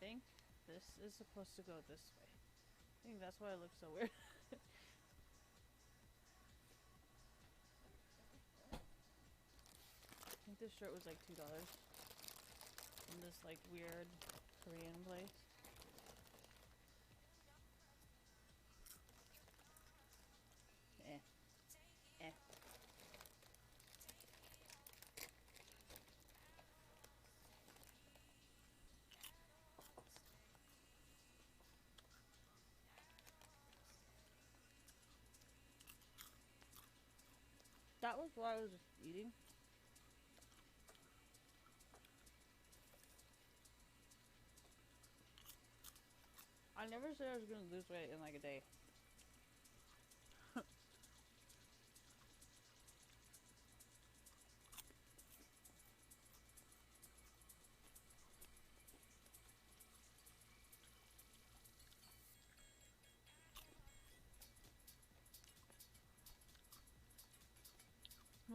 think this is supposed to go this way. I think that's why it looks so weird. I think this shirt was like $2 from this like weird Korean place. Eh. Eh. That was what I was eating. I never said I was gonna lose weight in like a day.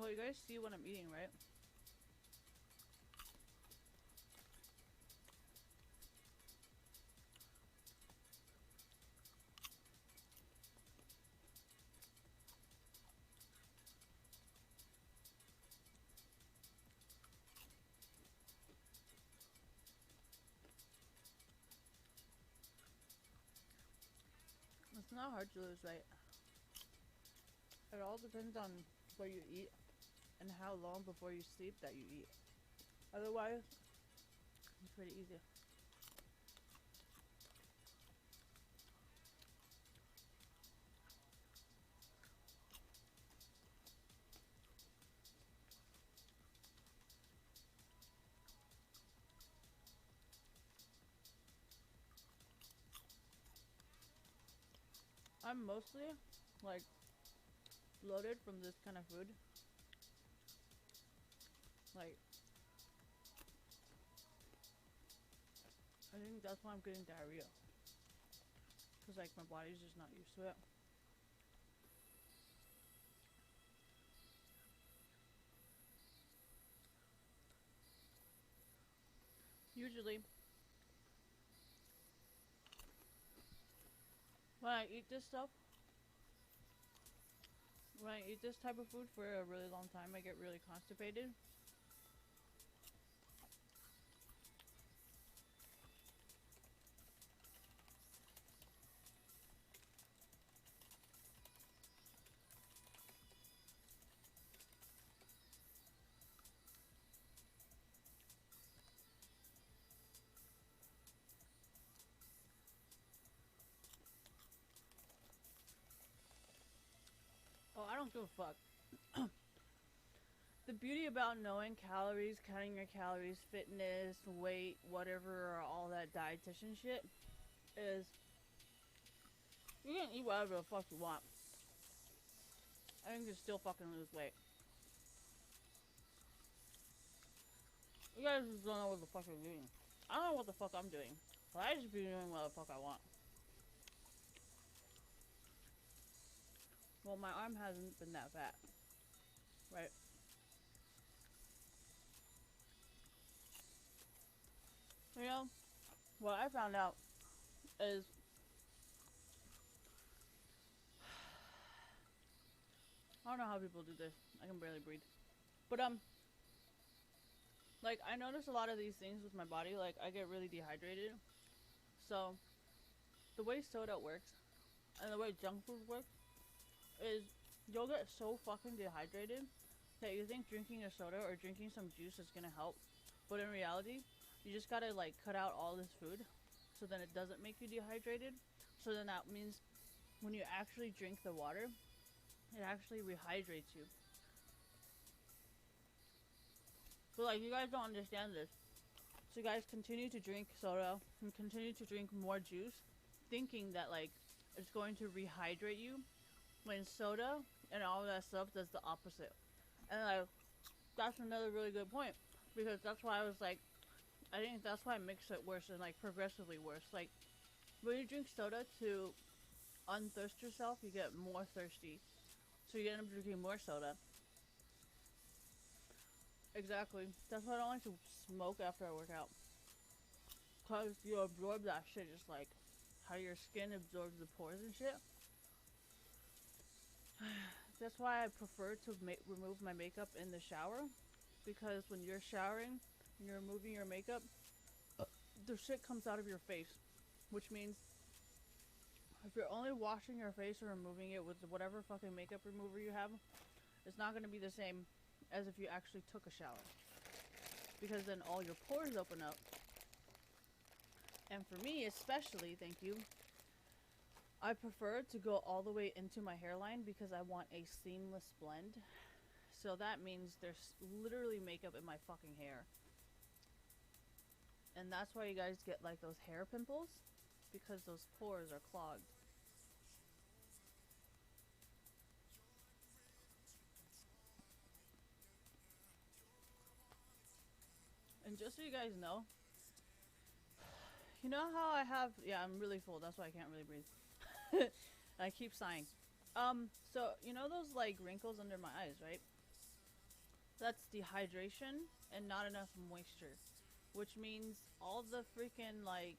Well, you guys see what I'm eating, right? It's not hard to lose weight. It all depends on what you eat and how long before you sleep that you eat. Otherwise, it's pretty easy. I'm mostly like bloated from this kind of food. Like, I think that's why I'm getting diarrhea. Cause like my body's just not used to it. Usually, when I eat this stuff, when I eat this type of food for a really long time, I get really constipated. Oh, I don't give a fuck. The beauty about knowing calories, counting your calories, fitness, weight, whatever, all that dietitian shit is you can eat whatever the fuck you want. And you can still fucking lose weight. You guys just don't know what the fuck you're doing. I don't know what the fuck I'm doing. But I just be doing what the fuck I want. Well, my arm hasn't been that fat. Right? You know, what I found out is I don't know how people do this. I can barely breathe. But like I notice a lot of these things with my body. Like I get really dehydrated. So the way soda works and the way junk food works is you'll get so fucking dehydrated that you think drinking a soda or drinking some juice is gonna help. But in reality, you just gotta like cut out all this food so then it doesn't make you dehydrated. So then that means when you actually drink the water, it actually rehydrates you. But like you guys don't understand this. So you guys continue to drink soda and continue to drink more juice, thinking that like it's going to rehydrate you when soda and all that stuff does the opposite. And like that's another really good point because that's why I was like I think that's why it makes it worse and like progressively worse. Like when you drink soda to unthirst yourself, you get more thirsty. So you end up drinking more soda. Exactly. That's why I don't like to smoke after I work out. Cause you absorb that shit just like how your skin absorbs the pores and shit. That's why I prefer to remove my makeup in the shower. Because when you're showering and you're removing your makeup, the shit comes out of your face. Which means if you're only washing your face or removing it with whatever fucking makeup remover you have, it's not going to be the same as if you actually took a shower. Because then all your pores open up. And for me especially, thank you, I prefer to go all the way into my hairline because I want a seamless blend. So that means there's literally makeup in my fucking hair. And that's why you guys get like those hair pimples, because those pores are clogged. And just so you guys know, you know how I have, yeah, I'm really full, that's why I can't really breathe. I keep sighing. So you know those like wrinkles under my eyes, right? That's dehydration and not enough moisture, which means all the freaking like,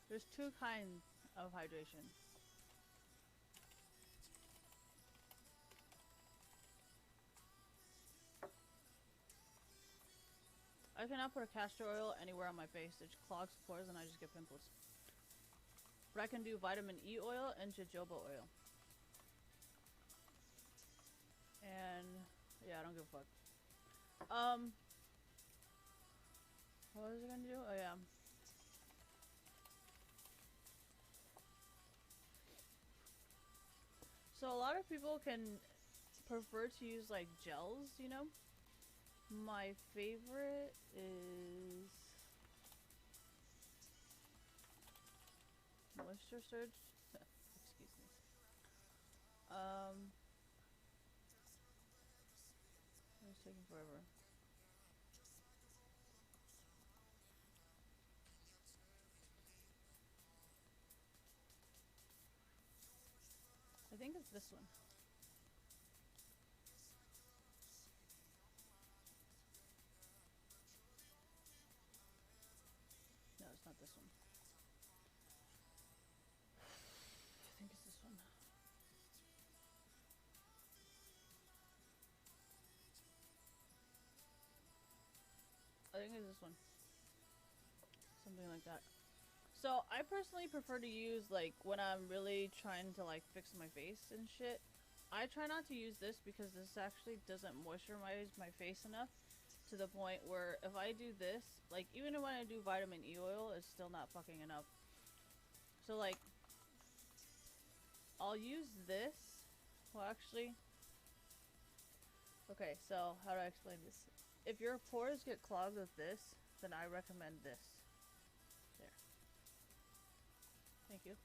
there's two kinds of hydration. I cannot put a castor oil anywhere on my face. It clogs pores and I just get pimples. But I can do vitamin E oil and jojoba oil. And yeah, I don't give a fuck. What was I gonna do? Oh yeah. So a lot of people can prefer to use like gels, you know? My favorite is Moisture Surge. Excuse me. It's taking forever. I think it's this one. No, it's not this one. I think it's this one. I think it's this one. Something like that. So I personally prefer to use like when I'm really trying to like fix my face and shit. I try not to use this because this actually doesn't moisturize my face enough to the point where if I do this, like even when I do vitamin E oil, it's still not fucking enough. So like I'll use this. Well, actually, okay, so how do I explain this? If your pores get clogged with this, then I recommend this. There. Thank you.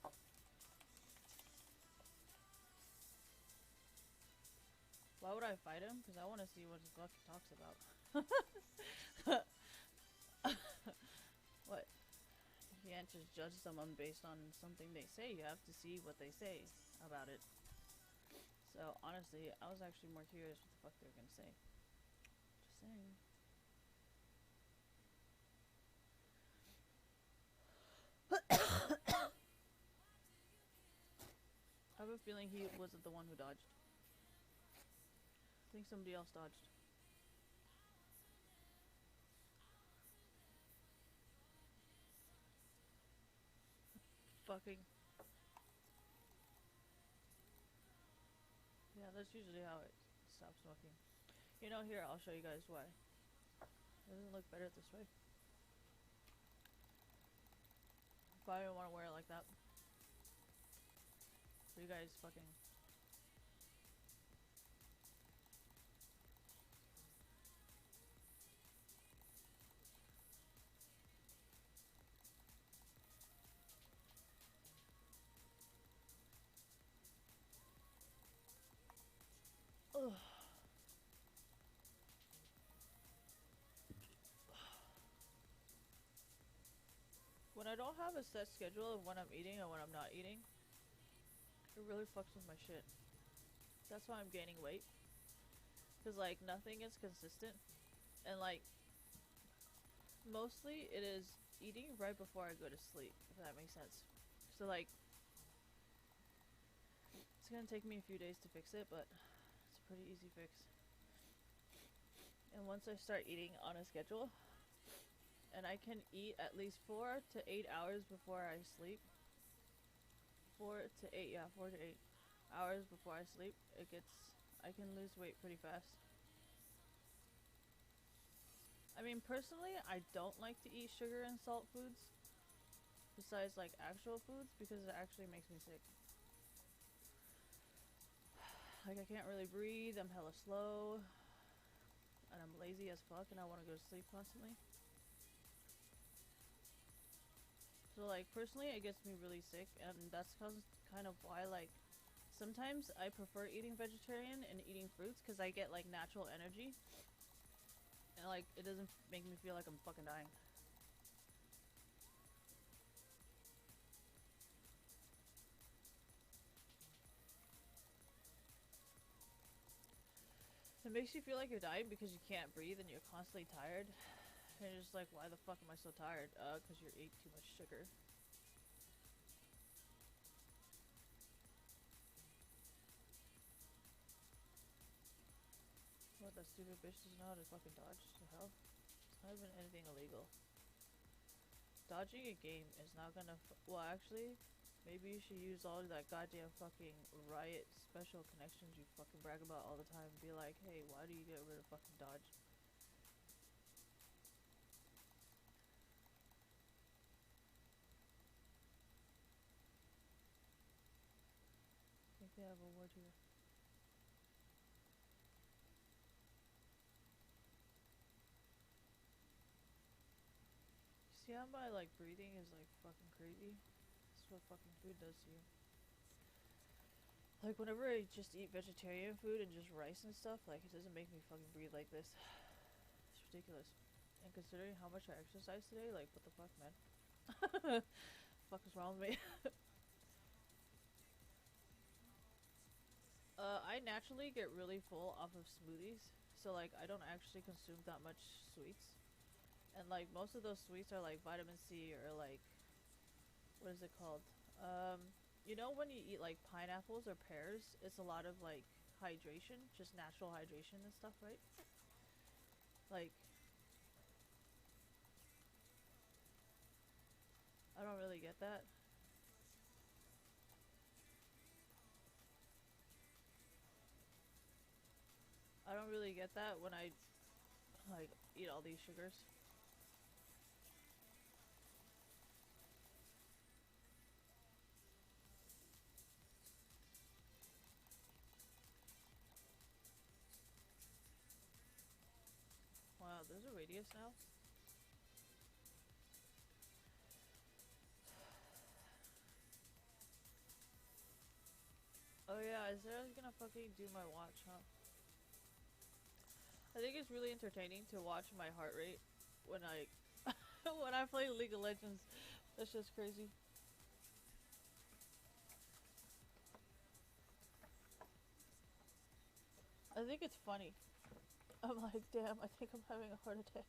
Why would I fight him? Because I want to see what the fuck he talks about. What? You can't just judge someone based on something they say. You have to see what they say about it. So, honestly, I was actually more curious what the fuck they were gonna say. Just saying. I have a feeling he wasn't the one who dodged. I think somebody else dodged. Fucking. Yeah, that's usually how it stops smoking. You know, here, I'll show you guys why. It doesn't look better this way. But I don't want to wear it like that. So you guys fucking... Ugh. When I don't have a set schedule of when I'm eating and when I'm not eating, it really fucks with my shit. That's why I'm gaining weight. Because, like, nothing is consistent. And, like, Mostly it is eating right before I go to sleep, if that makes sense. So like, it's gonna take me a few days to fix it, but it's a pretty easy fix. And once I start eating on a schedule, and I can eat at least 4 to 8 hours before I sleep. 4 to 8, yeah, 4 to 8 hours before I sleep. I can lose weight pretty fast. I mean, personally, I don't like to eat sugar and salt foods, besides like actual foods, because it actually makes me sick. Like, I can't really breathe, I'm hella slow, and I'm lazy as fuck, and I want to go to sleep constantly. So like, personally, it gets me really sick, and that's kind of why, like, sometimes I prefer eating vegetarian and eating fruits, because I get like natural energy, and like, it doesn't make me feel like I'm fucking dying. It makes you feel like you're dying because you can't breathe and you're constantly tired. And you're just like, why the fuck am I so tired? Because you ate too much sugar. What, that stupid bitch doesn't know how to fucking dodge? The hell? It's not even anything illegal. Dodging a game is not gonna. Well, actually, maybe you should use all of that goddamn fucking Riot special connections you fucking brag about all the time. Be like, hey, why do you get rid of fucking dodge? I think they have a word here. See how my like breathing is like fucking crazy? That's what fucking food does to you. Like, whenever I just eat vegetarian food and just rice and stuff, like, it doesn't make me fucking breathe like this. It's ridiculous. And considering how much I exercised today, like, what the fuck, man? Fuck is wrong with me? I naturally get really full off of smoothies. So, like, I don't actually consume that much sweets. And, like, most of those sweets are, like, vitamin C or, like, what is it called? You know when you eat, like, pineapples or pears, it's a lot of, like, hydration, just natural hydration and stuff, right? Like, I don't really get that. I don't really get that when I, like, eat all these sugars. Wow, there's a radius now? Oh yeah, is there gonna fucking do my watch, huh? I think it's really entertaining to watch my heart rate when I when I play League of Legends. That's just crazy. I think it's funny. I'm like, damn, I think I'm having a heart attack.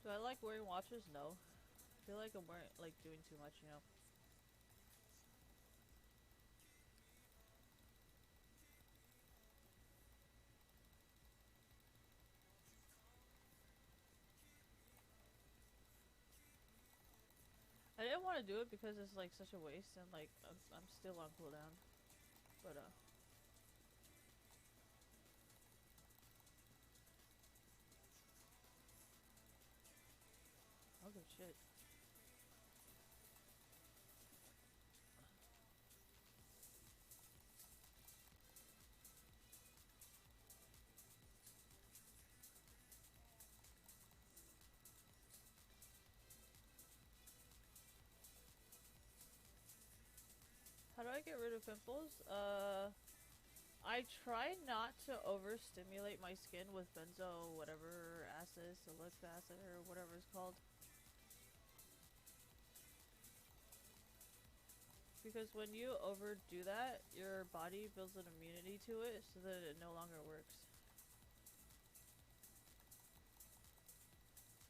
Do I like wearing watches? No. I feel like I'm wearing, like, doing too much, you know? I didn't want to do it because it's, like, such a waste, and, like, I'm still on cooldown. But, oh good shit. How do I get rid of pimples? I try not to overstimulate my skin with benzo whatever acid, salicylic acid, or whatever it's called. Because when you overdo that, your body builds an immunity to it so that it no longer works.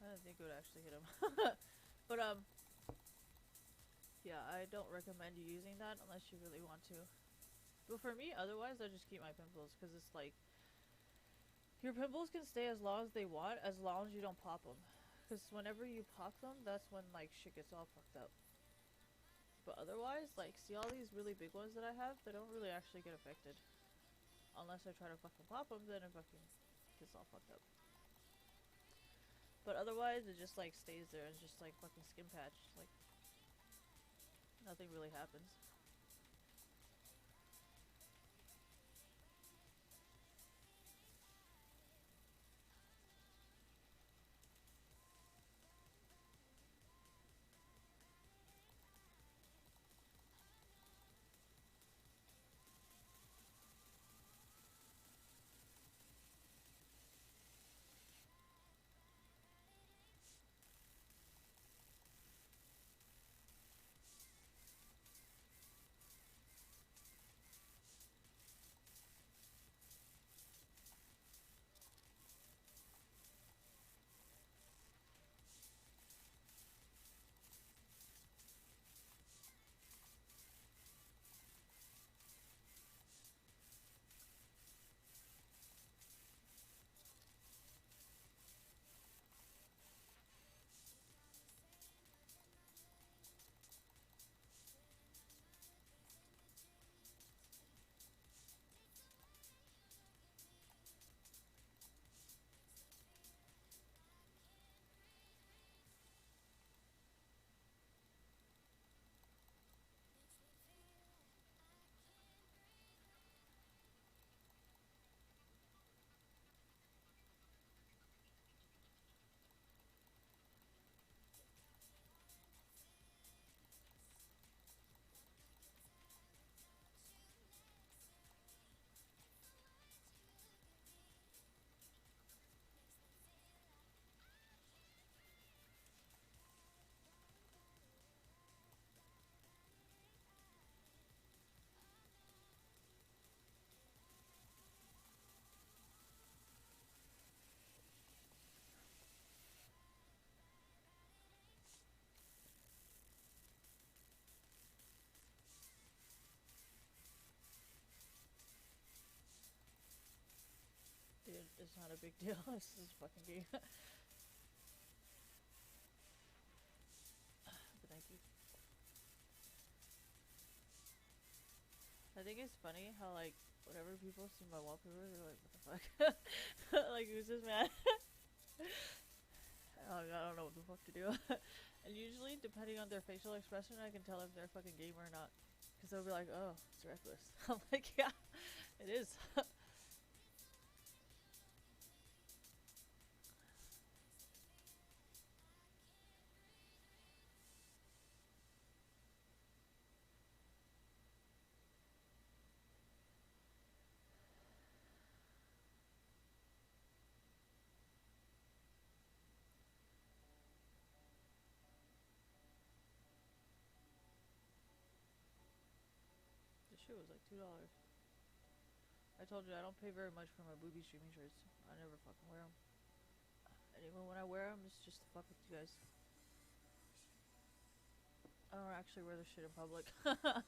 I don't think it would actually hit him. But, yeah, I don't recommend you using that unless you really want to. But for me, otherwise, I just keep my pimples because it's like, your pimples can stay as long as they want as long as you don't pop them. Because whenever you pop them, that's when, like, shit gets all fucked up. But otherwise, like, see all these really big ones that I have? They don't really actually get affected. Unless I try to fucking pop them, then it fucking gets all fucked up. But otherwise, it just, like, stays there and just, like, fucking skin patch. Like, nothing really happens. Dude, it's not a big deal. This is a fucking game. But thank you. I think it's funny how, like, whenever people see my wallpaper, they're like, what the fuck? Like, who's this man? Oh god, I don't know what the fuck to do. And usually, depending on their facial expression, I can tell if they're a fucking gamer or not. Because they'll be like, oh, it's reckless. I'm like, yeah, it is. This shit was like $2. I told you I don't pay very much for my booby streaming shirts. I never fucking wear them. And even when I wear them, it's just to fuck with you guys. I don't actually wear this shit in public. Ugh.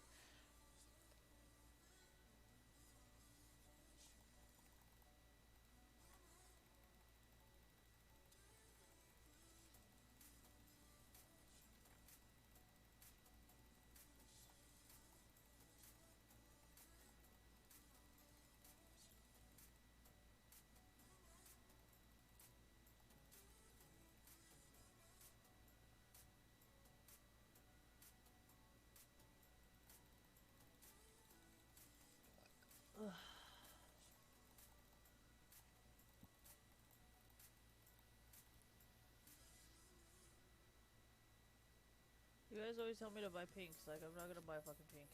You guys always tell me to buy pinks. Like, I'm not gonna buy fucking pink.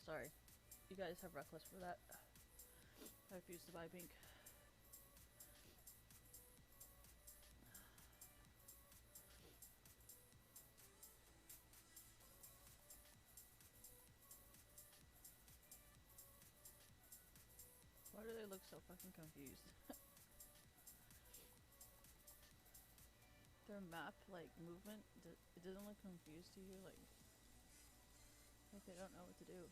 Sorry. You guys have reckless for that. I refuse to buy pink. Why do they look so fucking confused? Their map, like, movement, it doesn't look confused to you, like they don't know what to do.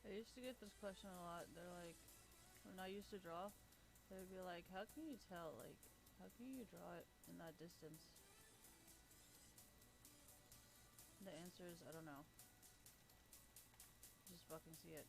I used to get this question a lot. They're like, when I used to draw, they would be like, how can you tell? Like, how can you draw it in that distance? The answer is, I don't know. Just fucking see it.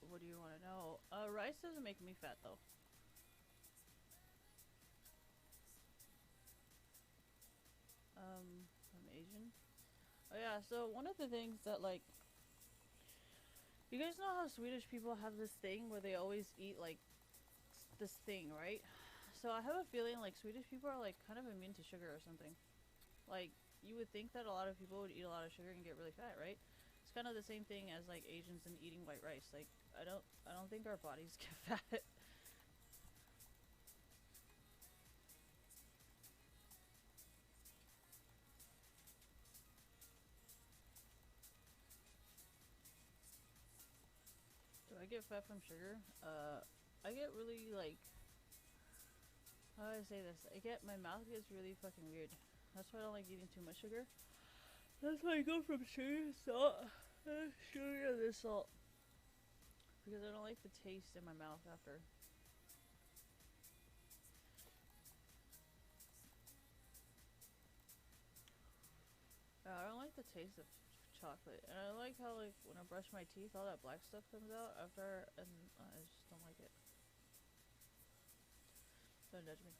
What do you want to know? Rice doesn't make me fat though. I'm Asian. Oh yeah, so one of the things that, like, you guys know how Swedish people have this thing where they always eat, like, this thing, right? So I have a feeling, like, Swedish people are, like, kind of immune to sugar or something. Like, you would think that a lot of people would eat a lot of sugar and get really fat, right? It's kind of the same thing as, like, Asians and eating white rice. Like, I don't think our bodies get fat. Do I get fat from sugar? I get really, like, how do I say this? My mouth gets really fucking weird. That's why I don't like eating too much sugar. That's why I go from sugar, salt, sugar, and then salt. Because I don't like the taste in my mouth after. I don't like the taste of chocolate. And I like how, like, when I brush my teeth, all that black stuff comes out after, and I just don't like it. Don't judge me.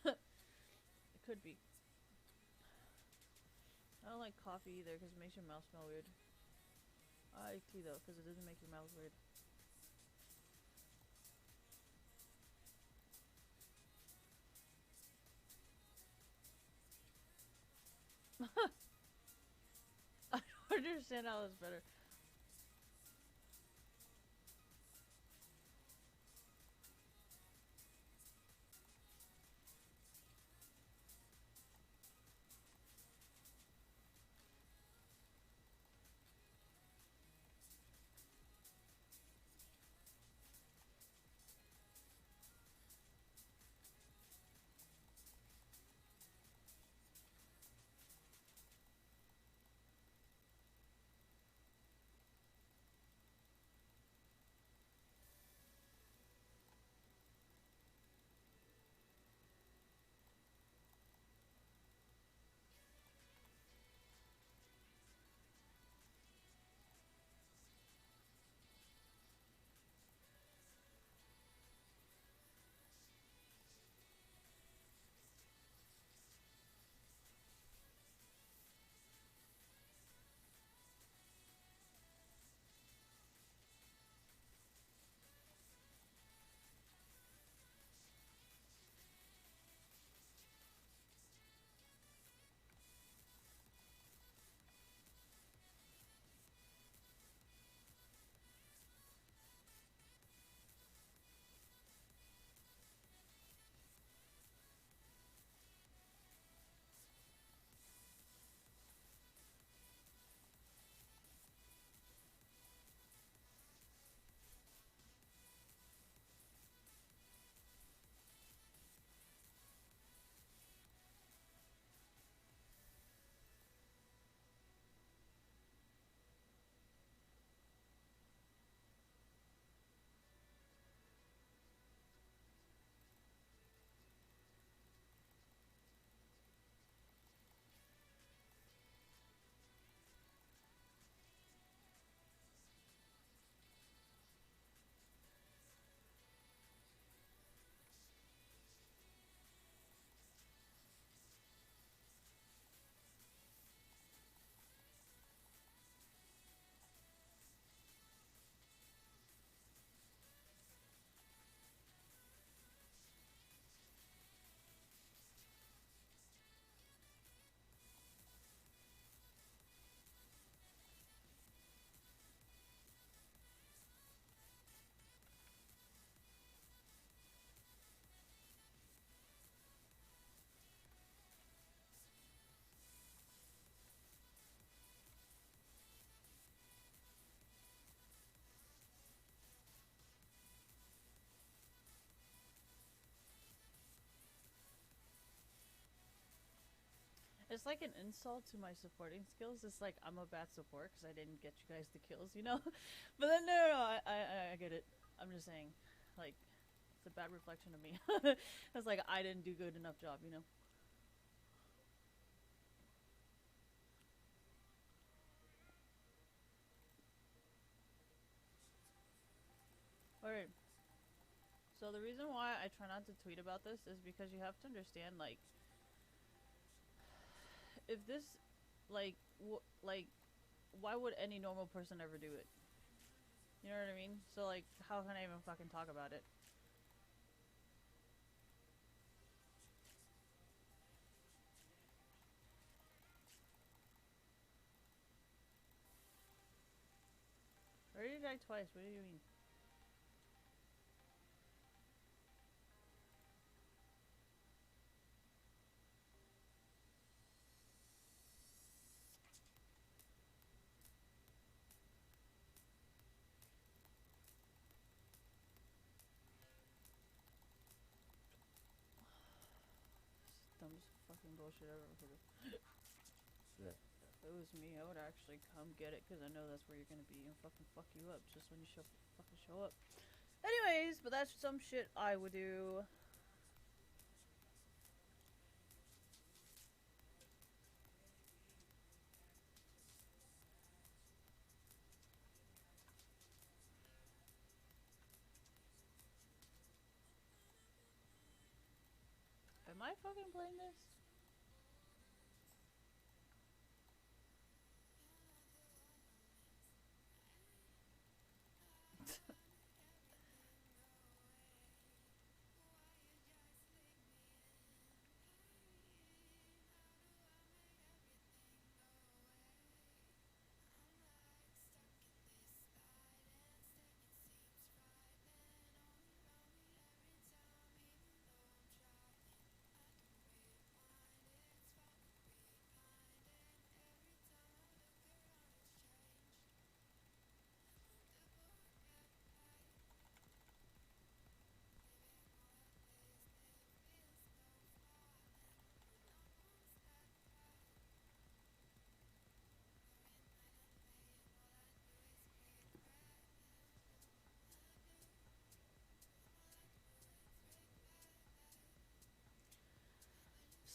It could be. I don't like coffee either because it makes your mouth smell weird. I like tea though because it doesn't make your mouth weird. I don't understand how it's better. it's like an insult to my supporting skills. It's like I'm a bad support because I didn't get you guys the kills, you know. But then no, I get it. I'm just saying, like, it's a bad reflection of me. It's like I didn't do good enough job, you know. All right. So the reason why I try not to tweet about this is because you have to understand, like, if this, like, like, why would any normal person ever do it? You know what I mean? So like, how can I even fucking talk about it? I already died twice. What do you mean? Dumbest fucking bullshit I've ever heard of. Yeah. If it was me, I would actually come get it because I know that's where you're gonna be and fucking fuck you up just when you fucking show up. Anyways, but that's some shit I would do. Am I fucking playing this?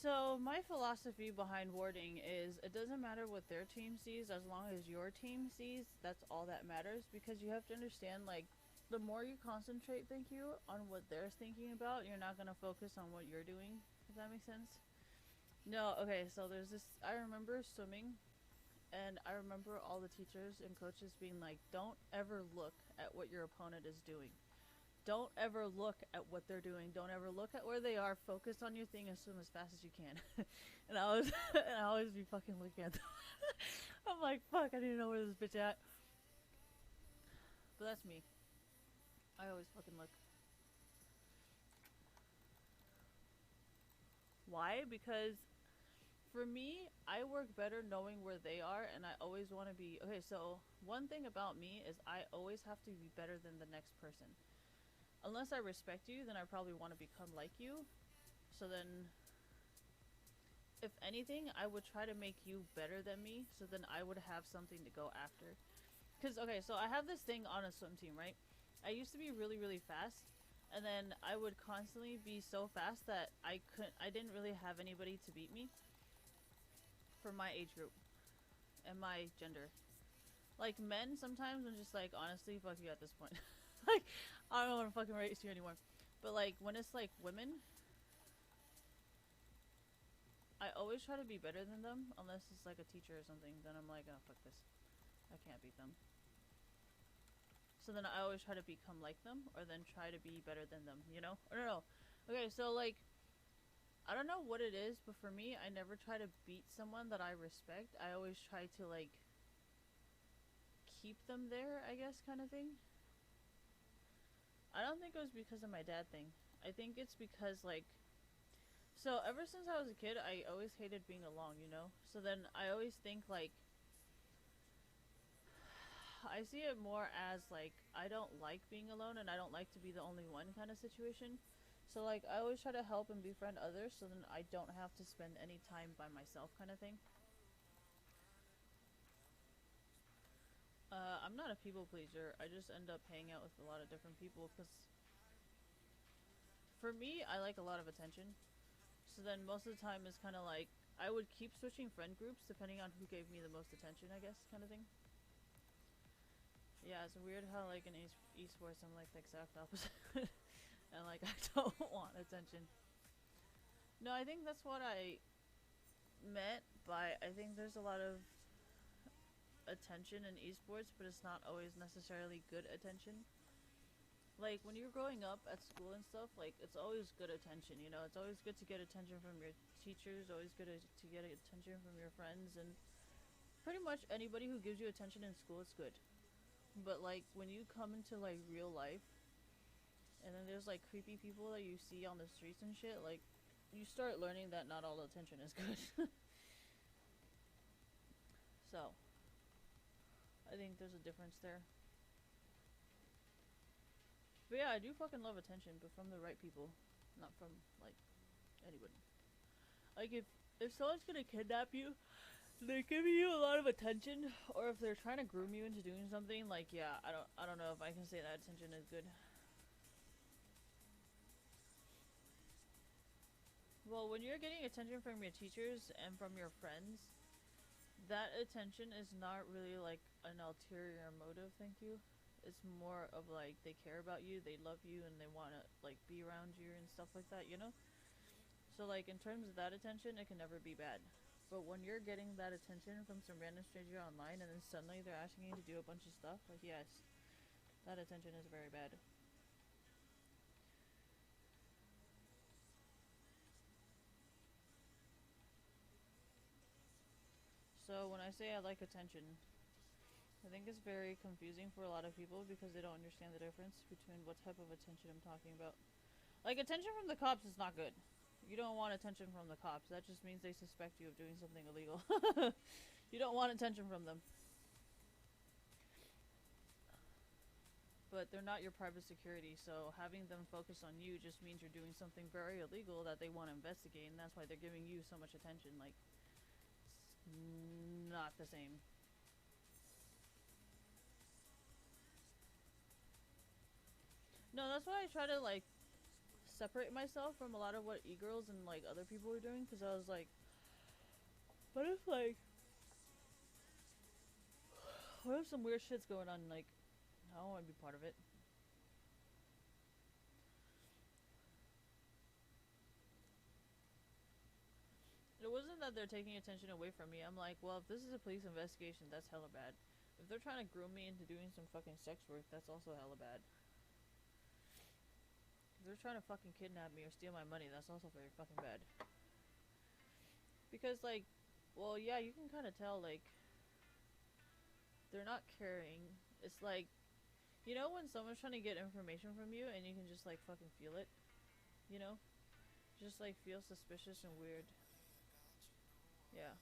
So my philosophy behind warding is it doesn't matter what their team sees as long as your team sees. That's all that matters because you have to understand, like, the more you concentrate, thank you, on what they're thinking about, you're not gonna focus on what you're doing. Does that make sense? No. Okay. So there's this. I remember swimming, and I remember all the teachers and coaches being like, "Don't ever look at what your opponent is doing." Don't ever look at what they're doing. Don't ever look at where they are. Focus on your thing and swim as fast as you can. And I was, and I always be fucking looking at them. I'm like, fuck, I didn't know where this bitch at. But that's me. I always fucking look. Why? Because for me, I work better knowing where they are, and I always want to be. Okay, so one thing about me is I always have to be better than the next person. Unless I respect you, then I probably want to become like you. So then if anything, I would try to make you better than me, so then I would have something to go after. Cause okay, so I have this thing on a swim team, right? I used to be really, really fast, and then I would constantly be so fast that I didn't really have anybody to beat me for my age group and my gender. Like men, sometimes I'm just like, honestly, fuck you at this point. Like, I don't want to fucking race you anymore. But like when it's like women, I always try to be better than them, unless it's like a teacher or something. Then I'm like, oh fuck this, I can't beat them. So then I always try to become like them, or then try to be better than them. You know? Or no. Okay, so like, I don't know what it is, but for me, I never try to beat someone that I respect. I always try to like keep them there, I guess, kind of thing. I don't think it was because of my dad thing. I think it's because like, so ever since I was a kid, I always hated being alone, you know? So then I always think like, I see it more as like I don't like being alone and I don't like to be the only one kind of situation. So like I always try to help and befriend others so then I don't have to spend any time by myself kind of thing. I'm not a people pleaser. I just end up hanging out with a lot of different people because for me, I like a lot of attention. So then most of the time it's kind of like I would keep switching friend groups depending on who gave me the most attention, I guess, kind of thing. Yeah, it's weird how like in esports I'm like the exact opposite, and like I don't want attention. No, I think that's what I meant by I think there's a lot of attention in esports, but it's not always necessarily good attention. Like when you're growing up at school and stuff, like it's always good attention. You know, it's always good to get attention from your teachers. Always good to get attention from your friends, and pretty much anybody who gives you attention in school, it's good. But like when you come into like real life, and then there's like creepy people that you see on the streets and shit, like you start learning that not all attention is good. So I think there's a difference there. But yeah, I do fucking love attention, but from the right people, not from like anybody. Like if someone's gonna kidnap you, they're giving you a lot of attention, or if they're trying to groom you into doing something, like yeah, I don't know if I can say that attention is good. Well, when you're getting attention from your teachers and from your friends, that attention is not really like an ulterior motive, thank you. It's more of like they care about you, they love you, and they want to like be around you and stuff like that, you know? So like in terms of that attention, it can never be bad. But when you're getting that attention from some random stranger online and then suddenly they're asking you to do a bunch of stuff, like yes, that attention is very bad. So when I say I like attention, I think it's very confusing for a lot of people because they don't understand the difference between what type of attention I'm talking about. Like attention from the cops is not good. You don't want attention from the cops. That just means they suspect you of doing something illegal. You don't want attention from them. But they're not your private security, so having them focus on you just means you're doing something very illegal that they want to investigate, and that's why they're giving you so much attention. Like, it's not the same. No, that's why I try to, like, separate myself from a lot of what e-girls and, like, other people are doing, because I was like, what if, like, what if some weird shit's going on, like, I don't want to be part of it. It wasn't that they're taking attention away from me. I'm like, well, if this is a police investigation, that's hella bad. If they're trying to groom me into doing some fucking sex work, that's also hella bad. If they're trying to fucking kidnap me or steal my money, that's also very fucking bad. Because, like, well, yeah, you can kind of tell, like, they're not caring. It's like, you know when someone's trying to get information from you and you can just, like, fucking feel it? You know? Just, like, feel suspicious and weird. Yeah.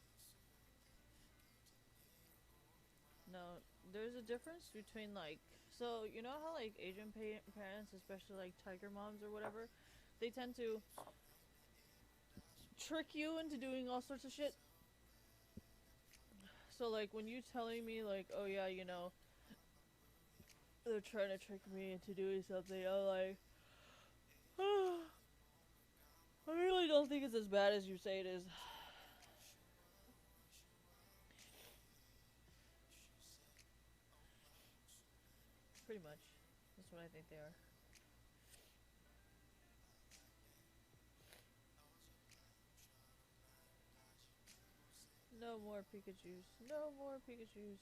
No, there's a difference between, like, so, you know how, like, Asian parents, especially, like, tiger moms or whatever, they tend to trick you into doing all sorts of shit? So, like, when you telling me, like, oh yeah, you know, they're trying to trick me into doing something, I'm like, I really don't think it's as bad as you say it is. Pretty much. That's what I think they are. No more Pikachus. No more Pikachus.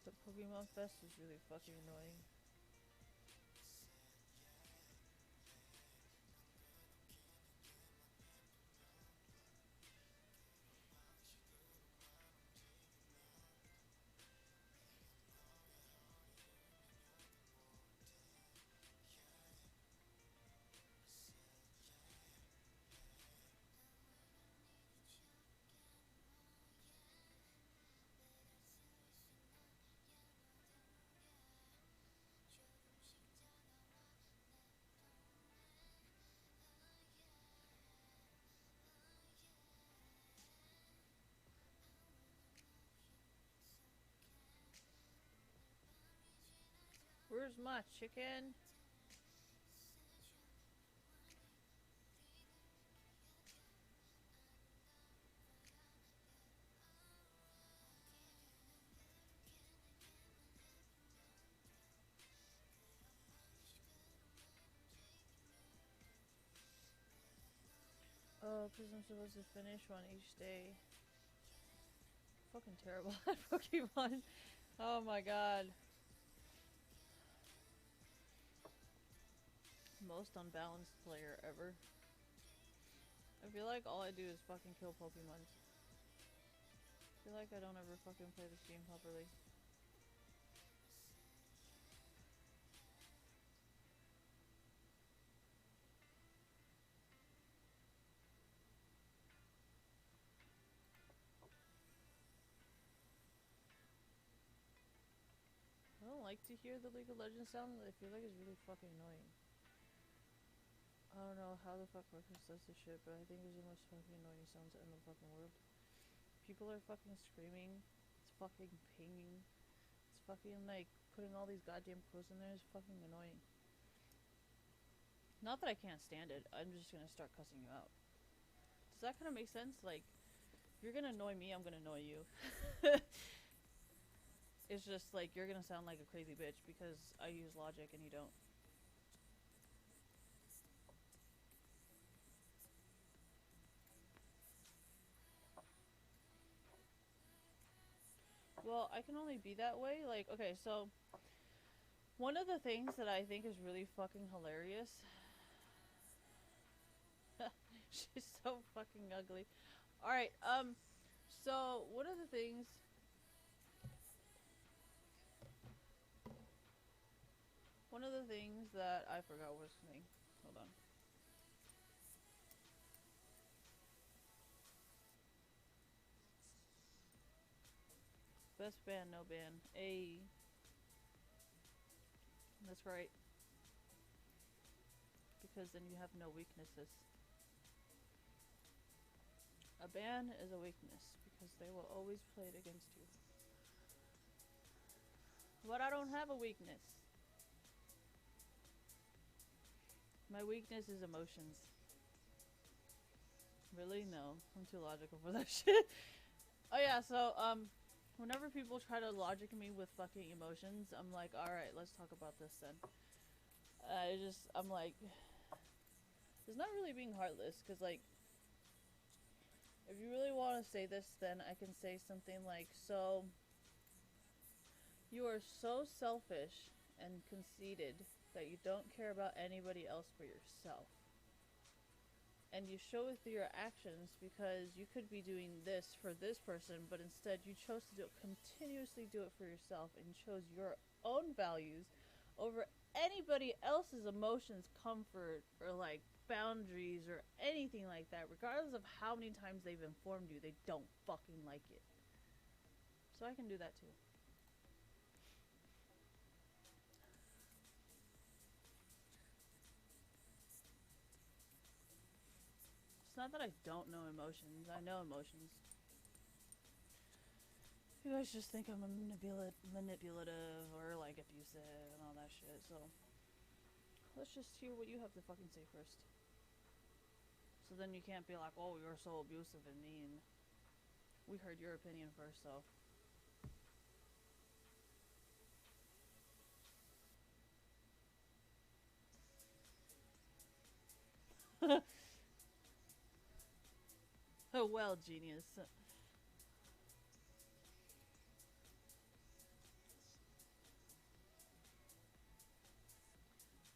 The Pokemon Fest is really fucking annoying. Where's my chicken? Oh, because I'm supposed to finish one each day. Fucking terrible at Pokemon. Oh my god. Most unbalanced player ever. I feel like all I do is fucking kill Pokemon. I feel like I don't ever fucking play this game properly. I don't like to hear the League of Legends sound. I feel like it's really fucking annoying. I don't know how the fuck Marcus does this shit, but I think it's the most fucking annoying sounds in the fucking world. People are fucking screaming. It's fucking pinging. It's fucking like putting all these goddamn quotes in there is fucking annoying. Not that I can't stand it. I'm just gonna start cussing you out. Does that kind of make sense? Like, if you're gonna annoy me, I'm gonna annoy you. It's just like you're gonna sound like a crazy bitch because I use logic and you don't. Well, I can only be that way. Like, okay, so one of the things that I think is really fucking hilarious. She's so fucking ugly. Alright, so one of the things. One of the things that I forgot was the name. Hold on. Best ban, no ban. A. That's right. Because then you have no weaknesses. A ban is a weakness because they will always play it against you. But I don't have a weakness. My weakness is emotions. Really? No. I'm too logical for that shit. Oh yeah, so, whenever people try to logic me with fucking emotions, I'm like, alright, let's talk about this then. I'm like, it's not really being heartless, because, like, if you really want to say this, then I can say something like, so, you are so selfish and conceited that you don't care about anybody else but yourself. And you show it through your actions because you could be doing this for this person, but instead you chose to continuously do it for yourself and chose your own values over anybody else's emotions, comfort, or like boundaries or anything like that. Regardless of how many times they've informed you, they don't fucking like it. So I can do that too. It's not that I don't know emotions. I know emotions. You guys just think I'm manipulative or like abusive and all that shit, so let's just hear what you have to fucking say first. So then you can't be like, oh, you're so abusive and mean. We heard your opinion first, so. Oh, well, genius.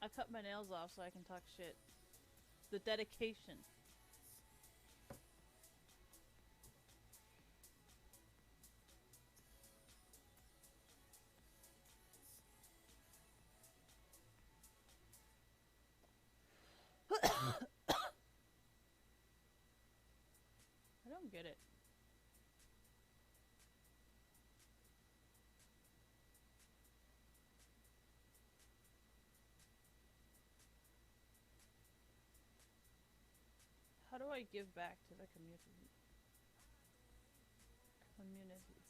I cut my nails off so I can talk shit. The dedication. I don't get it. How do I give back to the community? Community.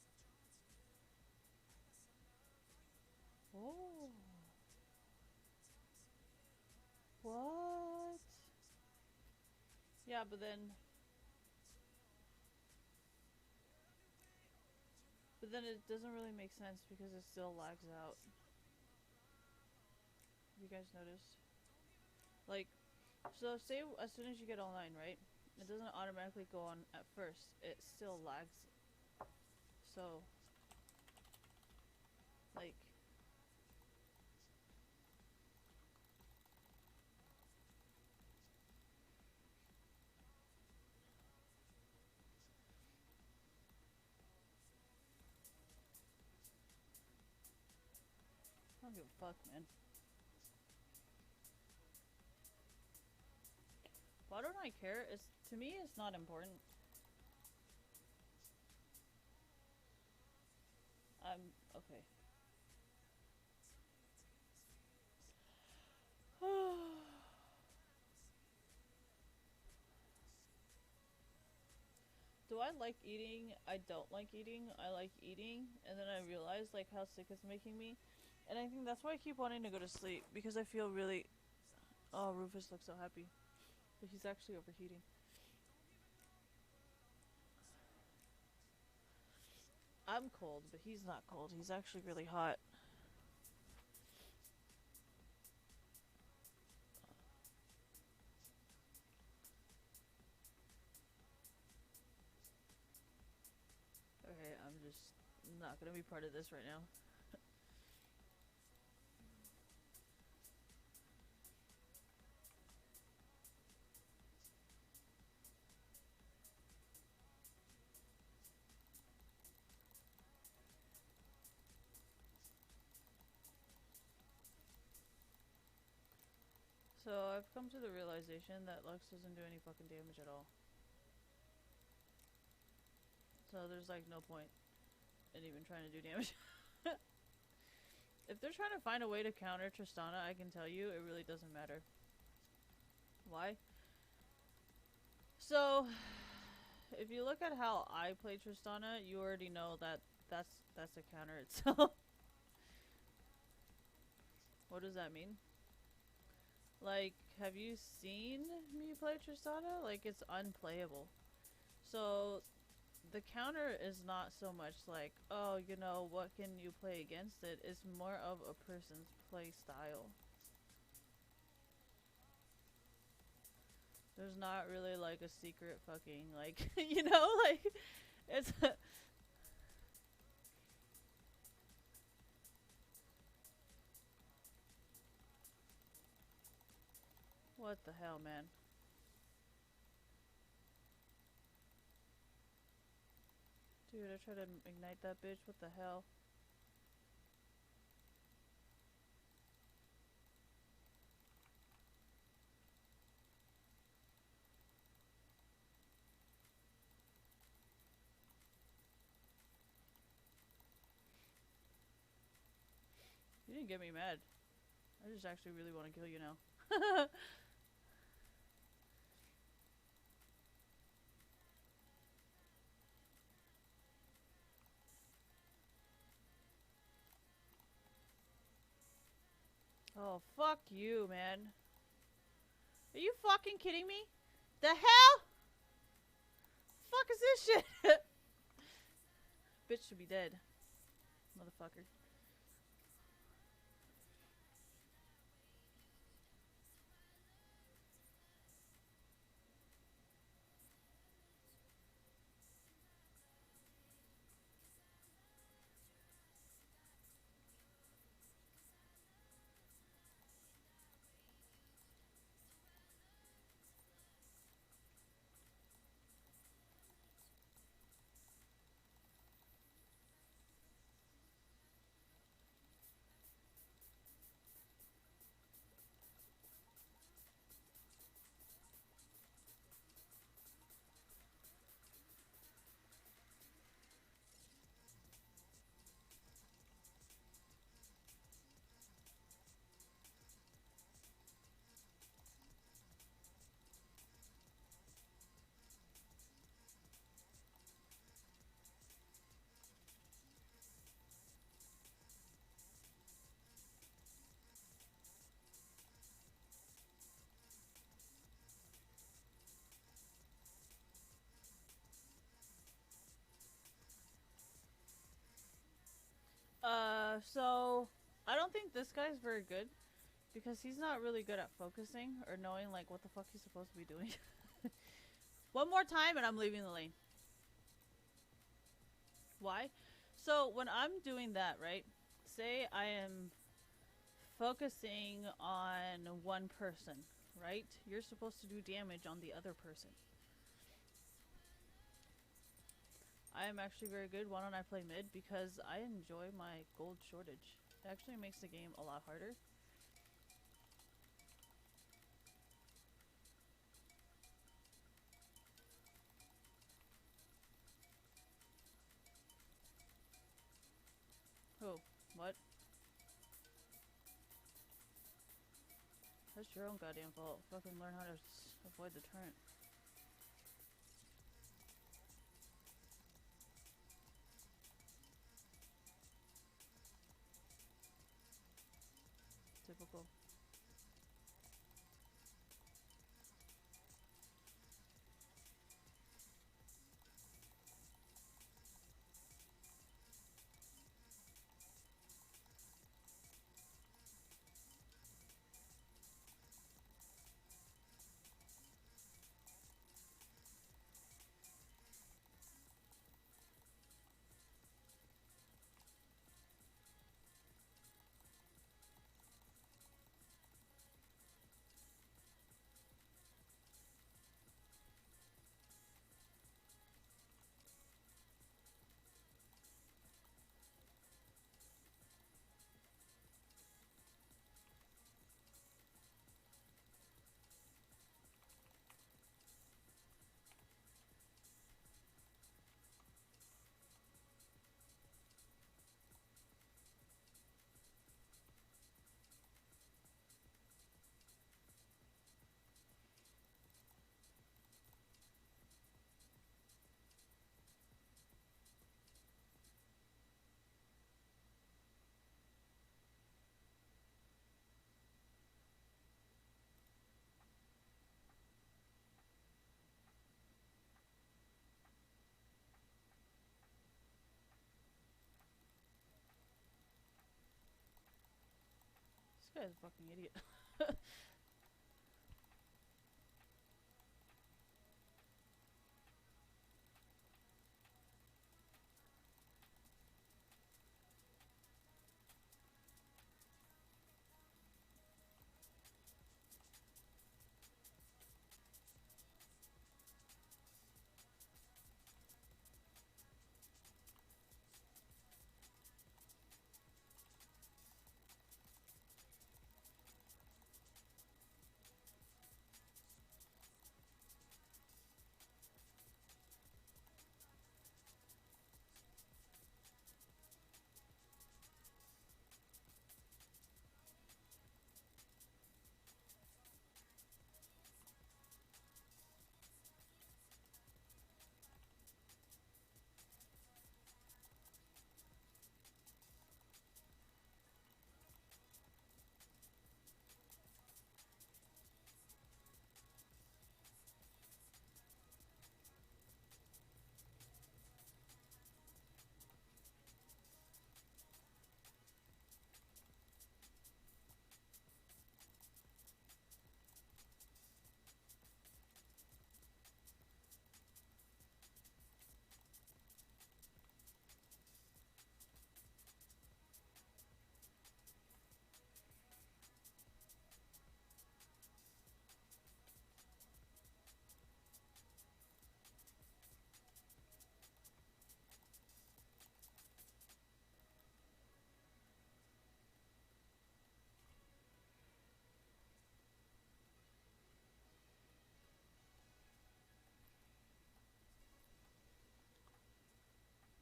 Oh. What? Yeah, but then it doesn't really make sense because it still lags out. You guys noticed? Like, so say as soon as you get online, right? It doesn't automatically go on at first. It still lags. So, like, I don't give a fuck, man. Why don't I care? It's to me, it's not important. I'm okay. Do I like eating? I don't like eating. I like eating, and then I realize like how sick it's making me, and I think that's why I keep wanting to go to sleep because I feel really. Oh, Rufus looks so happy, but he's actually overheating. I'm cold, but he's not cold. He's actually really hot. Okay, I'm just not gonna be part of this right now. So I've come to the realization that Lux doesn't do any fucking damage at all. So there's like no point in even trying to do damage. If they're trying to find a way to counter Tristana, I can tell you it really doesn't matter. Why? So, if you look at how I play Tristana, you already know that that's a counter itself. What does that mean? Like, have you seen me play Tristana? Like, it's unplayable. So, the counter is not so much like, oh, you know, what can you play against it? It's more of a person's play style. There's not really like a secret fucking, like, you know, like, it's. What the hell, man? Dude, I tried to ignite that bitch. What the hell? You didn't get me mad. I just actually really want to kill you now. Oh, fuck you, man. Are you fucking kidding me? The hell? Fuck is this shit? Bitch should be dead. Motherfucker. So I don't think this guy's very good because he's not really good at focusing or knowing like what the fuck he's supposed to be doing. One more time and I'm leaving the lane. Why? So when I'm doing that, right? Say I am focusing on one person, right? You're supposed to do damage on the other person. I am actually very good. Why don't I play mid? Because I enjoy my gold shortage. It actually makes the game a lot harder. Oh, what? That's your own goddamn fault. Fucking learn how to avoid the turret. Typical. This guy is a fucking idiot.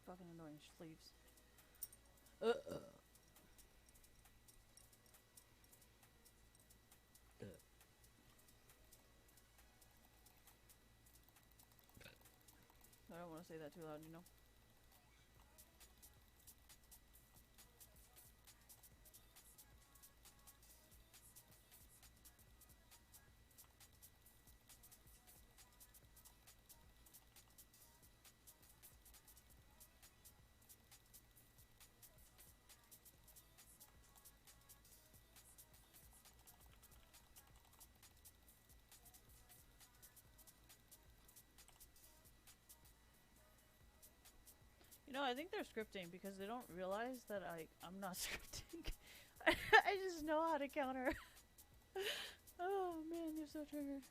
Fucking annoying sleeves. I don't want to say that too loud, you know? No, I think they're scripting because they don't realize that I'm not scripting. I just know how to counter. Oh man, you're so triggered.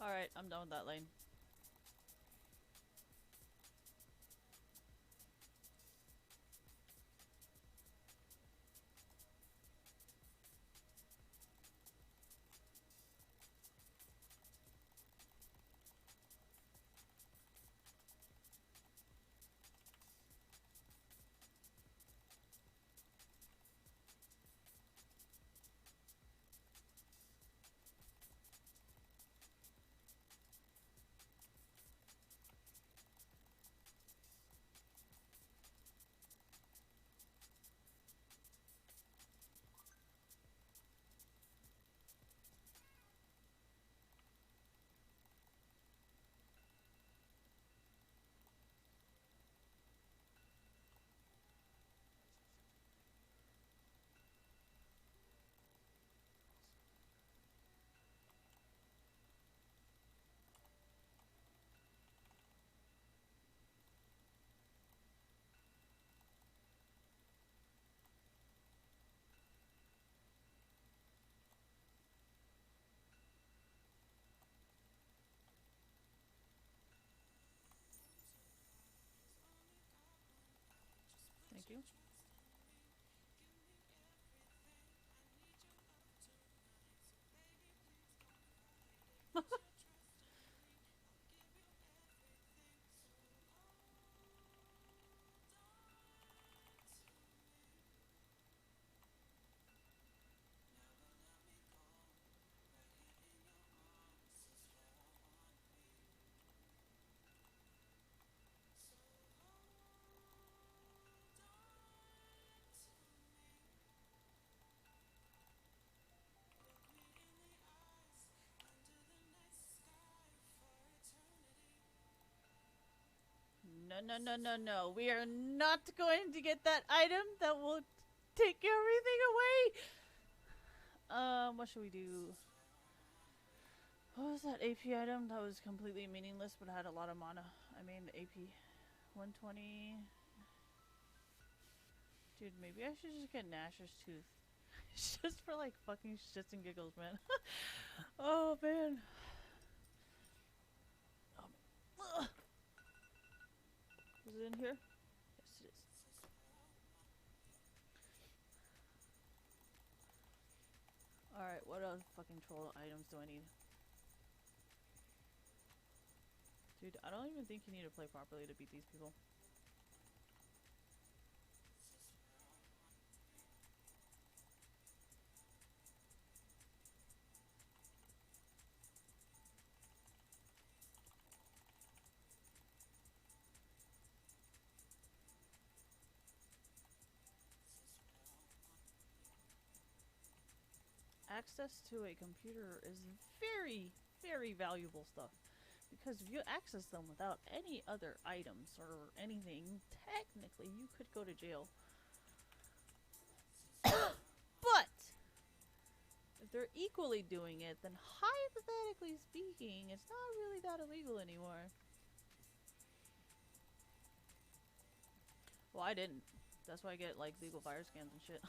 Alright, I'm done with that lane. Thank you. No, no, no, no, no. We are not going to get that item that will take everything away. What should we do? What was that AP item that was completely meaningless but had a lot of mana? I mean, AP 120. Dude, maybe I should just get Nashor's Tooth. Just for like fucking shits and giggles, man. Oh man. Is it in here? Yes, it is. Alright, what other fucking troll items do I need? Dude, I don't even think you need to play properly to beat these people. Access to a computer is very, very valuable stuff. Because if you access them without any other items or anything, technically you could go to jail. But if they're equally doing it, then hypothetically speaking, it's not really that illegal anymore. Well, I didn't. That's why I get like legal fire scans and shit.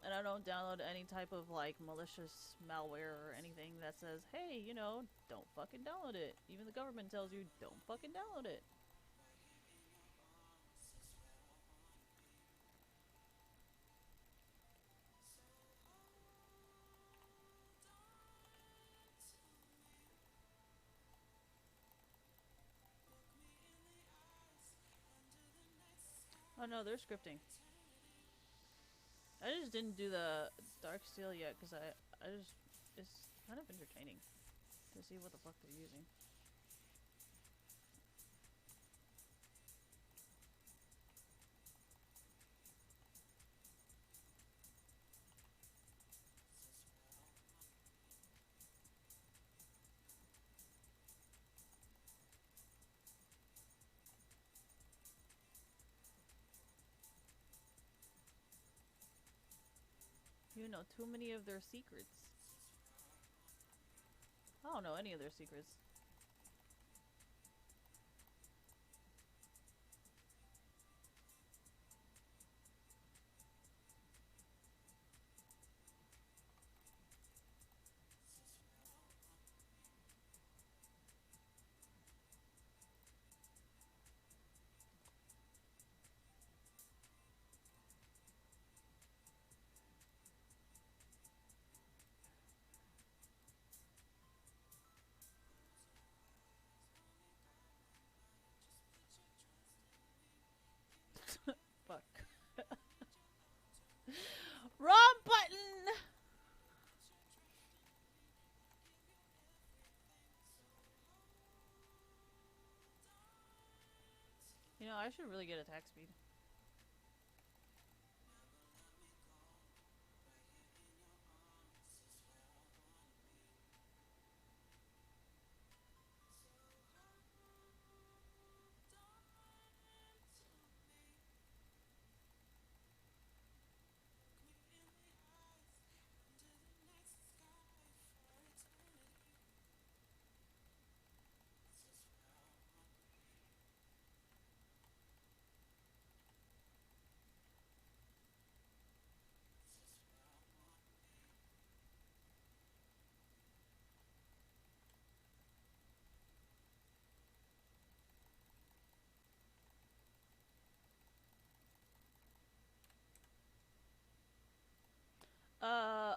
And I don't download any type of like malicious malware or anything that says, hey, you know, don't fucking download it. Even the government tells you, don't fucking download it. Oh no, they're scripting. I just didn't do the Dark Steel yet because it's kind of entertaining to see what the fuck they're using. You know too many of their secrets. I don't know any of their secrets. know, I should really get attack speed.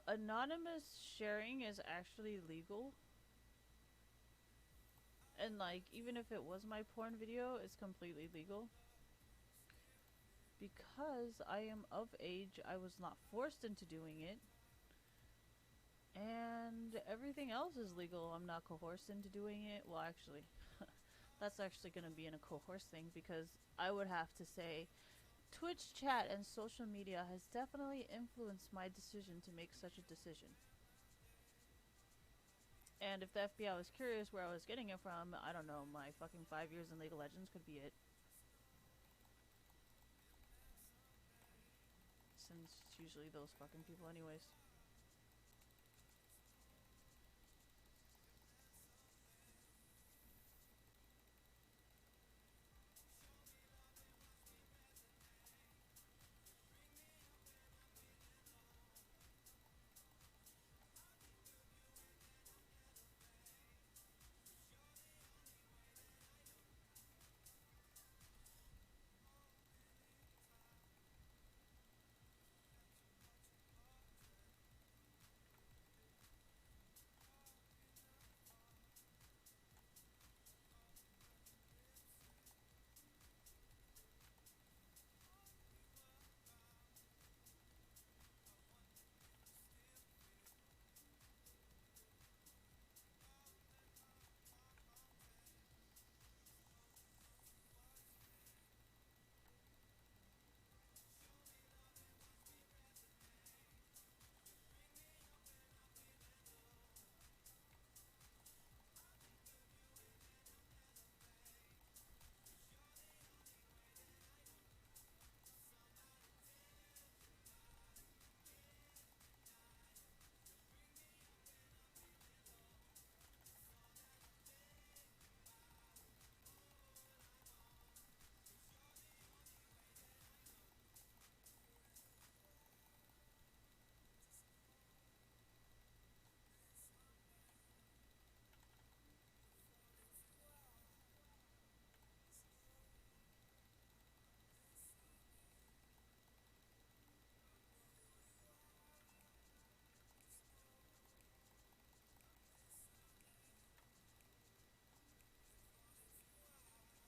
Anonymous sharing is actually legal. And like, even if it was my porn video, it's completely legal. Because I am of age, I was not forced into doing it. And everything else is legal. I'm not coerced into doing it. Well, actually, that's actually going to be in a coerced thing because I would have to say Twitch chat and social media has definitely influenced my decision to make such a decision. And if the FBI was curious where I was getting it from, I don't know, my fucking 5 years in League of Legends could be it. Since it's usually those fucking people anyways.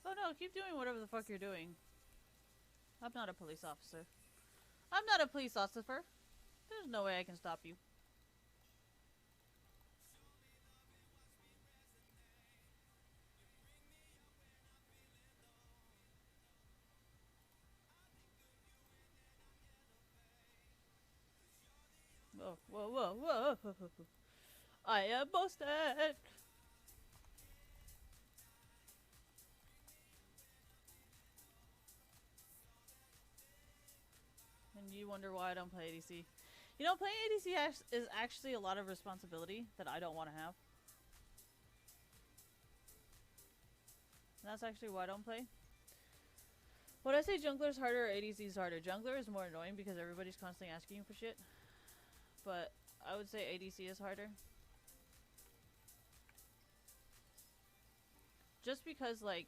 Oh no, keep doing whatever the fuck you're doing. I'm not a police officer. I'm not a police officer. There's no way I can stop you. Whoa, whoa, whoa, whoa. I am boasted. And you wonder why I don't play ADC. You know, playing ADC is actually a lot of responsibility that I don't want to have. And that's actually why I don't play. Would I say jungler is harder or ADC is harder? Jungler is more annoying because everybody's constantly asking you for shit. But I would say ADC is harder. Just because, like,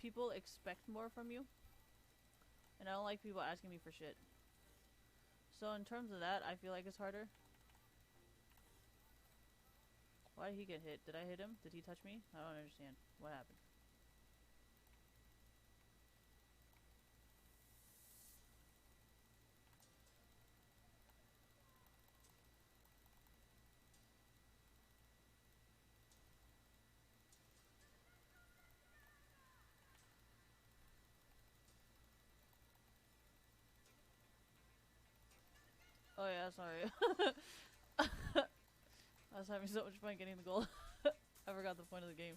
people expect more from you. And I don't like people asking me for shit. So in terms of that, I feel like it's harder. Why did he get hit? Did I hit him? Did he touch me? I don't understand. What happened? Oh yeah, sorry. I was having so much fun getting the gold. I forgot the point of the game.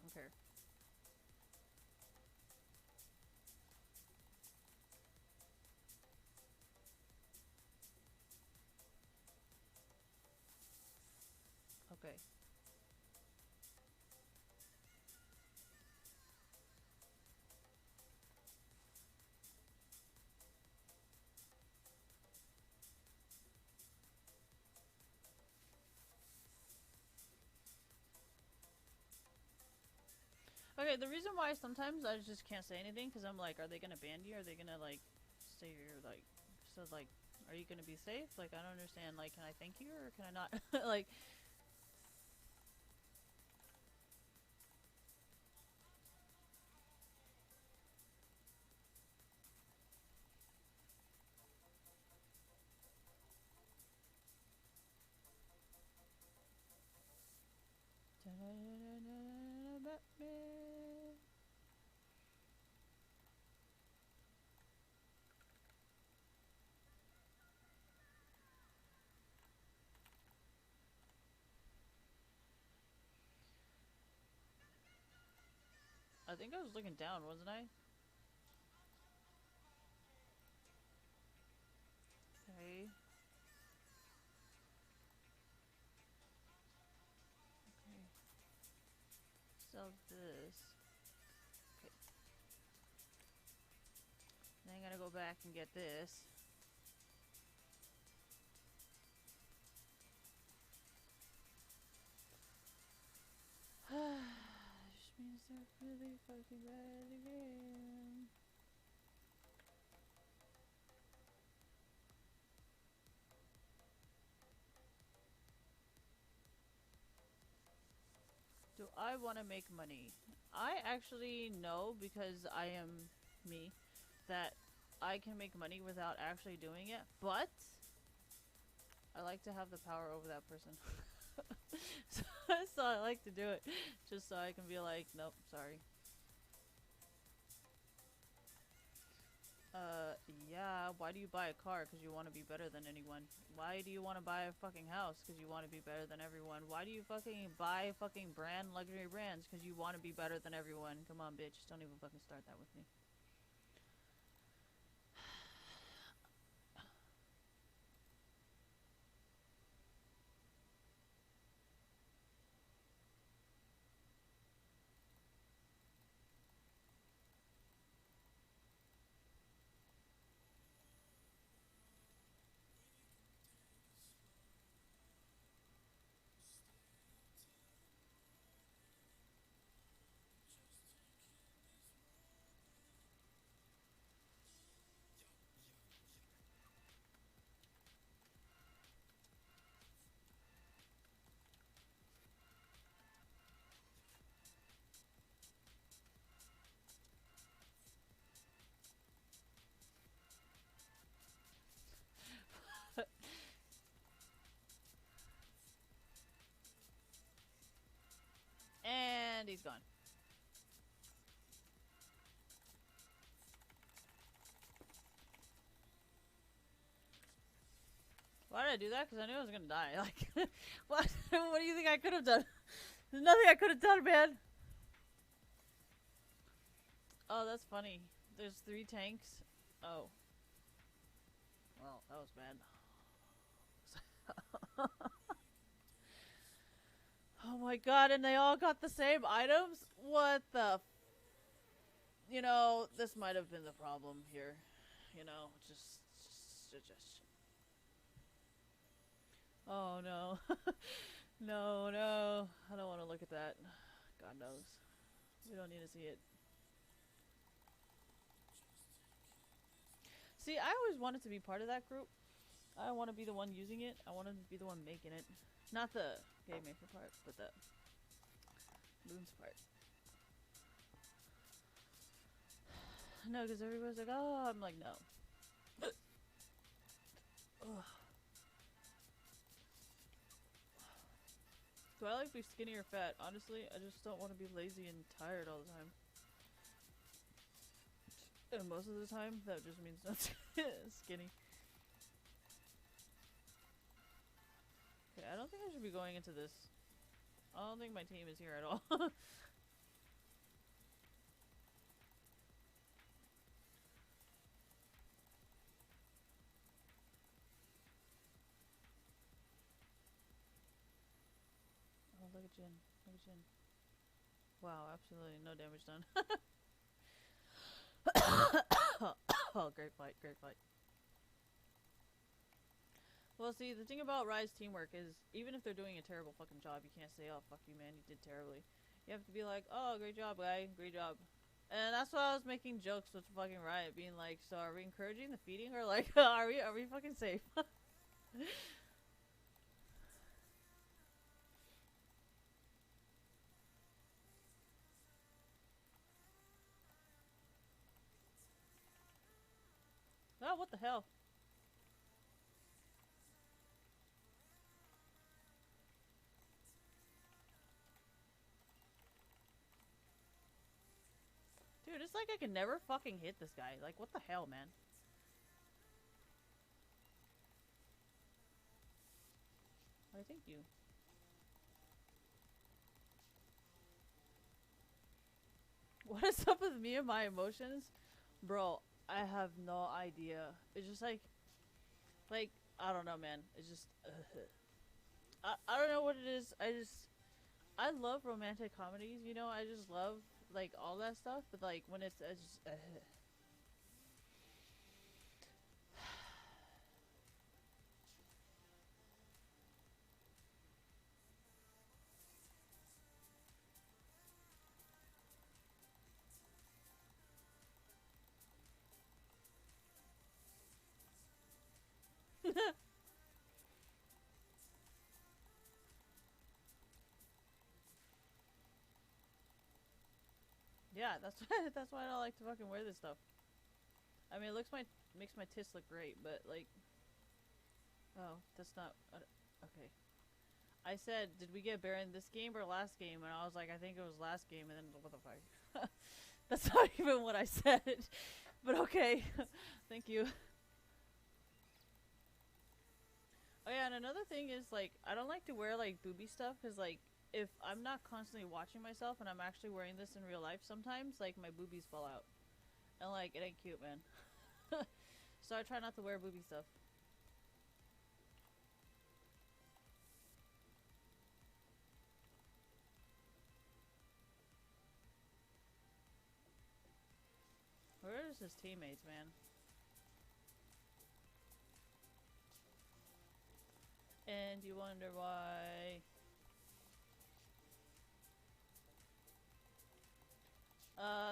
Okay. Okay. Okay, the reason why sometimes I just can't say anything because I'm like, are they gonna ban you? Are they gonna like say you're like, so like, are you gonna be safe? Like, I don't understand. Like, can I thank you or can I not? Like, Batman. I think I was looking down, wasn't I? Okay. Okay. Sell this. Okay. Then I gotta go back and get this. Just means they're really fucking bad again. Do I want to make money? I actually know because I am me that I can make money without actually doing it, but I like to have the power over that person. so, so I like to do it just so I can be like, nope, sorry. Yeah, why do you buy a car? Because you want to be better than anyone. Why do you want to buy a fucking house? Because you want to be better than everyone. Why do you fucking buy fucking luxury brands? Because you want to be better than everyone. Come on, bitch. Don't even fucking start that with me. And he's gone. Why did I do that? Because I knew I was gonna die. Like, what? What do you think I could have done? There's nothing I could have done, man. Oh, that's funny. There's 3 tanks. Oh. Well, that was bad. Oh my god, and they all got the same items? What the you know, this might have been the problem here. You know, just. Oh no. No, no. I don't want to look at that. God knows. We don't need to see it. See, I always wanted to be part of that group. I don't want to be the one using it. I want to be the one making it. Not the game maker part, but the moons part. No, because everybody's like, oh, I'm like, no. Ugh. I like be skinny or fat? Honestly, I just don't want to be lazy and tired all the time. And most of the time, that just means not skinny. Okay, I don't think I should be going into this. I don't think my team is here at all. Oh, look at Jin. Look at Jin. Wow, absolutely no damage done. Oh, great fight, great fight. Well, see, the thing about Rise teamwork is, even if they're doing a terrible fucking job, you can't say, oh, fuck you, man, you did terribly. You have to be like, oh, great job, guy, great job. And that's why I was making jokes with fucking Riot, being like, so are we encouraging the feeding, or like, are we fucking safe? Oh, what the hell? Dude, it's like I can never fucking hit this guy. Like, what the hell, man? Why, thank you. What is up with me and my emotions? Bro, I have no idea. It's just like, I don't know, man. It's just, I don't know what it is. I love romantic comedies, you know? I just love, like, all that stuff. But, like, when it's just, yeah, that's that's why I don't like to fucking wear this stuff. I mean, it makes my tits look great, but, like, oh, that's not, okay. I said, did we get Baron this game or last game? And I was like, I think it was last game, and then, what the fuck? That's not even what I said. But okay. Thank you. Oh yeah, and another thing is, like, I don't like to wear, like, booby stuff, because, like, if I'm not constantly watching myself and I'm actually wearing this in real life, sometimes, like, my boobies fall out. And, like, it ain't cute, man. So I try not to wear booby stuff. Where is his teammates, man? And you wonder why...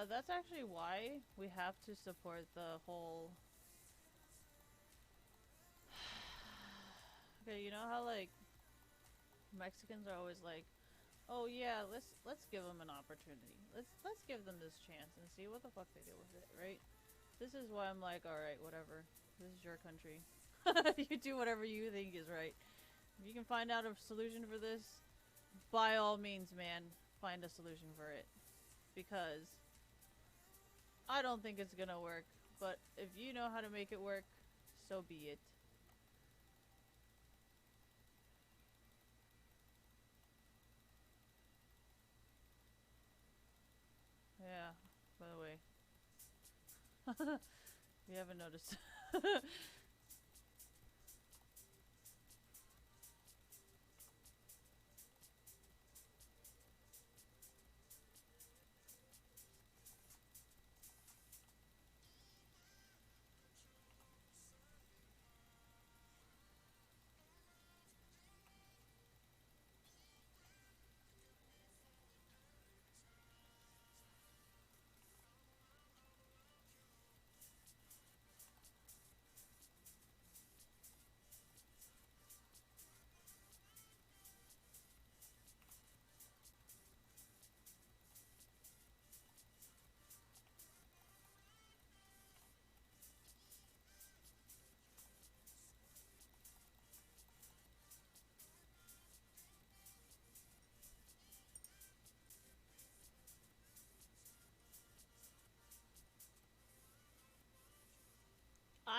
that's actually why we have to support the whole... Okay, you know how, like, Mexicans are always like, oh yeah, let's give them an opportunity. Let's give them this chance and see what the fuck they do with it, right? This is why I'm like, alright, whatever. This is your country. You do whatever you think is right. If you can find out a solution for this, by all means, man, find a solution for it. Because I don't think it's gonna work, but if you know how to make it work, so be it. Yeah, by the way. You haven't noticed.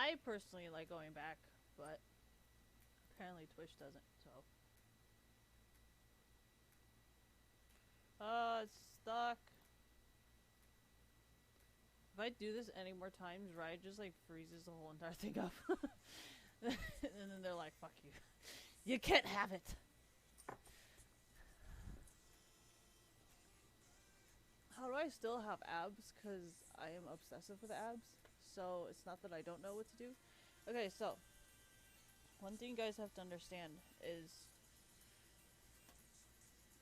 I personally like going back, but apparently Twitch doesn't, so. It's stuck. If I do this any more times, Riot just like freezes the whole entire thing up. And then they're like, fuck you. You can't have it. How do I still have abs? Because I am obsessive with abs. So it's not that I don't know what to do. Okay, so one thing you guys have to understand is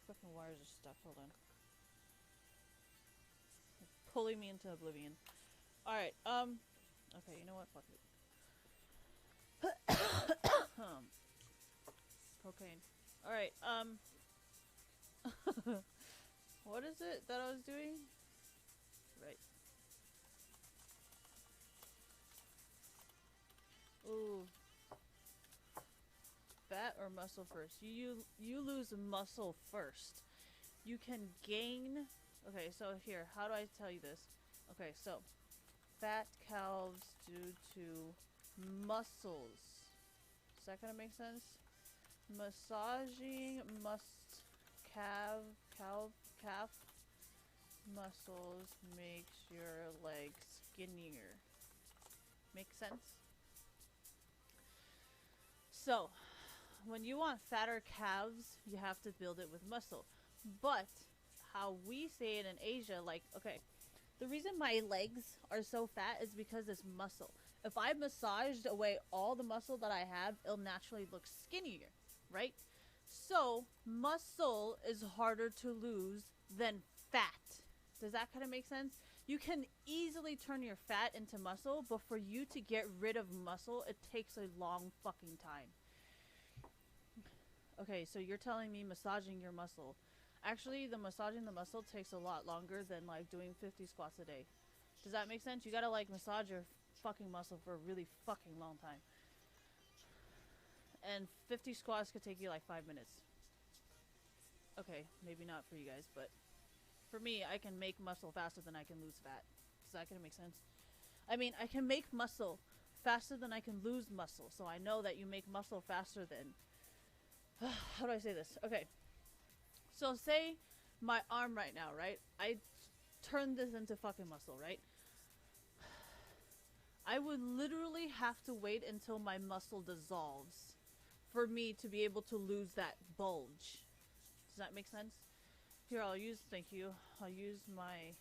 fucking wires are stuck. Hold on. It's pulling me into oblivion. Alright, okay, you know what? Fuck it. Cocaine. Alright, what is it that I was doing? Right. Ooh. Fat or muscle first? You lose muscle first. You can gain. Okay, so here, how do I tell you this? Okay, so fat calves due to muscles. Is that gonna make sense? Massaging calf muscles makes your legs skinnier. Make sense? So, when you want fatter calves, you have to build it with muscle. But how we say it in Asia, like, okay, the reason my legs are so fat is because it's muscle. If I massaged away all the muscle that I have, it'll naturally look skinnier, right? So, muscle is harder to lose than fat. Does that kind of make sense? You can easily turn your fat into muscle, but for you to get rid of muscle, it takes a long fucking time. Okay, so you're telling me massaging your muscle. Actually, massaging the muscle takes a lot longer than like doing 50 squats a day. Does that make sense? You gotta like massage your fucking muscle for a really fucking long time. And 50 squats could take you like 5 minutes. Okay, maybe not for you guys, but for me, I can make muscle faster than I can lose fat. Does that gonna make sense? I mean, I can make muscle faster than I can lose muscle. So I know that you make muscle faster than... How do I say this? Okay. So say my arm right now, right? I turn this into fucking muscle, right? I would literally have to wait until my muscle dissolves for me to be able to lose that bulge. Does that make sense? Here, I'll use, thank you. I'll use my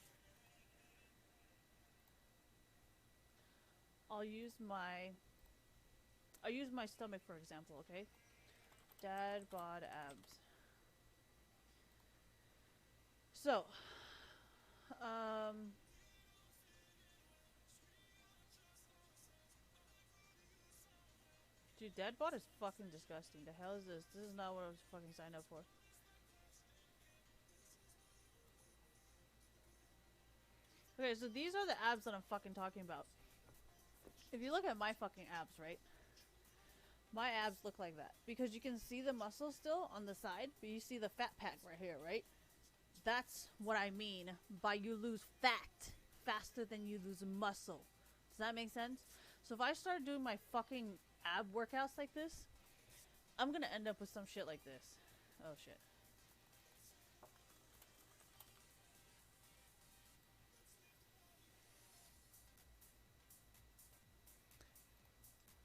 stomach for example, okay? Dad bod abs. So, dude, dad bod is fucking disgusting. The hell is this? This is not what I was fucking signed up for. Okay, so these are the abs that I'm fucking talking about. If you look at my fucking abs, right? My abs look like that. Because you can see the muscle still on the side, but you see the fat pack right here, right? That's what I mean by you lose fat faster than you lose muscle. Does that make sense? So if I start doing my fucking ab workouts like this, I'm gonna end up with some shit like this. Oh shit.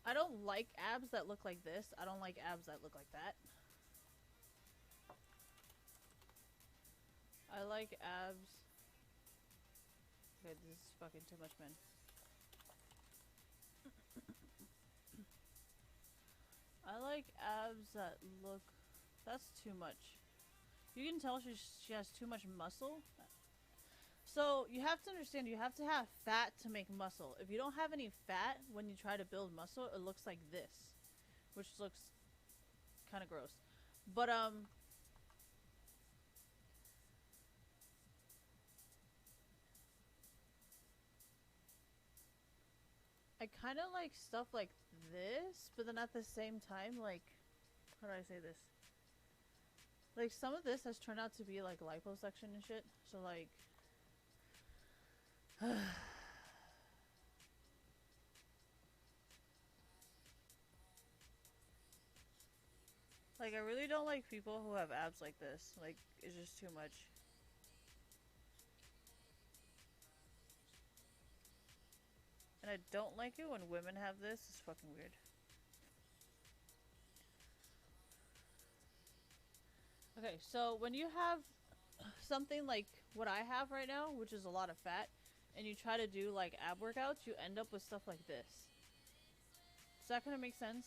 I don't like abs that look like this. I don't like abs that look like that. I like abs. Okay, this is fucking too much, man. I like abs that look... That's too much. You can tell she has too much muscle. So, you have to understand, you have to have fat to make muscle. If you don't have any fat, when you try to build muscle, it looks like this. Which looks kind of gross. But, I kind of like stuff like this, but then at the same time, like, how do I say this? Like, some of this has turned out to be, like, liposuction and shit. So, like... Like, I really don't like people who have abs like this. Like, it's just too much. And I don't like it when women have this. It's fucking weird. Okay, so when you have something like what I have right now, which is a lot of fat, and you try to do like ab workouts, you end up with stuff like this. Is that gonna make sense?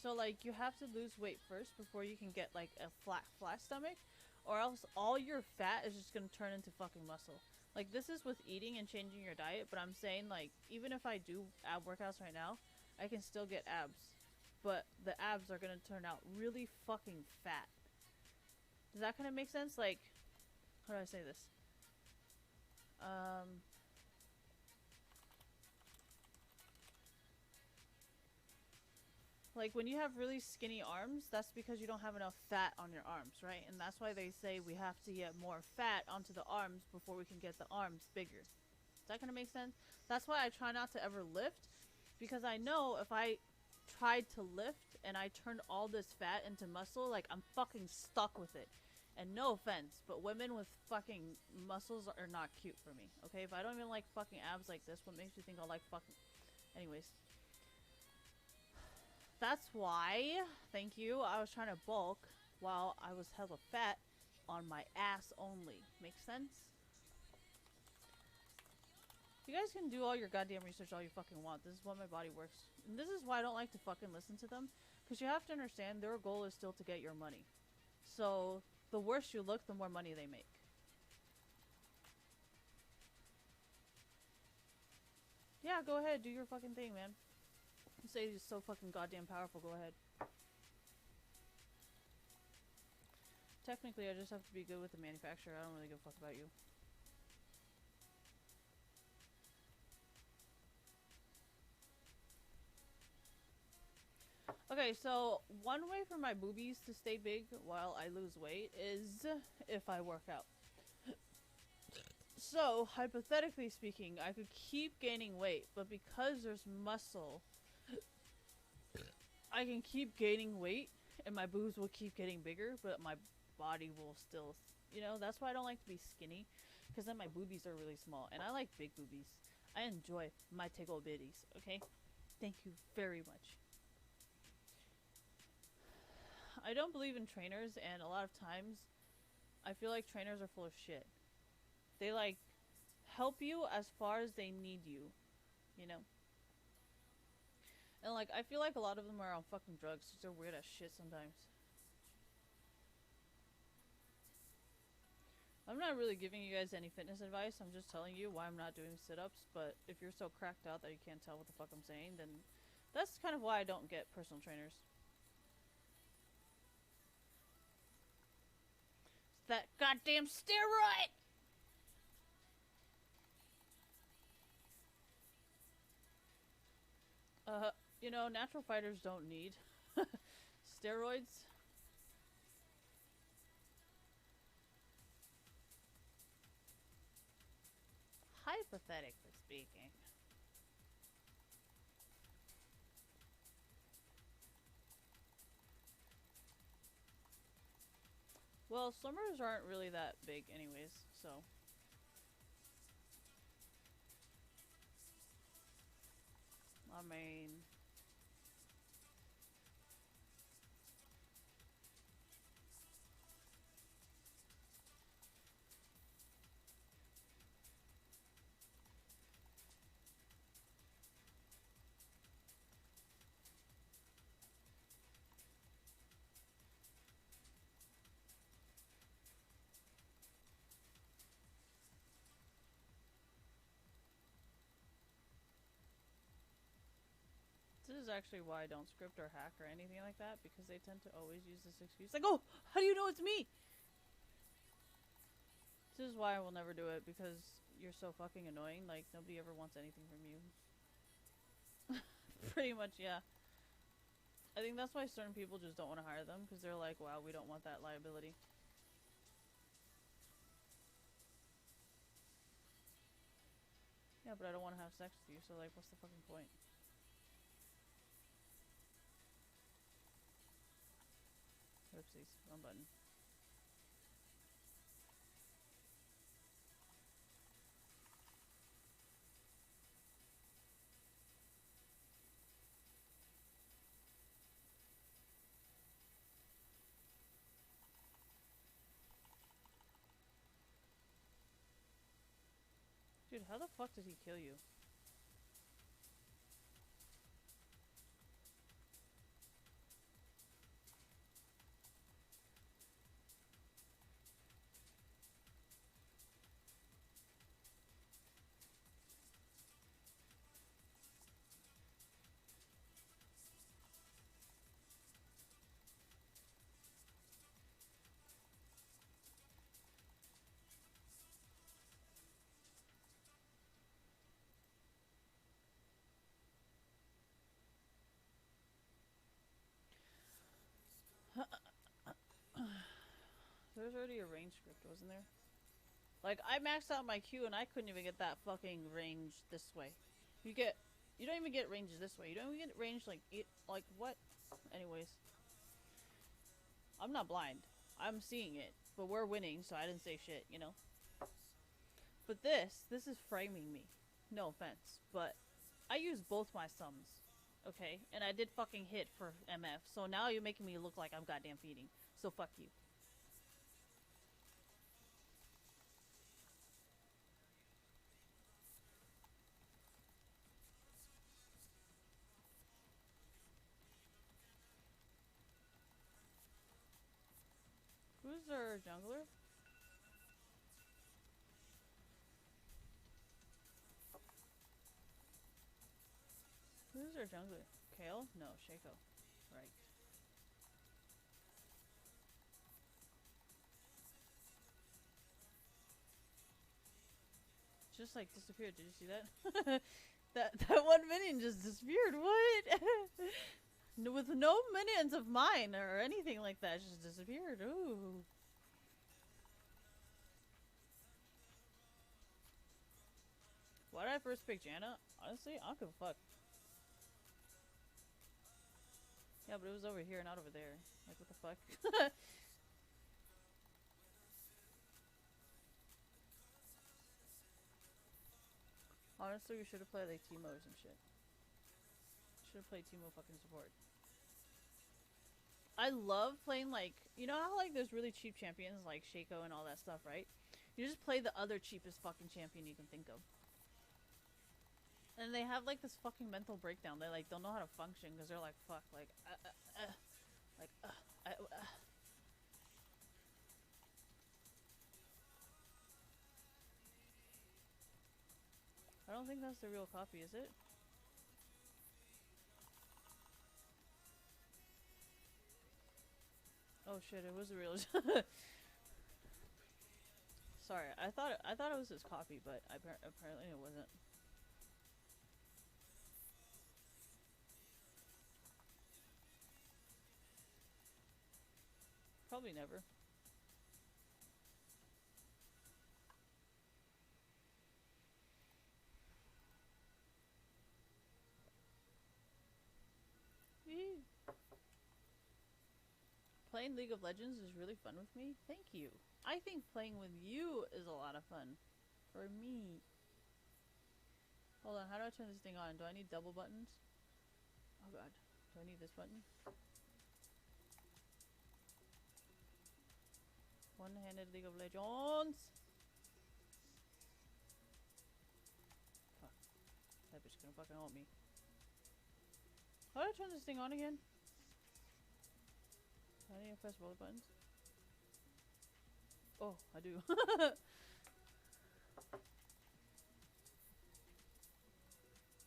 So like you have to lose weight first before you can get like a flat stomach, or else all your fat is just gonna turn into fucking muscle. Like this is with eating and changing your diet, but I'm saying like even if I do ab workouts right now, I can still get abs, but the abs are gonna turn out really fucking fat. Does that kind of make sense? Like, how do I say this? Like when you have really skinny arms, that's because you don't have enough fat on your arms, right? And that's why they say we have to get more fat onto the arms before we can get the arms bigger. Is that gonna make sense? That's why I try not to ever lift, because I know if I tried to lift and I turned all this fat into muscle, like I'm fucking stuck with it. And no offense, but women with fucking muscles are not cute for me. Okay, if I don't even like fucking abs like this, what makes you think I'll like fucking? Anyways. That's why, thank you, I was trying to bulk while I was hella fat on my ass only. Makes sense? You guys can do all your goddamn research all you fucking want. This is why my body works. And this is why I don't like to fucking listen to them. Because you have to understand, their goal is still to get your money. So, the worse you look, the more money they make. Yeah, go ahead, do your fucking thing, man. You say you're so fucking goddamn powerful, go ahead. Technically, I just have to be good with the manufacturer. I don't really give a fuck about you. Okay, so one way for my boobies to stay big while I lose weight is if I work out. So, hypothetically speaking, I could keep gaining weight, but because there's muscle, I can keep gaining weight and my boobs will keep getting bigger, but my body will still, you know, that's why I don't like to be skinny, because then my boobies are really small, and I like big boobies. I enjoy my tickle bitties, okay? Thank you very much. I don't believe in trainers, and a lot of times, I feel like trainers are full of shit. They, like, help you as far as they need you, you know? And, like, I feel like a lot of them are on fucking drugs, because they're weird as shit sometimes. I'm not really giving you guys any fitness advice, I'm just telling you why I'm not doing sit-ups, but if you're so cracked out that you can't tell what the fuck I'm saying, then that's kind of why I don't get personal trainers. It's that goddamn steroid! You know, natural fighters don't need steroids. Hypothetically speaking. Well, swimmers aren't really that big anyways, so. I mean, this is actually why I don't script or hack or anything like that, because they tend to always use this excuse like, oh, how do you know it's me? This is why I will never do it, because you're so fucking annoying. Like, nobody ever wants anything from you. Pretty much, yeah. I think that's why certain people just don't want to hire them, because they're like, wow, we don't want that liability. Yeah, but I don't want to have sex with you, so like, what's the fucking point? Whoopsies. Wrong button. Dude, how the fuck did he kill you? There was already a range script, wasn't there? Like, I maxed out my Q and I couldn't even get that fucking range this way. You don't even get range this way. You don't even get range like what? Anyways. I'm not blind. I'm seeing it. But we're winning, so I didn't say shit, you know? But this is framing me. No offense. But I used both my sums. Okay? And I did fucking hit for MF. So now you're making me look like I'm goddamn feeding. So fuck you. Who's their jungler? Who's their jungler? Kale? No, Shaco. Right. Just like disappeared. Did you see that? that one minion just disappeared. What? With no minions of mine or anything like that, just disappeared. Ooh. Why did I first pick Janna? Honestly, I don't give a fuck. Yeah, but it was over here, not over there. Like, what the fuck? Honestly, we should have played like Teemo or some shit. Should have played Teemo fucking support. I love playing like, you know how like there's really cheap champions like Shaco and all that stuff, right? You just play the other cheapest fucking champion you can think of. And they have like this fucking mental breakdown. They like don't know how to function because they're like, fuck, like, like, I don't think that's the real copy, is it? Oh shit, it was a real. Sorry, I thought it was his copy, but apparently it wasn't. Probably never. Playing League of Legends is really fun with me. Thank you. I think playing with you is a lot of fun. For me. Hold on, how do I turn this thing on? Do I need double buttons? Oh god. Do I need this button? One-handed League of Legends! Fuck. That bitch gonna fucking help me. How do I turn this thing on again? Do I need to press both buttons? Oh, I do.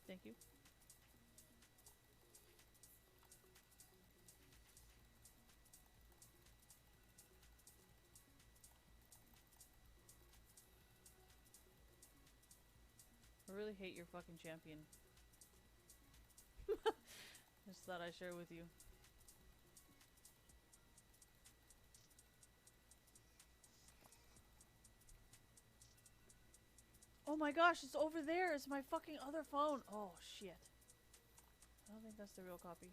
Thank you. I really hate your fucking champion. Just thought I'd share with you. Oh my gosh, it's over there. It's my fucking other phone. Oh shit. I don't think that's the real copy.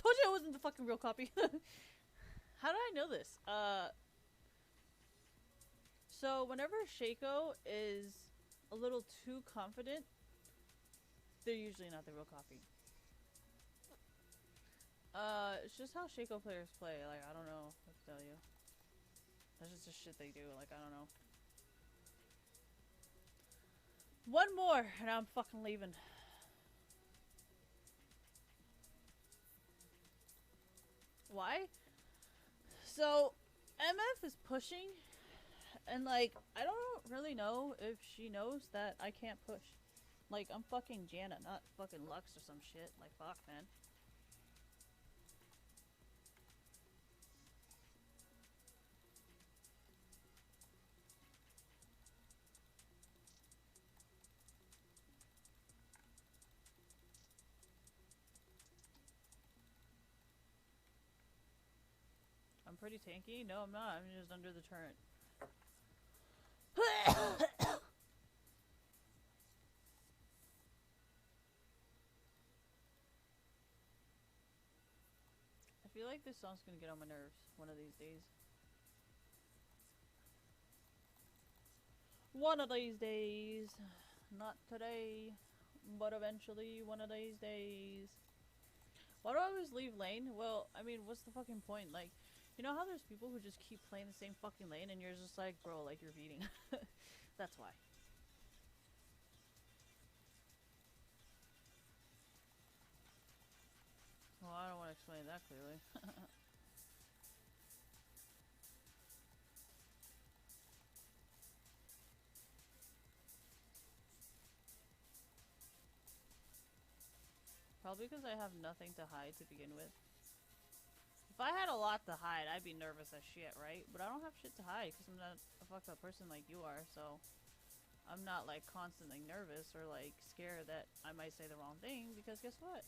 told you it wasn't the fucking real copy. How did I know this? So whenever Shaco is a little too confident, they're usually not the real copy. It's just how Shaco players play. Like, I don't know what to tell you. That's just the shit they do. Like, I don't know. One more, and I'm fucking leaving. Why? So, MF is pushing, and like, I don't really know if she knows that I can't push. Like, I'm fucking Janna, not fucking Lux or some shit. Like, fuck, man. I'm pretty tanky? No, I'm not. I'm just under the turret. I feel like this song's gonna get on my nerves one of these days. One of these days. Not today, but eventually one of these days. Why do I always leave lane? Well, I mean, what's the fucking point? Like, you know how there's people who just keep playing the same fucking lane and you're just like, bro, like you're beating. That's why. Well, I don't want to explain that clearly. Probably because I have nothing to hide to begin with. If I had a lot to hide, I'd be nervous as shit, right? But I don't have shit to hide because I'm not a fucked up person like you are, so I'm not like constantly nervous or like scared that I might say the wrong thing because guess what?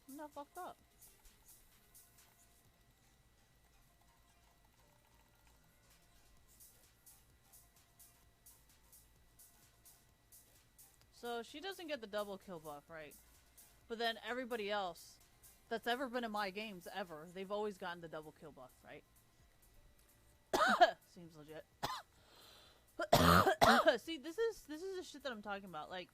I'm not fucked up. So she doesn't get the double kill buff, right? But then everybody else that's ever been in my games ever, they've always gotten the double kill buff, right? Seems legit. See, this is the shit that I'm talking about. Like,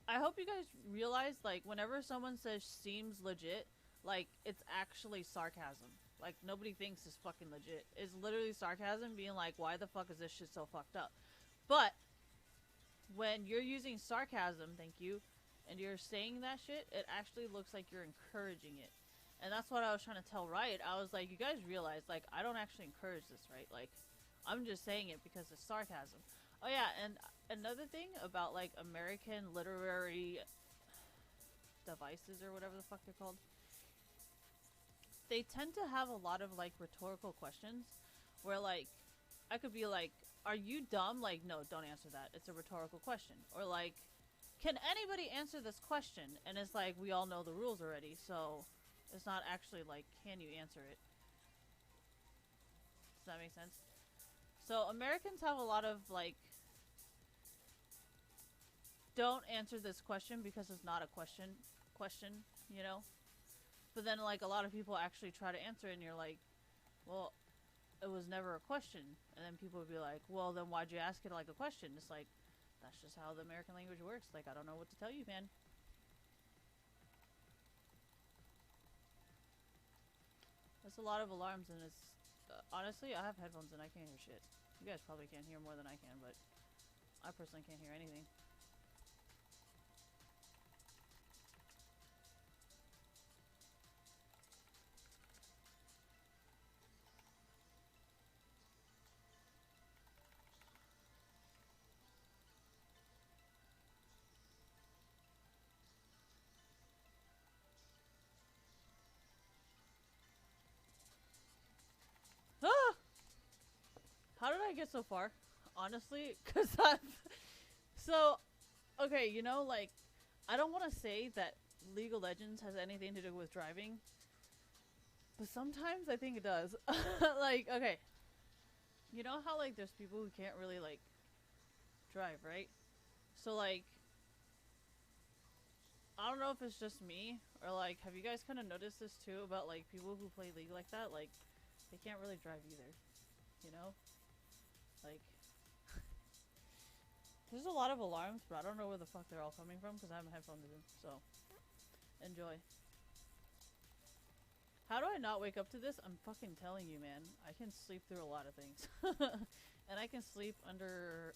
I hope you guys realize, like, whenever someone says seems legit, like, it's actually sarcasm. Like, nobody thinks it's fucking legit. It's literally sarcasm being like, why the fuck is this shit so fucked up? But when you're using sarcasm, thank you, and you're saying that shit, it actually looks like you're encouraging it. And that's what I was trying to tell Riot. I was like, you guys realize, like, I don't actually encourage this, right? Like, I'm just saying it because it's sarcasm. Oh yeah, and another thing about, like, American literary devices or whatever the fuck they're called. They tend to have a lot of, like, rhetorical questions where, like, I could be like, are you dumb? Like, no, don't answer that. It's a rhetorical question. Or like, can anybody answer this question? And it's like, we all know the rules already, so it's not actually like, can you answer it? Does that make sense? So Americans have a lot of like, don't answer this question because it's not a question, you know? But then like a lot of people actually try to answer it and you're like, well, it was never a question. And then people would be like, well, then why'd you ask it like a question? It's like, that's just how the American language works. Like, I don't know what to tell you, man. That's a lot of alarms, and it's... honestly, I have headphones and I can't hear shit. You guys probably can't hear more than I can, but I personally can't hear anything. Ah! How did I get so far? Honestly, because I've... So, okay, you know, like, I don't want to say that League of Legends has anything to do with driving, but sometimes I think it does. Like, okay, you know how, like, there's people who can't really, like, drive, right? So, like, I don't know if it's just me or like, have you guys kind of noticed this too about like people who play League like that? Like, they can't really drive either. You know, like there's a lot of alarms, but I don't know where the fuck they're all coming from because I have my headphones in. So enjoy. How do I not wake up to this? I'm fucking telling you, man. I can sleep through a lot of things, and I can sleep under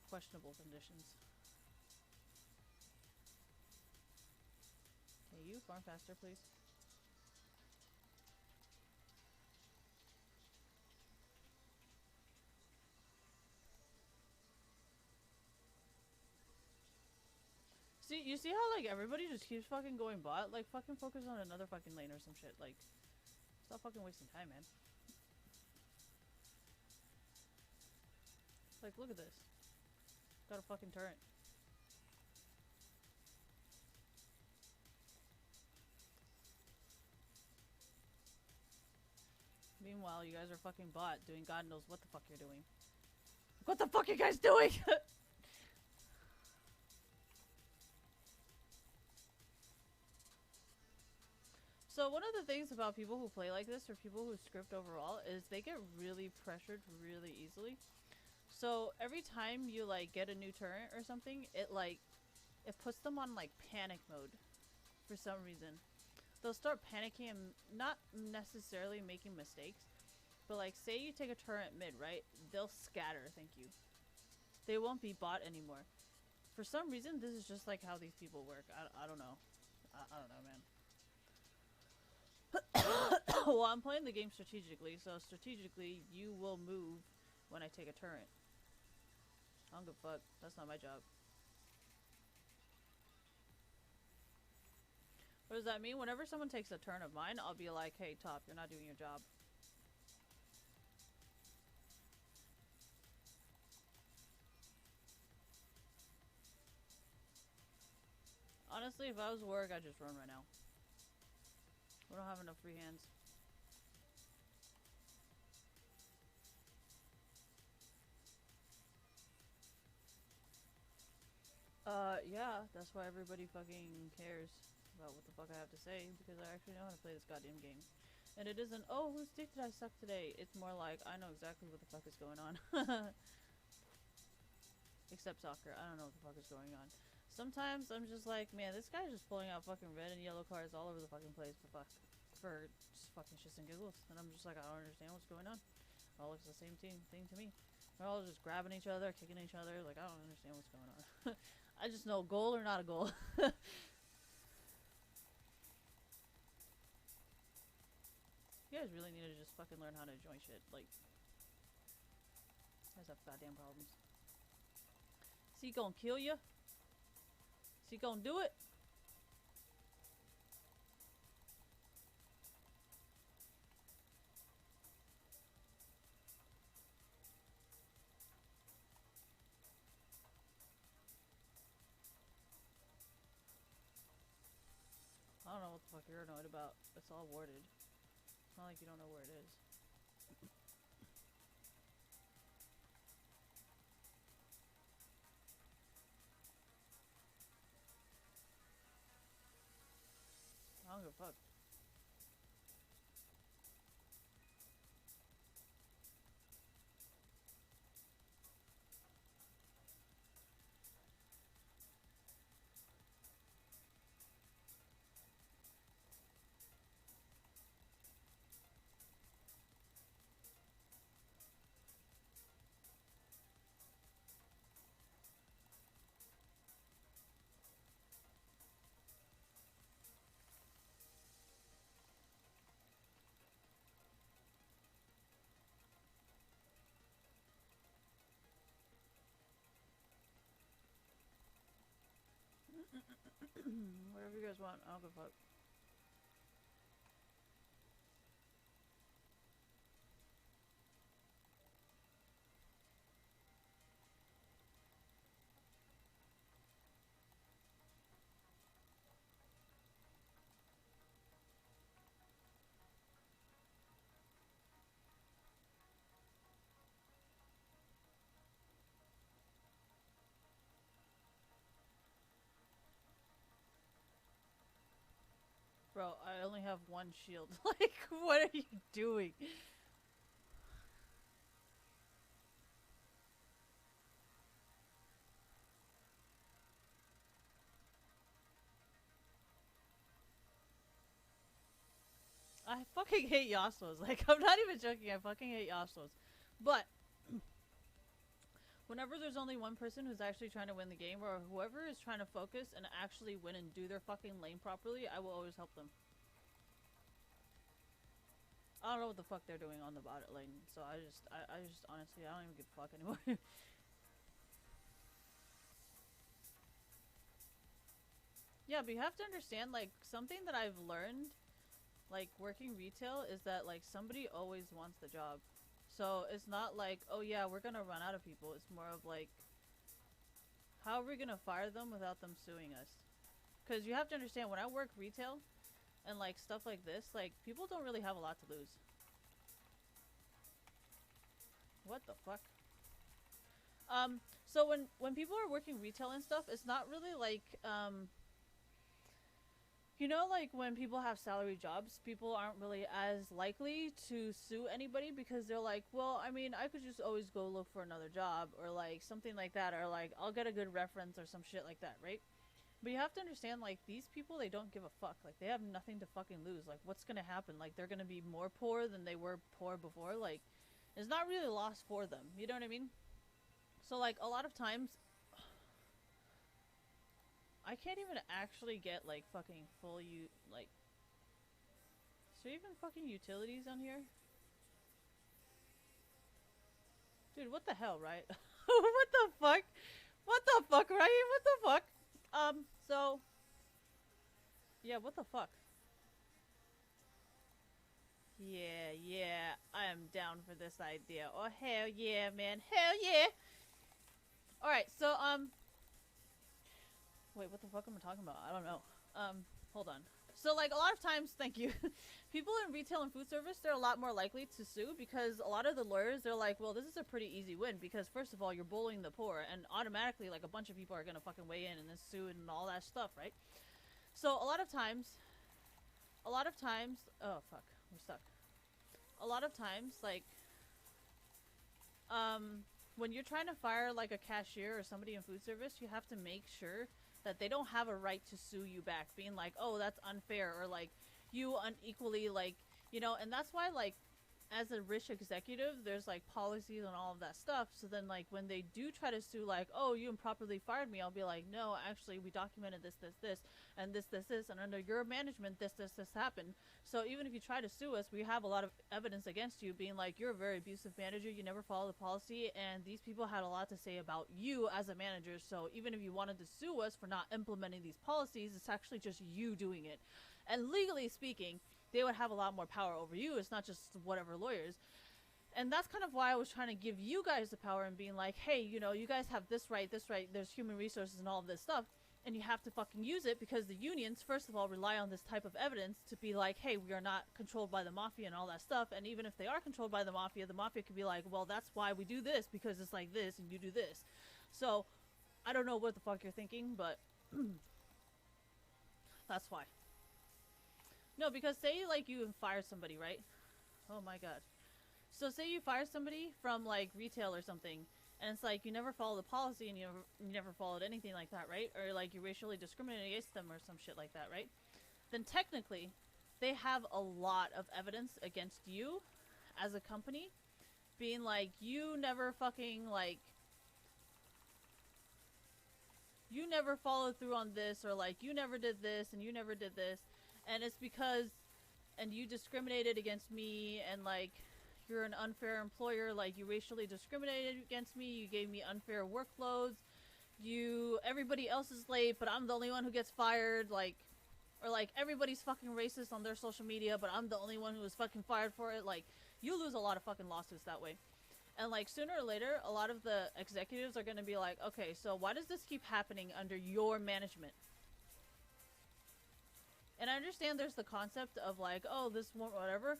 questionable conditions. Hey, you farm faster, please. See, you see how like everybody just keeps fucking going bot? Like fucking focus on another fucking lane or some shit. Like, stop fucking wasting time, man. Like, look at this. Got a fucking turret. Meanwhile, you guys are fucking bot doing God knows what the fuck you're doing. What the fuck are you guys doing? So one of the things about people who play like this or people who script overall is they get really pressured really easily. So every time you like get a new turret or something, it puts them on like panic mode for some reason. They'll start panicking and not necessarily making mistakes, but like say you take a turret mid, right? They'll scatter, thank you. They won't be bot anymore. For some reason, this is just like how these people work. I don't know. I don't know, man. Well, I'm playing the game strategically, so strategically, you will move when I take a turret. I don't give a fuck. That's not my job. What does that mean? Whenever someone takes a turn of mine, I'll be like, hey, top, you're not doing your job. Honestly, if I was work, I'd just run right now. We don't have enough free hands. Yeah, that's why everybody fucking cares about what the fuck I have to say, because I actually know how to play this goddamn game. And it isn't, oh, whose dick did I suck today? It's more like, I know exactly what the fuck is going on. Except soccer, I don't know what the fuck is going on. Sometimes I'm just like, man, this guy's just pulling out fucking red and yellow cards all over the fucking place for just fucking shits and giggles. And I'm just like, I don't understand what's going on. It all looks the same thing to me. They're all just grabbing each other, kicking each other. Like, I don't understand what's going on. I just know goal or not a goal. You guys really need to just fucking learn how to join shit. Like, you guys have goddamn problems. Is he gonna kill you? Is he gonna do it? I don't know what the fuck you're annoyed about. It's all warded. It's not like you don't know where it is. I don't give a fuck. Whatever you guys want, I don't give a fuck. Bro, I only have one shield. Like, what are you doing? I fucking hate Yasuo's. Like, I'm not even joking. I fucking hate Yasuo's. But whenever there's only one person who's actually trying to win the game, or whoever is trying to focus and actually win and do their fucking lane properly, I will always help them. I don't know what the fuck they're doing on the bot lane, so I just honestly, I don't even give a fuck anymore. Yeah, but you have to understand, like, something that I've learned, like, working retail, is that, like, somebody always wants the job. So it's not like, oh yeah, we're gonna run out of people. It's more of like, how are we gonna fire them without them suing us? Because you have to understand, when I work retail and like stuff like this, like, people don't really have a lot to lose. What the fuck? So when people are working retail and stuff, it's not really like, you know, like when people have salary jobs, people aren't really as likely to sue anybody because they're like, well, I mean, I could just always go look for another job, or like something like that, or like I'll get a good reference or some shit like that, right? But you have to understand, like, these people, they don't give a fuck. Like, they have nothing to fucking lose. Like, what's gonna happen? Like, they're gonna be more poor than they were poor before. Like, it's not really a loss for them. You know what I mean? So, like, a lot of times, I can't even actually get, like, fucking full like... Is there even fucking utilities on here? Dude, what the hell, right? What the fuck? What the fuck, right? What the fuck? So... Yeah, what the fuck? Yeah, I am down for this idea. Oh, hell yeah, man. Hell yeah! Alright, so, wait, what the fuck am I talking about? I don't know. Hold on. So, like, a lot of times, thank you, people in retail and food service, they're a lot more likely to sue because a lot of the lawyers, they're like, well, this is a pretty easy win because, first of all, you're bullying the poor, and automatically, like, a bunch of people are gonna fucking weigh in and then sue and all that stuff, right? So, a lot of times, oh, fuck, we're stuck. A lot of times, like, when you're trying to fire, like, a cashier or somebody in food service, you have to make sure that they don't have a right to sue you back, being like, oh, that's unfair, or like, you unequally, like, you know. And that's why, like, as a rich executive, there's like policies and all of that stuff. So then, like, when they do try to sue, like, oh, you improperly fired me, I'll be like, no, actually, we documented this, and this, and under your management, this happened. So even if you try to sue us, we have a lot of evidence against you, being like, you're a very abusive manager, you never follow the policy, and these people had a lot to say about you as a manager. So even if you wanted to sue us for not implementing these policies, it's actually just you doing it. And legally speaking, they would have a lot more power over you. It's not just whatever lawyers. And that's kind of why I was trying to give you guys the power and being like, hey, you know, you guys have this right, there's human resources and all of this stuff, and you have to fucking use it, because the unions, first of all, rely on this type of evidence to be like, hey, we are not controlled by the mafia and all that stuff. And even if they are controlled by the mafia could be like, well, that's why we do this, because it's like this and you do this. So I don't know what the fuck you're thinking, but that's why. No, because say, like, you fire somebody, right? Oh my god. So say you fire somebody from, like, retail or something, and it's like you never follow the policy and you never followed anything like that, right? Or, like, you racially discriminated against them or some shit like that, right? Then technically, they have a lot of evidence against you as a company, being like, you never fucking, like, you never followed through on this, or, like, you never did this and you never did this. And it's because, and you discriminated against me, and, like, you're an unfair employer, like, you racially discriminated against me, you gave me unfair workloads, everybody else is late, but I'm the only one who gets fired, like, or, like, everybody's fucking racist on their social media, but I'm the only one who was fucking fired for it. Like, you lose a lot of fucking lawsuits that way. And, like, sooner or later, a lot of the executives are gonna be like, okay, so why does this keep happening under your management? And I understand there's the concept of, like, oh, this won't, whatever,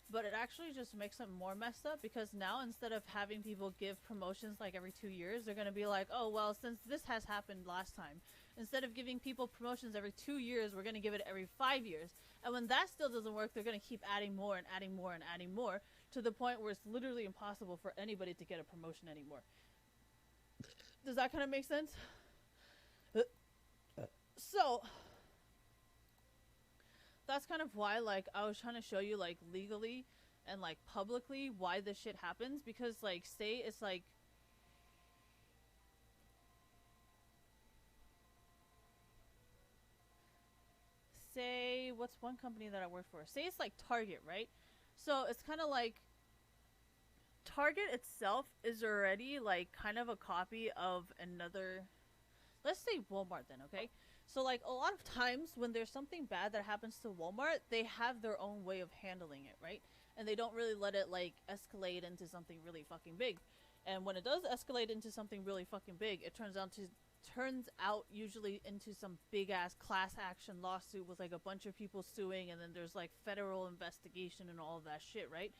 but it actually just makes it more messed up, because now instead of having people give promotions, like, every 2 years, they're gonna be like, oh, well, since this has happened last time, Instead of giving people promotions every 2 years, we're going to give it every 5 years. And when that still doesn't work, they're going to keep adding more and adding more and adding more to the point where it's literally impossible for anybody to get a promotion anymore. Does that kind of make sense? So that's kind of why, like, I was trying to show you, like, legally and, like, publicly why this shit happens. Because, like, say it's like, say, what's one company that I work for? Say it's like Target, right? So it's kind of like Target itself is already like kind of a copy of another, let's say Walmart then, okay? So like a lot of times when there's something bad that happens to Walmart, they have their own way of handling it, right? And they don't really let it like escalate into something really fucking big. And when it does escalate into something really fucking big, it turns out usually into some big ass class action lawsuit with like a bunch of people suing, and then there's like federal investigation and all of that shit, right?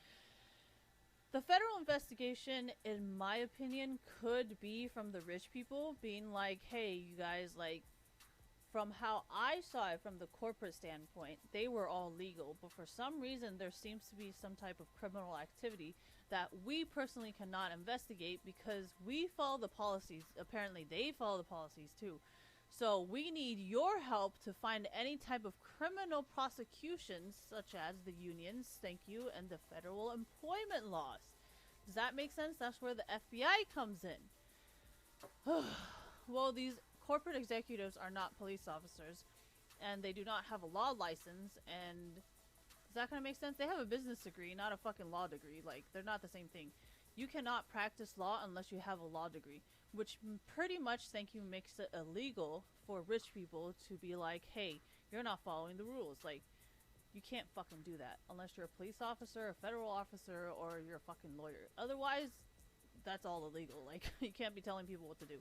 The federal investigation, in my opinion, could be from the rich people being like, hey, you guys, like, from how I saw it from the corporate standpoint, they were all legal, but for some reason there seems to be some type of criminal activity that we personally cannot investigate because we follow the policies. Apparently they follow the policies too. So we need your help to find any type of criminal prosecutions, such as the unions, thank you, and the federal employment laws. Does that make sense? That's where the FBI comes in. Well, these corporate executives are not police officers, and they do not have a law license, and is that gonna make sense? They have a business degree, not a fucking law degree. Like, they're not the same thing. You cannot practice law unless you have a law degree, which pretty much, thank you, makes it illegal for rich people to be like, hey, you're not following the rules. Like, you can't fucking do that unless you're a police officer, a federal officer, or you're a fucking lawyer. Otherwise, that's all illegal. Like, you can't be telling people what to do.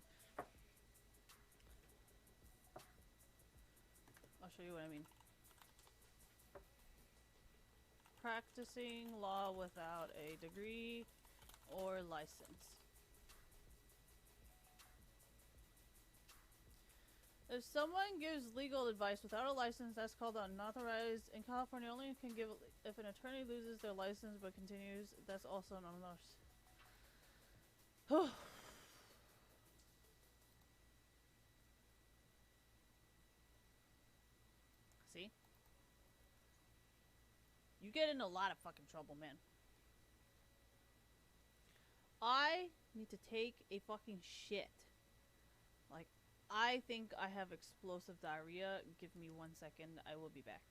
I'll show you what I mean. Practicing law without a degree or license. If someone gives legal advice without a license, that's called unauthorized. In California, only can give if an attorney loses their license but continues. That's also an unauthorized. See? You get in a lot of fucking trouble, man. I need to take a fucking shit. Like, I think I have explosive diarrhea. Give me 1 second. I will be back.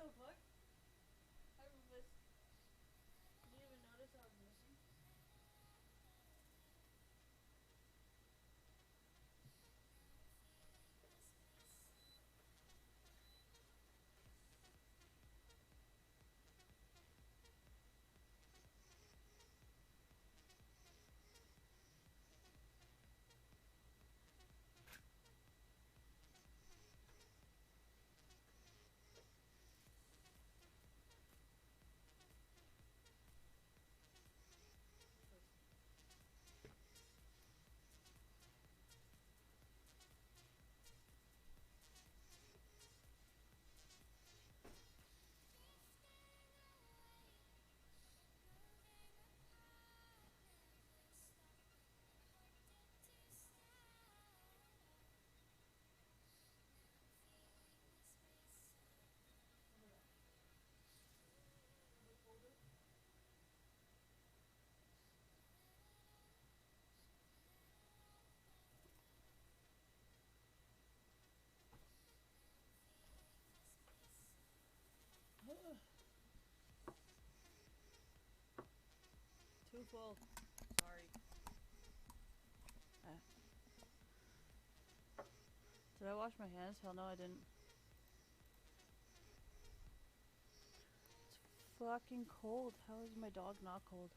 the fuck? I was. Did you even notice I was missing? Too full. Sorry. Did I wash my hands? Hell no, I didn't. It's fucking cold. How is my dog not cold?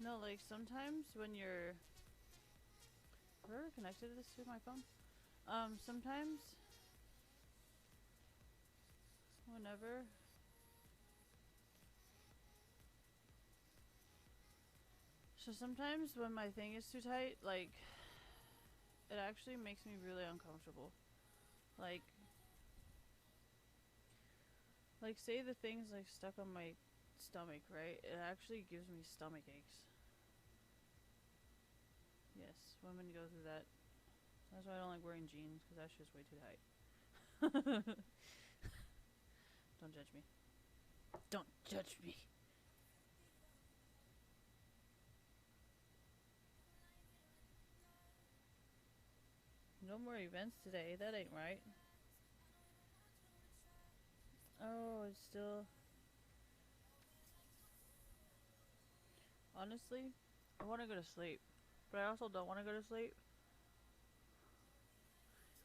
No, like sometimes when you're. Have I ever connected this to my phone? Sometimes. Whenever. So sometimes when my thing is too tight, like. It actually makes me really uncomfortable. Like say the thing's like stuck on my stomach, right? It actually gives me stomach aches. Yes, women go through that. That's why I don't like wearing jeans, because that shit's way too tight. Don't judge me. Don't judge me. No more events today. That ain't right. Oh, it's still. Honestly, I want to go to sleep. But I also don't want to go to sleep.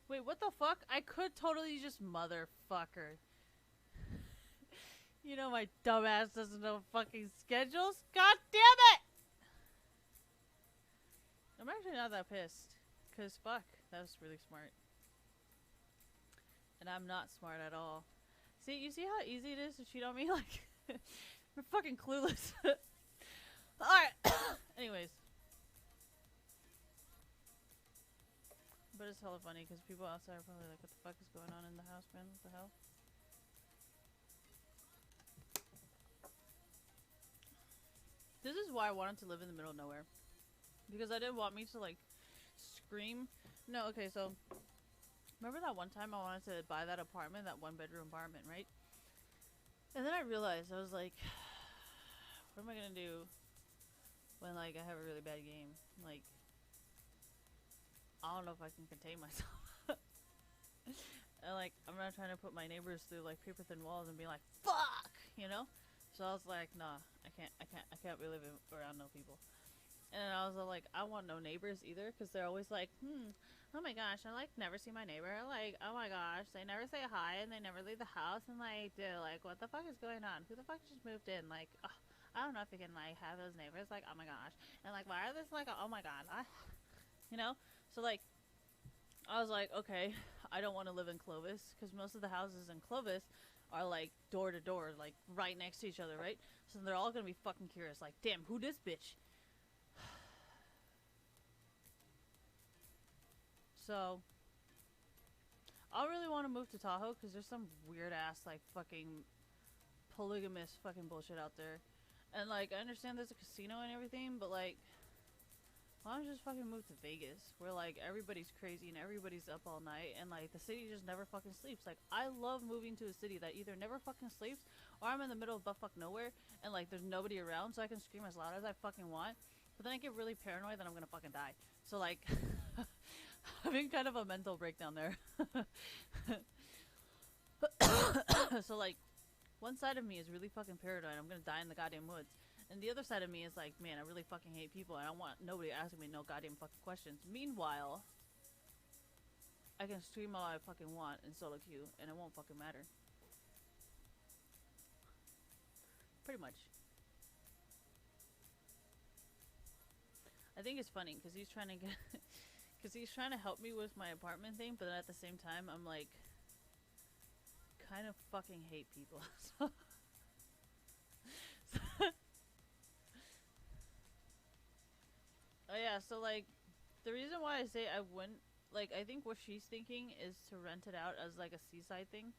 Wait, what the fuck? I could totally just motherfucker. You know my dumbass doesn't know fucking schedules? God damn it! I'm actually not that pissed. Cause fuck, that was really smart. And I'm not smart at all. See, you see how easy it is to cheat on me? Like, we're fucking clueless. Alright. Anyways. But it's hella funny because people outside are probably like, what the fuck is going on in the house, man? What the hell? This is why I wanted to live in the middle of nowhere. Because I didn't want me to, like, scream. No, okay, so remember that one time I wanted to buy that apartment, that one bedroom apartment, right? And then I realized, I was like, what am I gonna do when, like, I have a really bad game? Like, I don't know if I can contain myself. And, like, I'm not trying to put my neighbors through, like, paper thin walls and be like, fuck! You know? So I was like, nah, I can't be living around no people. And I was like, I want no neighbors either, because they're always like, oh my gosh, I like never see my neighbor. Like, oh my gosh, they never say hi and they never leave the house. And like, dude, like, what the fuck is going on? Who the fuck just moved in? Like, I don't know if you can like have those neighbors. Like, oh my gosh, and like, why are this like, oh my god, you know? So like, I was like, okay, I don't want to live in Clovis, because most of the houses in Clovis are like door to door, like right next to each other, right? So they're all gonna be fucking curious, like, damn, who this bitch? So, I really want to move to Tahoe because there's some weird ass, like, fucking polygamous fucking bullshit out there. And, like, I understand there's a casino and everything, but, like, why don't I just fucking move to Vegas where, like, everybody's crazy and everybody's up all night and, like, the city just never fucking sleeps. Like, I love moving to a city that either never fucking sleeps or I'm in the middle of buttfuck nowhere and, like, there's nobody around so I can scream as loud as I fucking want. But then I get really paranoid that I'm gonna fucking die. So, like, having kind of a mental breakdown there. So like, one side of me is really fucking paranoid. I'm gonna die in the goddamn woods. And the other side of me is like, man, I really fucking hate people. And I don't want nobody asking me no goddamn fucking questions. Meanwhile, I can stream all I fucking want in solo queue, and it won't fucking matter. Pretty much. I think it's funny because he's trying to get, because he's trying to help me with my apartment thing, but then at the same time, I'm like, kind of fucking hate people. So oh yeah, so like, the reason why I say I wouldn't, like, I think what she's thinking is to rent it out as like a seaside thing.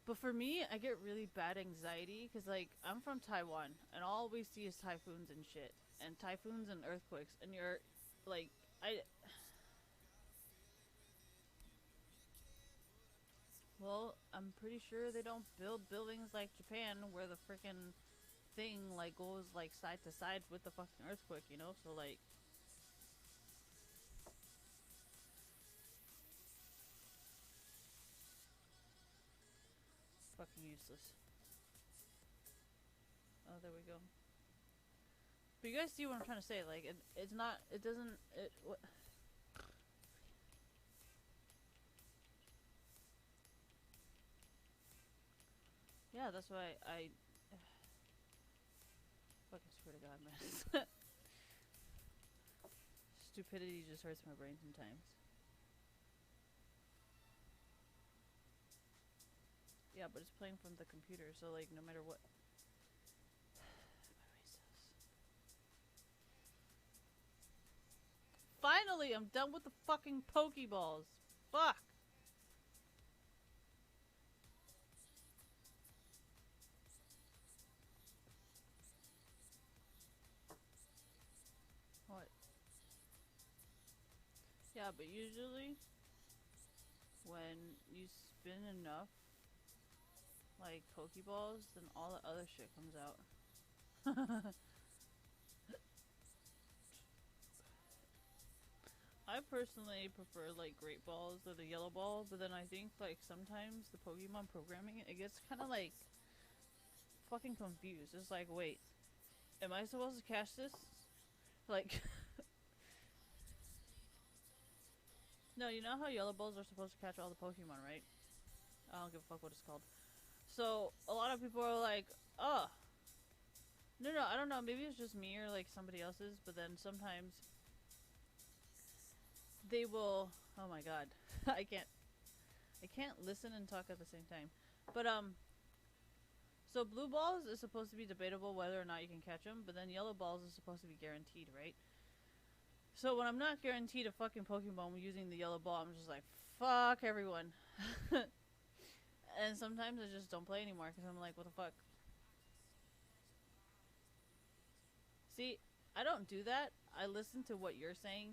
But for me, I get really bad anxiety because like, I'm from Taiwan and all we see is typhoons and shit. And typhoons and earthquakes, and you're like, well, I'm pretty sure they don't build buildings like Japan where the freaking thing like goes like side to side with the fucking earthquake, you know? So like, fucking useless. Oh, there we go. But you guys see what I'm trying to say? Like, it's not. It doesn't. It what? Yeah, that's why I. Fucking swear to God, man. Stupidity just hurts my brain sometimes. Yeah, but it's playing from the computer, so like, no matter what. Finally, I'm done with the fucking Pokeballs. Fuck. What? Yeah, but usually when you spin enough like Pokeballs, then all the other shit comes out. I personally prefer like Great Balls or the Yellow Ball, but then I think like sometimes the Pokemon programming, it gets kind of like fucking confused. It's like, wait, am I supposed to catch this? Like, no, you know how Yellow Balls are supposed to catch all the Pokemon, right? I don't give a fuck what it's called. So a lot of people are like, oh, no, I don't know. Maybe it's just me or like somebody else's. But then sometimes they will. Oh my god, I can't listen and talk at the same time. But so blue balls is supposed to be debatable whether or not you can catch them. But then yellow balls is supposed to be guaranteed, right? So when I'm not guaranteed a fucking Pokemon using the yellow ball, I'm just like, fuck everyone. And sometimes I just don't play anymore because I'm like, what the fuck? See, I don't do that. I listen to what you're saying.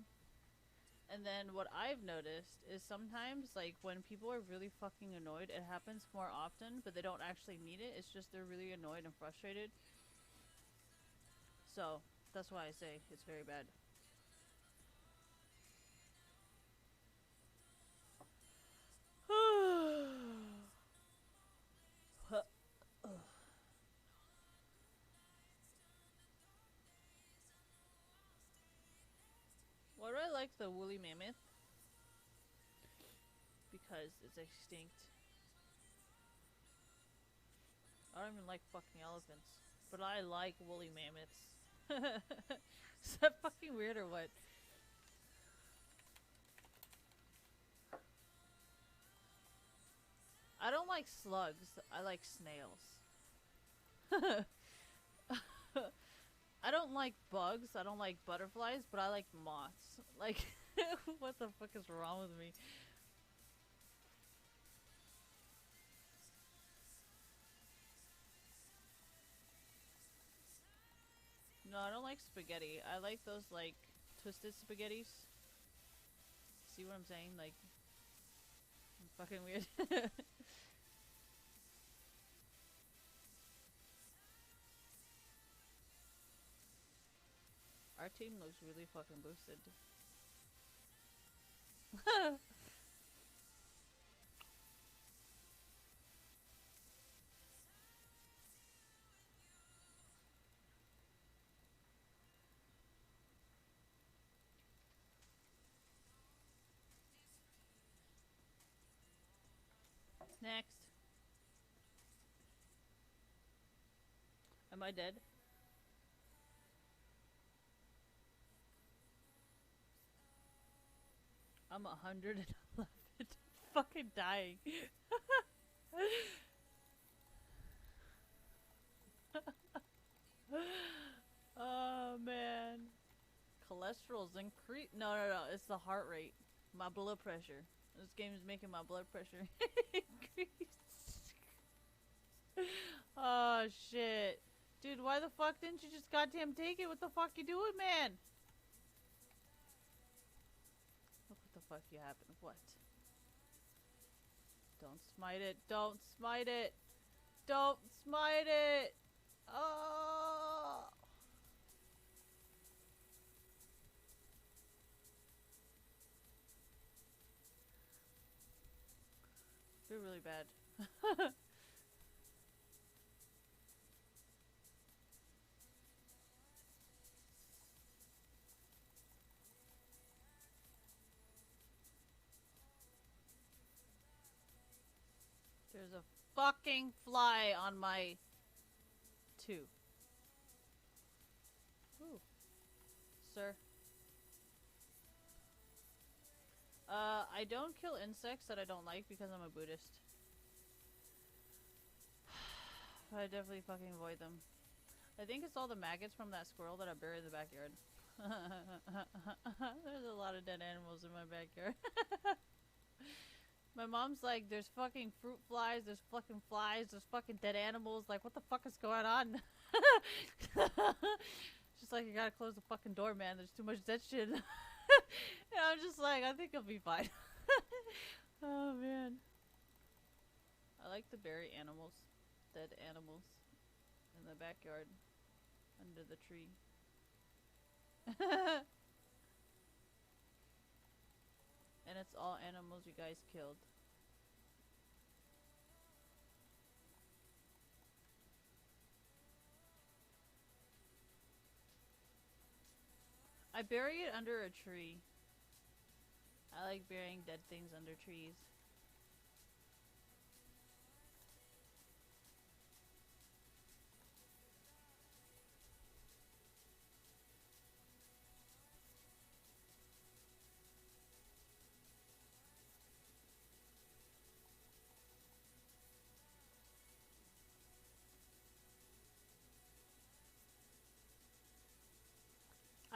And then what I've noticed is sometimes, like, when people are really fucking annoyed, it happens more often, but they don't actually mean it. It's just they're really annoyed and frustrated. So, that's why I say it's very bad. Why do I like the woolly mammoth? Because it's extinct. I don't even like fucking elephants. But I like woolly mammoths. Is that fucking weird or what? I don't like slugs. I like snails. I don't like bugs. I don't like butterflies, but I like moths. Like, what the fuck is wrong with me? No, I don't like spaghetti. I like those, like, twisted spaghettis. See what I'm saying? Like, fucking weird. Our team looks really fucking boosted. Next. Am I dead? I'm 111 fucking dying. Oh man. Cholesterol's increased. No, no, no. It's the heart rate. My blood pressure. This game is making my blood pressure increase. Oh shit. Dude, why the fuck didn't you just goddamn take it? What the fuck you doing, man? Look what the fuck you happened. What? Don't smite it. Don't smite it. Don't smite it. Oh. They're really bad. There's a fucking fly on my 2. Ooh. Sir. I don't kill insects that I don't like because I'm a Buddhist. But I definitely fucking avoid them. I think it's all the maggots from that squirrel that I buried in the backyard. There's a lot of dead animals in my backyard. My mom's like, there's fucking fruit flies, there's fucking flies, there's fucking dead animals. Like, what the fuck is going on? She's like, you gotta close the fucking door, man. There's too much dead shit. And I'm just like, I think I'll be fine. Oh, man. I like to bury animals. Dead animals. In the backyard. Under the tree. And it's all animals you guys killed. I bury it under a tree. I like burying dead things under trees.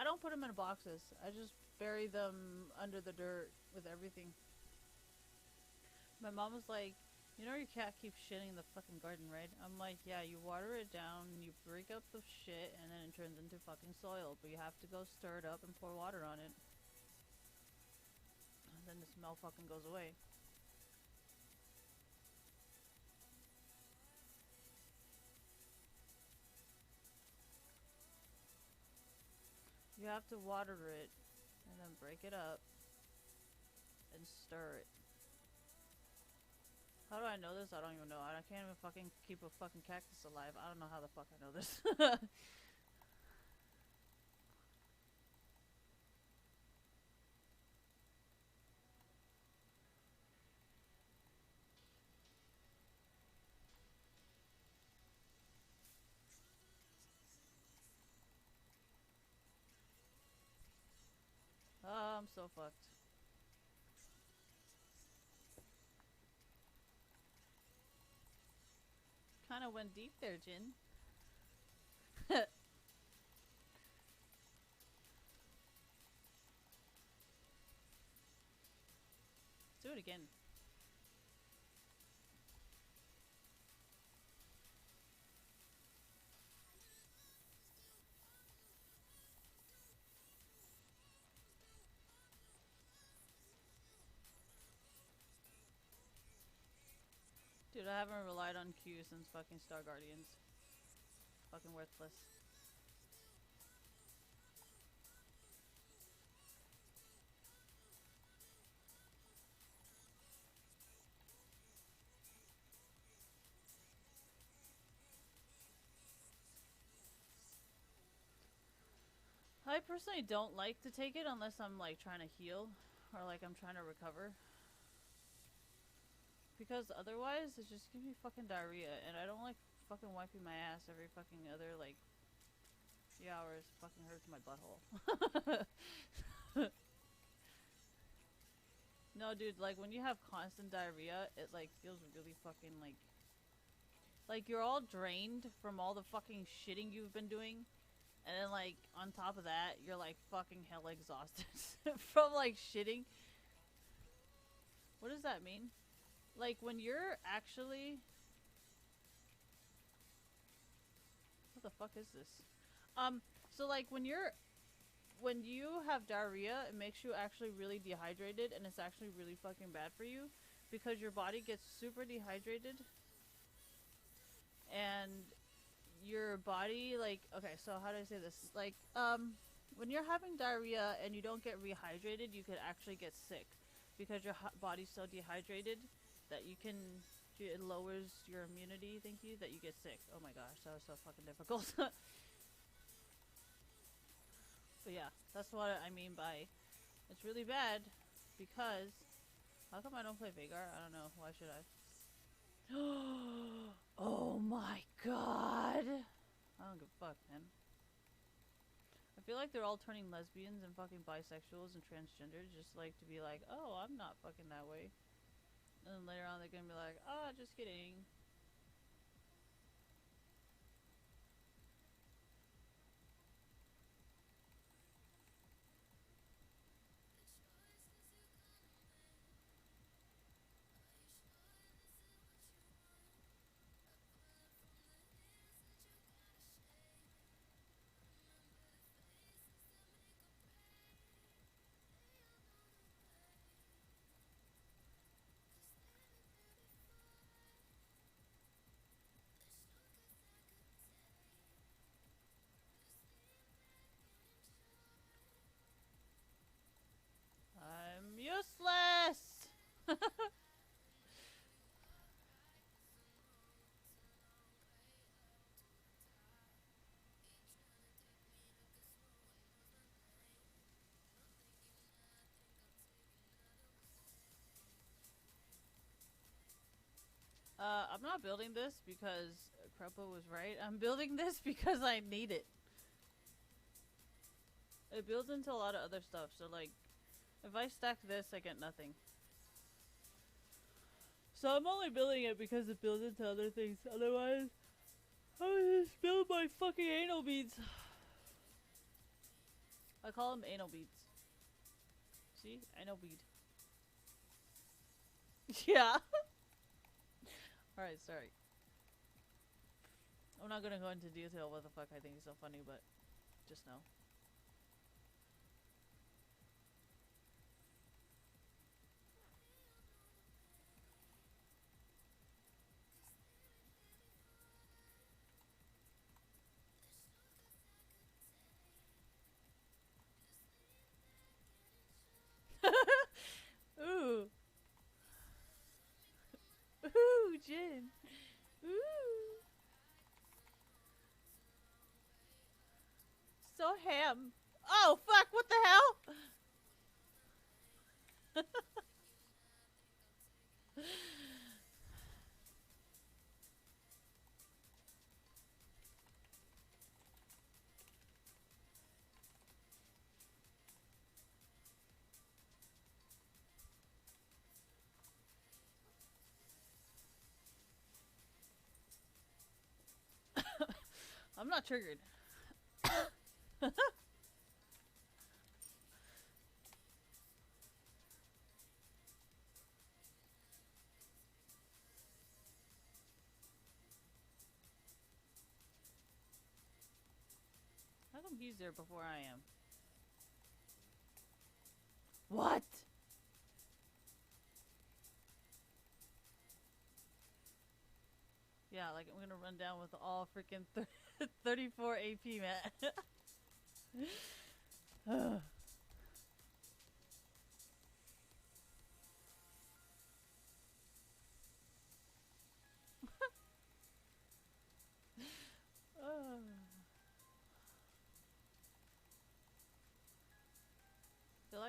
I don't put them in boxes. I just bury them under the dirt with everything. My mom was like, you know your cat keeps shitting in the fucking garden, right? I'm like, yeah, you water it down, you break up the shit, and then it turns into fucking soil. But you have to go stir it up and pour water on it. And then the smell fucking goes away. You have to water it, and then break it up, and stir it. How do I know this? I don't even know. I can't even fucking keep a fucking cactus alive. I don't know how the fuck I know this. Oh, I'm so fucked. Kinda went deep there, Jin. Let's do it again. Dude, I haven't relied on Q since fucking Star Guardians. Fucking worthless. I personally don't like to take it unless I'm like trying to heal or like I'm trying to recover. Because otherwise, it just gives me fucking diarrhea, and I don't like fucking wiping my ass every fucking other like few hours. Fucking hurts my butthole. No, dude, like when you have constant diarrhea, it like feels really fucking like you're all drained from all the fucking shitting you've been doing, and then like on top of that, you're like fucking hell exhausted from like shitting. What does that mean? Like when you're actually, what the fuck is this? So like when you have diarrhea, it makes you actually really dehydrated, and it's actually really fucking bad for you because your body gets super dehydrated, and your body, like, okay, so how do I say this? Like, when you're having diarrhea and you don't get rehydrated, you could actually get sick because your body's so dehydrated that it lowers your immunity, thank you, that you get sick. Oh my gosh, that was so fucking difficult. But yeah, that's what I mean by it's really bad because how come I don't play Vagar? I don't know. Why should I? Oh my god! I don't give a fuck, man. I feel like they're all turning lesbians and fucking bisexuals and transgenders just like to be like, oh, I'm not fucking that way. And then later on they're gonna be like, oh, just kidding. I'm useless! I'm not building this because Krepo was right. I'm building this because I need it. It builds into a lot of other stuff, so like, if I stack this, I get nothing. So I'm only building it because it builds into other things. Otherwise, I would just build my fucking anal beads. I call them anal beads. See? Anal bead. Yeah. Alright, sorry. I'm not gonna go into detail what the fuck I think is so funny, but just know. Ooh. Ooh, Jin. Ooh. So ham. Oh, fuck, what the hell? I'm not triggered. How come he's there before I am? What? Yeah, like I'm gonna run down with all freaking 34 AP, man.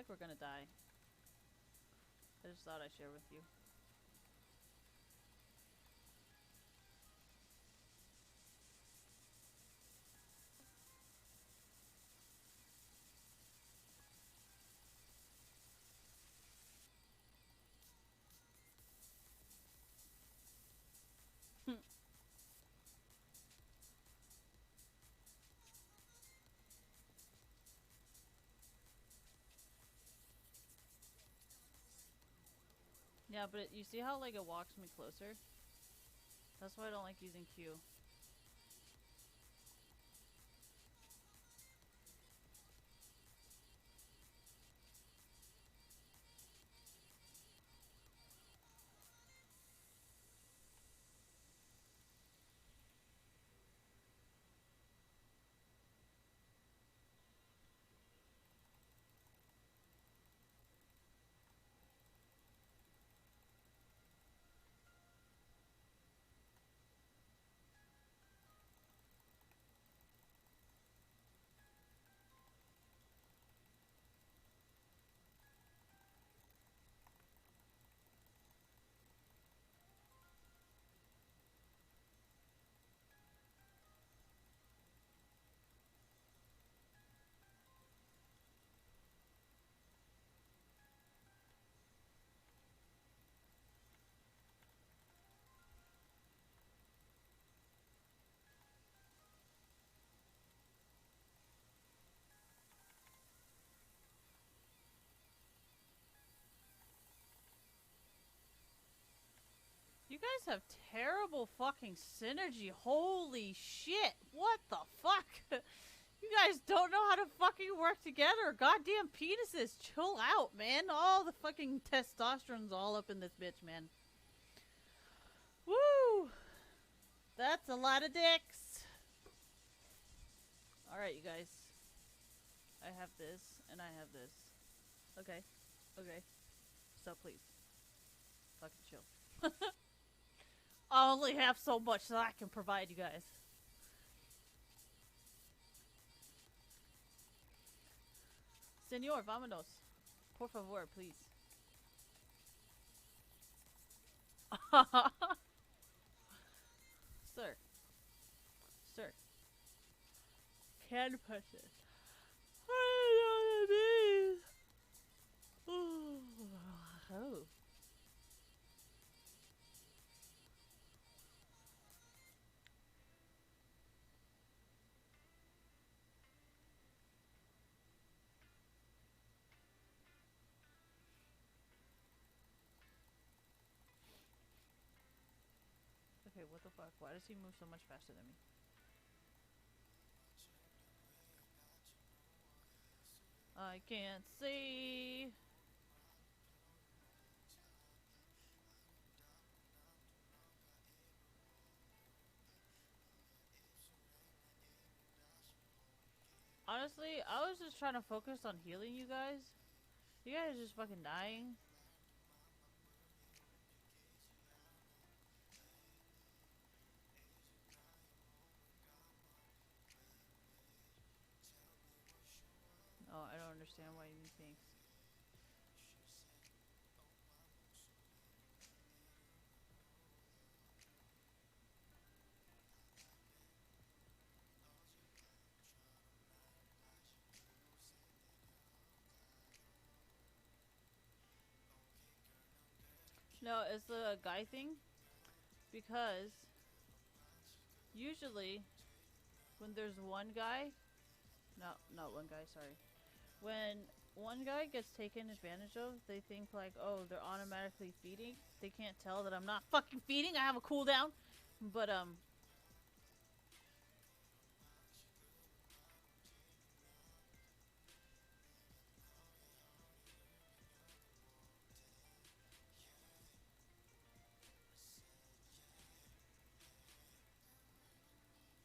like we're gonna die. I just thought I'd share with you. Yeah, but you see how like it walks me closer? That's why I don't like using Q. You guys have terrible fucking synergy. Holy shit. What the fuck? You guys don't know how to fucking work together. Goddamn penises. Chill out, man. All the fucking testosterone's all up in this bitch, man. Woo! That's a lot of dicks. Alright, you guys. I have this, and I have this. Okay. Okay. So please. Fucking chill. I only have so much that I can provide you guys. Señor, vámonos. Por favor, please. Sir. Sir. Can push it. I don't know what it is. Oh. Okay, what the fuck? Why does he move so much faster than me? I can't see. Honestly, I was just trying to focus on healing you guys. You guys are just fucking dying. Oh, I don't understand why you think. No, it's the guy thing. Because usually when there's one guy, no, not one guy, sorry. When one guy gets taken advantage of, they think like, oh, they're automatically feeding. They can't tell that I'm not fucking feeding. I have a cooldown. But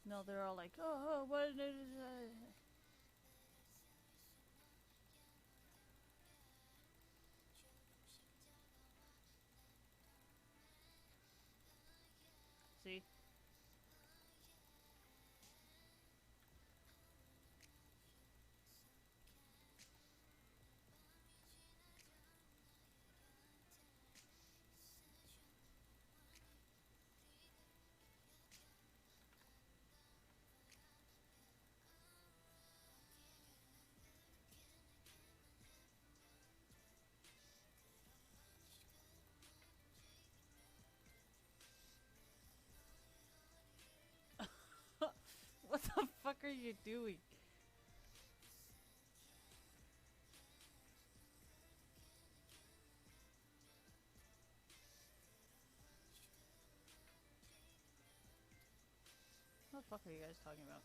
no, they're all like, oh, what? See? fuck are you doing? What the fuck are you guys talking about?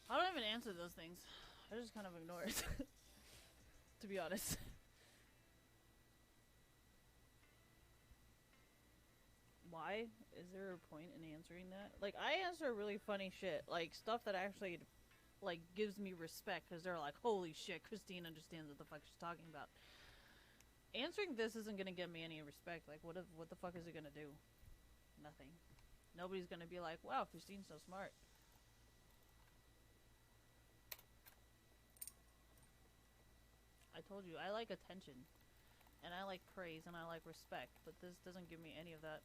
I don't even answer those things. I just kind of ignore it. To be honest. Why? Is there a point in answering that? Like, I answer really funny shit. Like, stuff that actually, like, gives me respect. Because they're like, holy shit, Christine understands what the fuck she's talking about. Answering this isn't gonna give me any respect. Like, what the fuck is it gonna do? Nothing. Nobody's gonna be like, wow, Christine's so smart. I told you, I like attention. And I like praise and I like respect. But this doesn't give me any of that.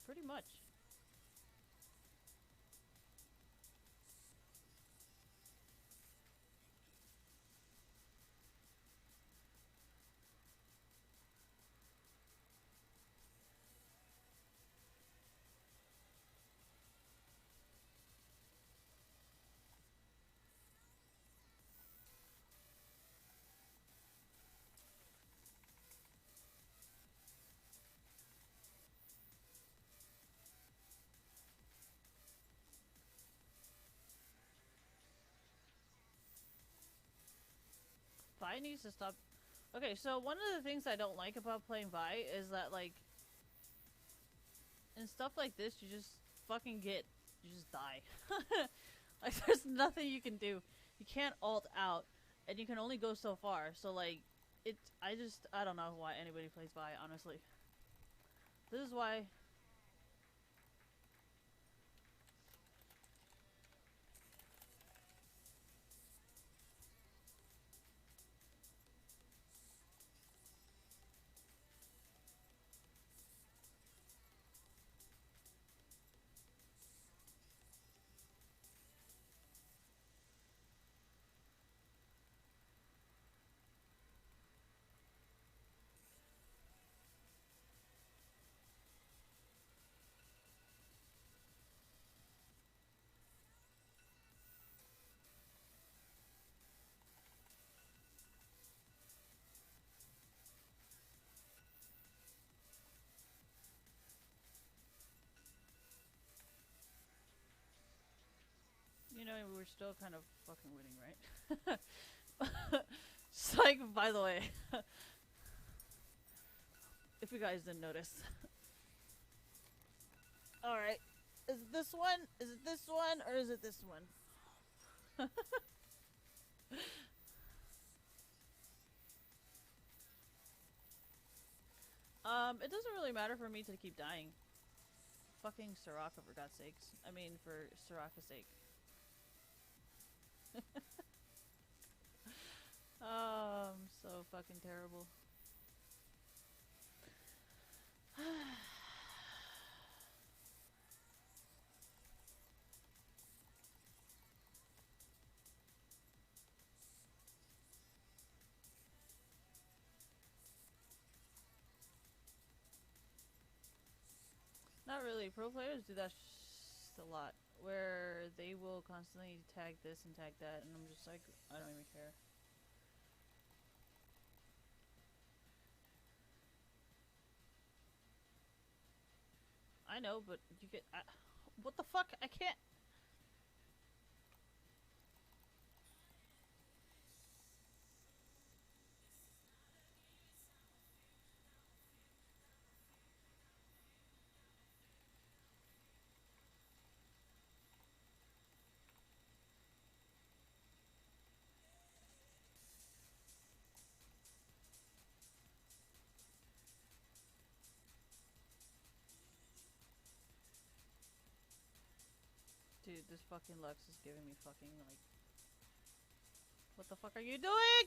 Pretty much. Vi needs to stop. Okay, so one of the things I don't like about playing Vi is that, like, in stuff like this, you just fucking you just die. Like, there's nothing you can do. You can't alt out, and you can only go so far. So, like, I don't know why anybody plays Vi, honestly. This is why. You know, we're still kind of fucking winning, right? Just like, by the way, if you guys didn't notice. Alright. Is it this one? Is it this one? Or is it this one? It doesn't really matter for me to keep dying. Fucking Soraka, for God's sakes. I mean, for Soraka's sake. Oh, I'm so fucking terrible. Not really. Pro players do that a lot. Where they will constantly tag this and tag that, and I'm just like, I don't even care. I know, but you get. What the fuck? I can't. Dude, this fucking Lux is giving me fucking, like... What the fuck are you doing?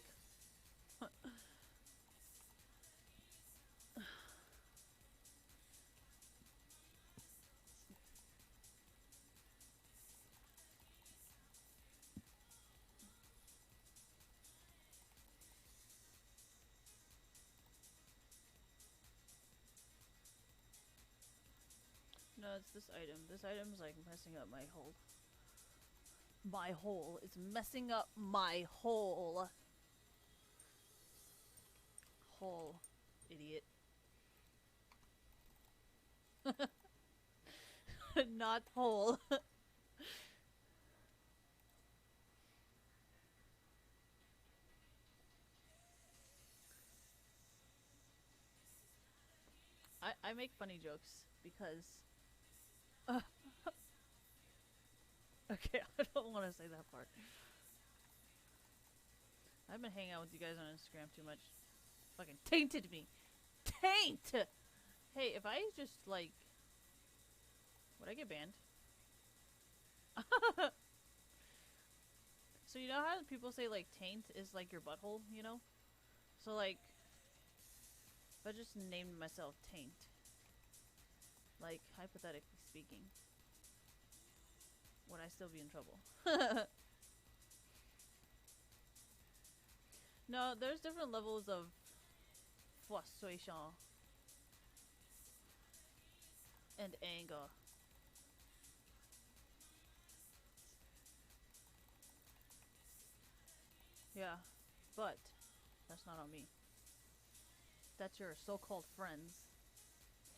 No, it's this item. This item's like messing up my hole. My hole. It's messing up my hole. Hole. Idiot. Not hole. I make funny jokes because okay, I don't want to say that part. I've been hanging out with you guys on Instagram too much. Fucking tainted me. Taint! Hey, if I just like would I get banned? So you know how people say like taint is like your butthole, you know? So like if I just named myself Taint, like hypothetically speaking, would I still be in trouble? No, there's different levels of frustration and anger. Yeah, but that's not on me. That's your so-called friends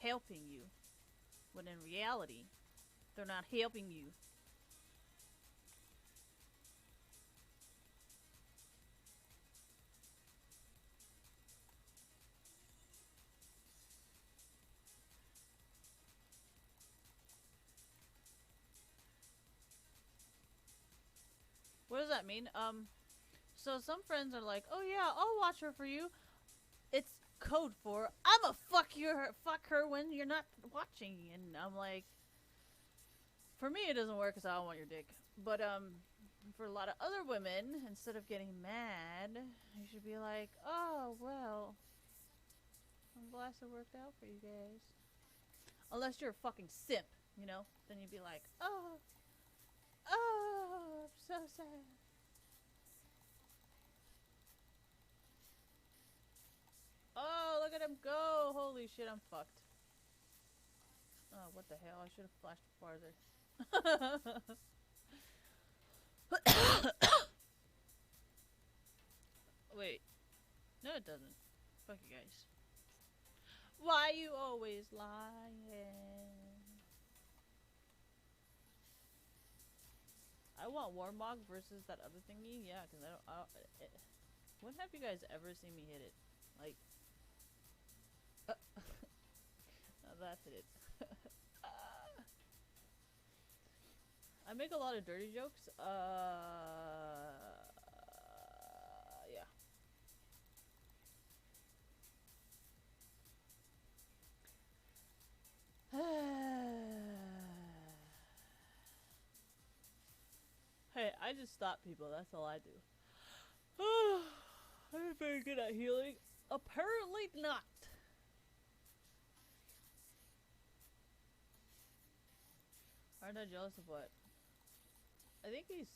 helping you, when in reality, they're not helping you. What does that mean? So some friends are like, "Oh yeah, I'll watch her for you." It's code for I'ma fuck her when you're not watching, and I'm like, for me it doesn't work because I don't want your dick. But for a lot of other women, instead of getting mad, you should be like, "Oh well, I'm glad it worked out for you guys." Unless you're a fucking simp, you know, then you'd be like, "Oh, oh, I'm so sad." Oh, look at him go! Holy shit, I'm fucked. Oh, what the hell? I should have flashed farther. Wait. No, it doesn't. Fuck you guys. Why you always lying? I want Warmog versus that other thingy. Yeah, because I don't when have you guys ever seen me hit it? Like, now that hit it. I make a lot of dirty jokes. Yeah. Hey, I just stop people. That's all I do. I'm very good at healing. Apparently not. Aren't I jealous of what? I think he's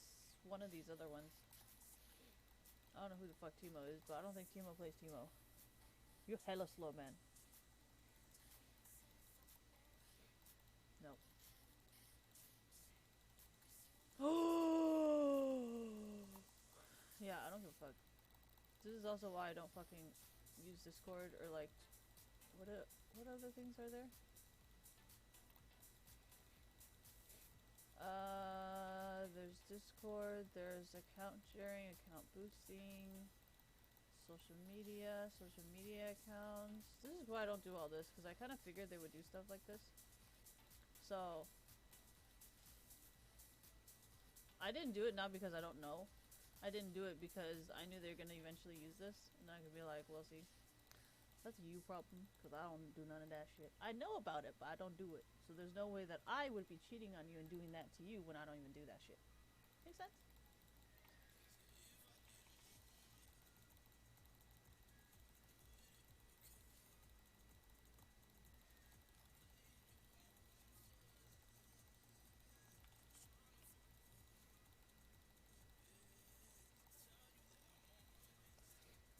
one of these other ones. I don't know who the fuck Timo is, but I don't think Timo plays Timo. You're hella slow, man. Nope. Yeah, I don't give a fuck. This is also why I don't fucking use Discord or like what other things are there? There's Discord, there's account sharing, account boosting, social media accounts. This is why I don't do all this, because I kind of figured they would do stuff like this. So I didn't do it not because I don't know. I didn't do it because I knew they were going to eventually use this, and I could be like, well, see, that's a you problem, because I don't do none of that shit. I know about it, but I don't do it. So there's no way that I would be cheating on you and doing that to you when I don't even do that shit. Make sense?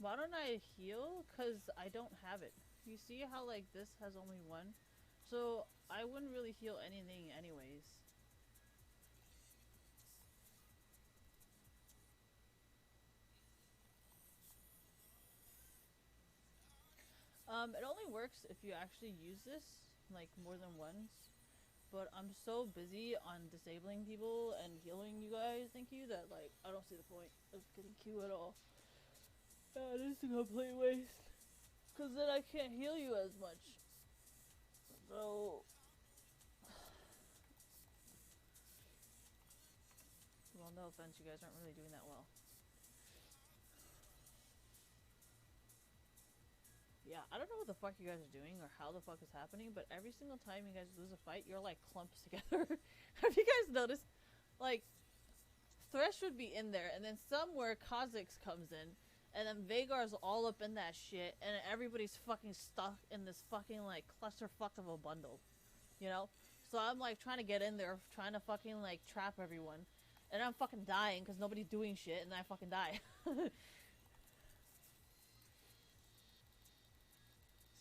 Why don't I heal? Because I don't have it. You see how, like, this has only one? So I wouldn't really heal anything anyways. It only works if you actually use this, like, more than once. But I'm so busy on disabling people and healing you guys, thank you, that, like, I don't see the point of getting Q at all. This is a complete waste. Because then I can't heal you as much. So... Well, no offense, you guys aren't really doing that well. Yeah, I don't know what the fuck you guys are doing or how the fuck is happening, but every single time you guys lose a fight, you're like clumps together. Have you guys noticed? Like, Thresh would be in there, and then somewhere Kha'Zix comes in, and then Vagar's all up in that shit, and everybody's fucking stuck in this fucking, like, clusterfuck of a bundle. You know? So I'm, like, trying to get in there, trying to fucking, like, trap everyone. And I'm fucking dying because nobody's doing shit, and I fucking die.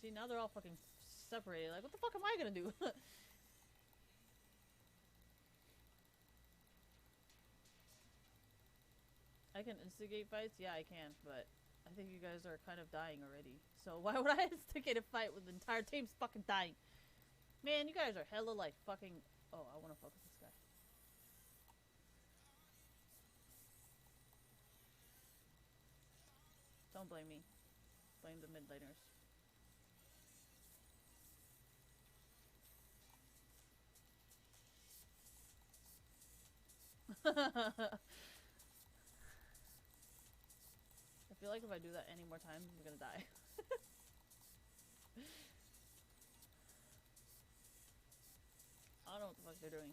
See, now they're all fucking separated. Like, what the fuck am I gonna do? I can instigate fights? Yeah, I can, but I think you guys are kind of dying already. So why would I instigate a fight when the entire team's fucking dying? Man, you guys are hella like fucking... Oh, I wanna fuck with this guy. Don't blame me. Blame the mid laners. I feel like if I do that any more times, I'm gonna die. I don't know what the fuck they're doing.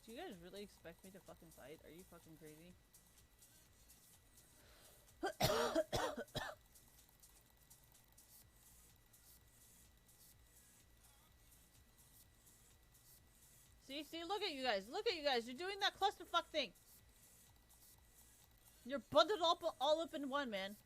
Do you guys really expect me to fucking fight? Are you fucking crazy? See, look at you guys. Look at you guys. You're doing that clusterfuck thing. You're bundled all up in one, man.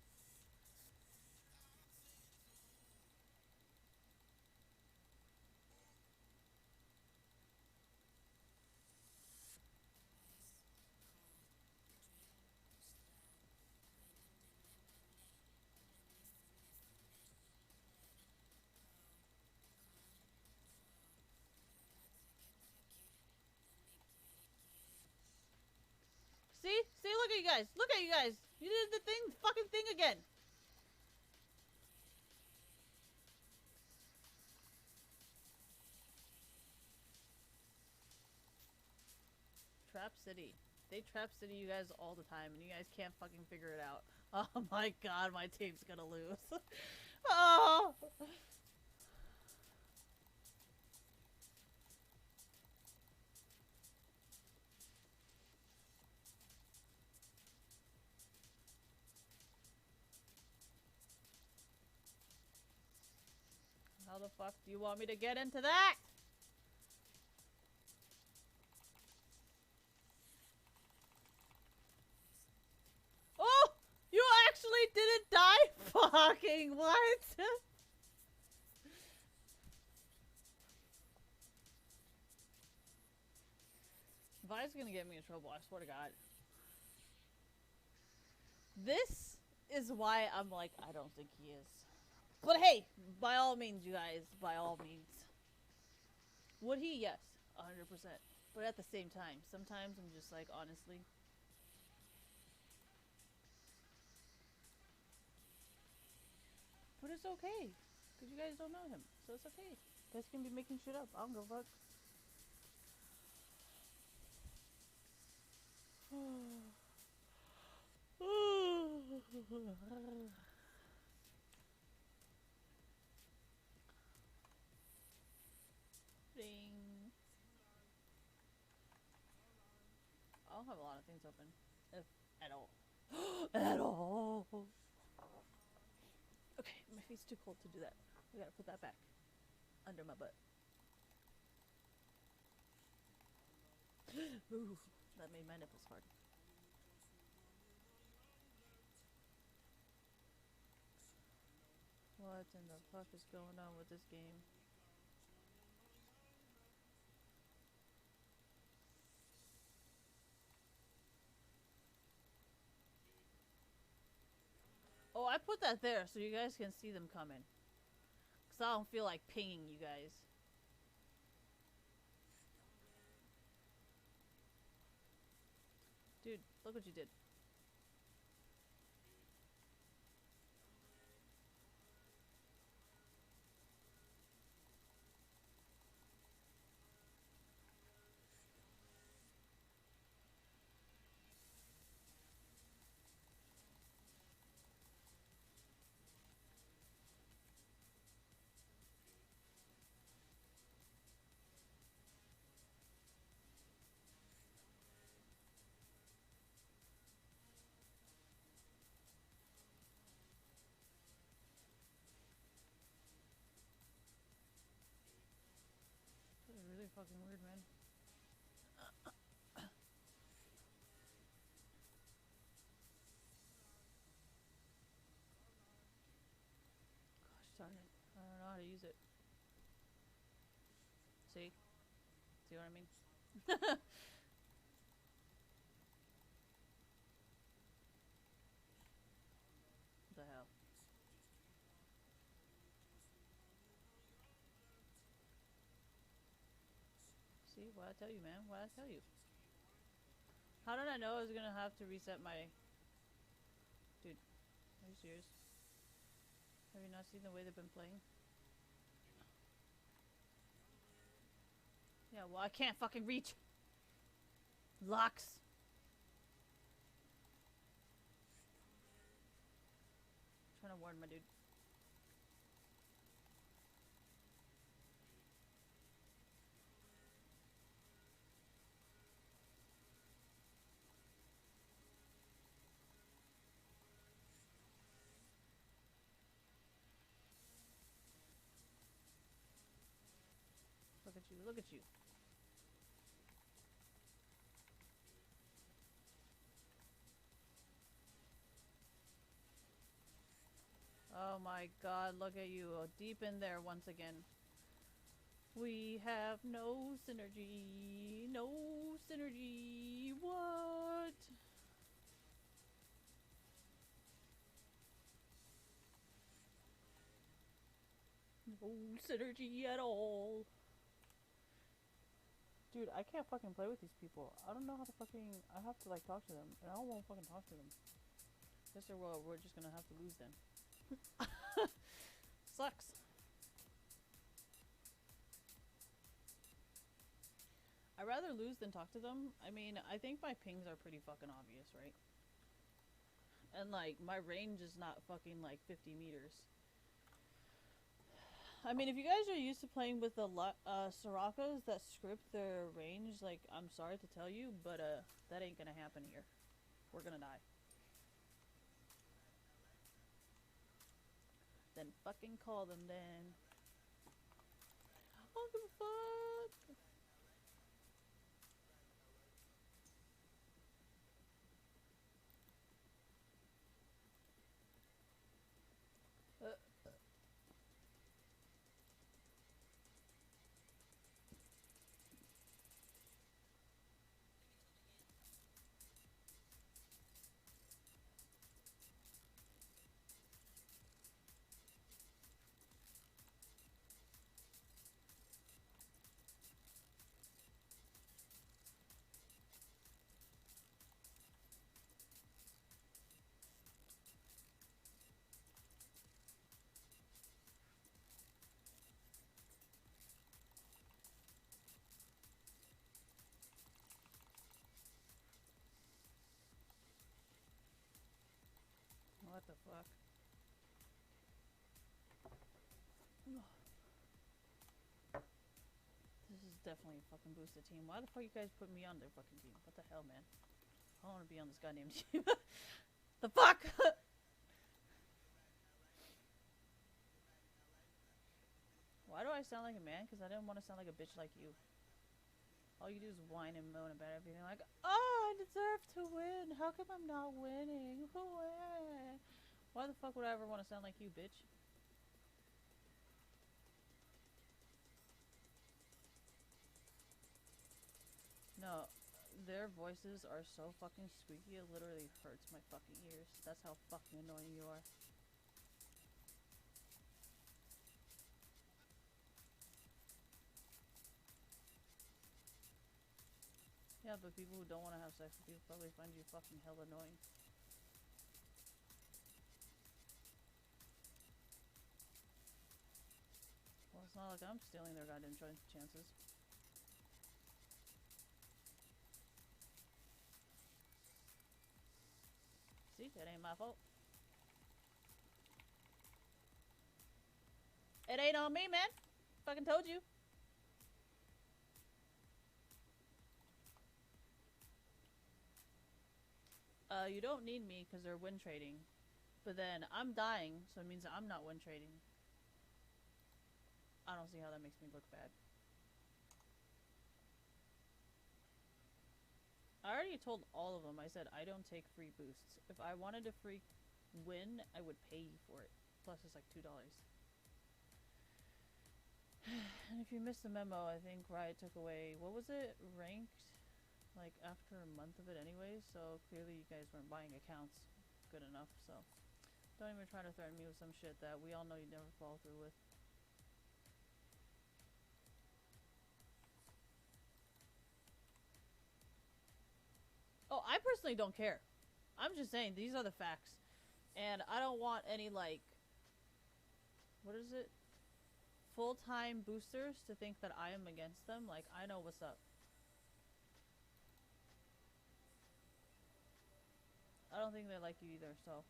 See, look at you guys. Look at you guys. You did the fucking thing again. Trap City. They Trap City you guys all the time, and you guys can't fucking figure it out. Oh my god, my team's gonna lose. Oh! How the fuck do you want me to get into that? Oh! You actually didn't die? Fucking what? Vi's gonna get me in trouble, I swear to god. This is why I'm like, I don't think he is. But hey, by all means, you guys, by all means. Would he? Yes, 100%. But at the same time, sometimes I'm just like, honestly. But it's okay. Because you guys don't know him. So it's okay. You guys can be making shit up. I don't give a fuck. Ding. I don't have a lot of things open. If at all. At all. Okay, my feet's too cold to do that. I gotta put that back. Under my butt. Ooh, that made my nipples hard. What in the fuck is going on with this game? Oh, I put that there so you guys can see them coming. Because I don't feel like pinging you guys. Dude, look what you did. That was really fucking weird, man. Gosh darn it. I don't know how to use it. See? See what I mean? What the hell? See? What I tell you, man? What I tell you? How did I know I was gonna have to reset my... Dude, are you serious? Have you not seen the way they've been playing? Yeah, well, I can't fucking reach. Lux. Trying to warn my dude. Look at you, look at you. Oh my god, look at you. Deep in there once again. We have no synergy. No synergy. What? No synergy at all. Dude, I can't fucking play with these people. I don't know how to fucking... I have to like talk to them. And I won't fucking talk to them. Guess we're just gonna have to lose then. Sucks. I'd rather lose than talk to them. I mean, I think my pings are pretty fucking obvious, right? And like, my range is not fucking like 50 meters. I mean, if you guys are used to playing with the Soraka's that script their range, like, I'm sorry to tell you, but that ain't gonna happen here. We're gonna die. Then fucking call them then. I don't give a fuck. What the fuck? This is definitely a fucking boosted team. Why the fuck you guys put me on their fucking team? What the hell, man? I don't want to be on this goddamn team. The fuck? Why do I sound like a man? Because I didn't want to sound like a bitch like you. All you do is whine and moan about everything. Like, oh, I deserve to win. How come I'm not winning? Why the fuck would I ever want to sound like you, bitch? Their voices are so fucking squeaky, it literally hurts my fucking ears. That's how fucking annoying you are. Yeah, but people who don't want to have sex with you probably find you fucking hell annoying. Well, it's not like I'm stealing their goddamn chances. See, that ain't my fault. It ain't on me, man. Fucking told you. You don't need me because they're win trading. But then I'm dying, so it means I'm not win trading. I don't see how that makes me look bad. I already told all of them, I said I don't take free boosts. If I wanted a free win, I would pay you for it. Plus it's like $2. And if you missed the memo, I think Riot took away, what was it, ranked? Like after a month of it anyways, so clearly you guys weren't buying accounts good enough, so don't even try to threaten me with some shit that we all know you'd never follow through with. Oh, I personally don't care. I'm just saying, these are the facts. And I don't want any, like, what is it? Full-time boosters to think that I am against them. Like, I know what's up. I don't think they like you either, so.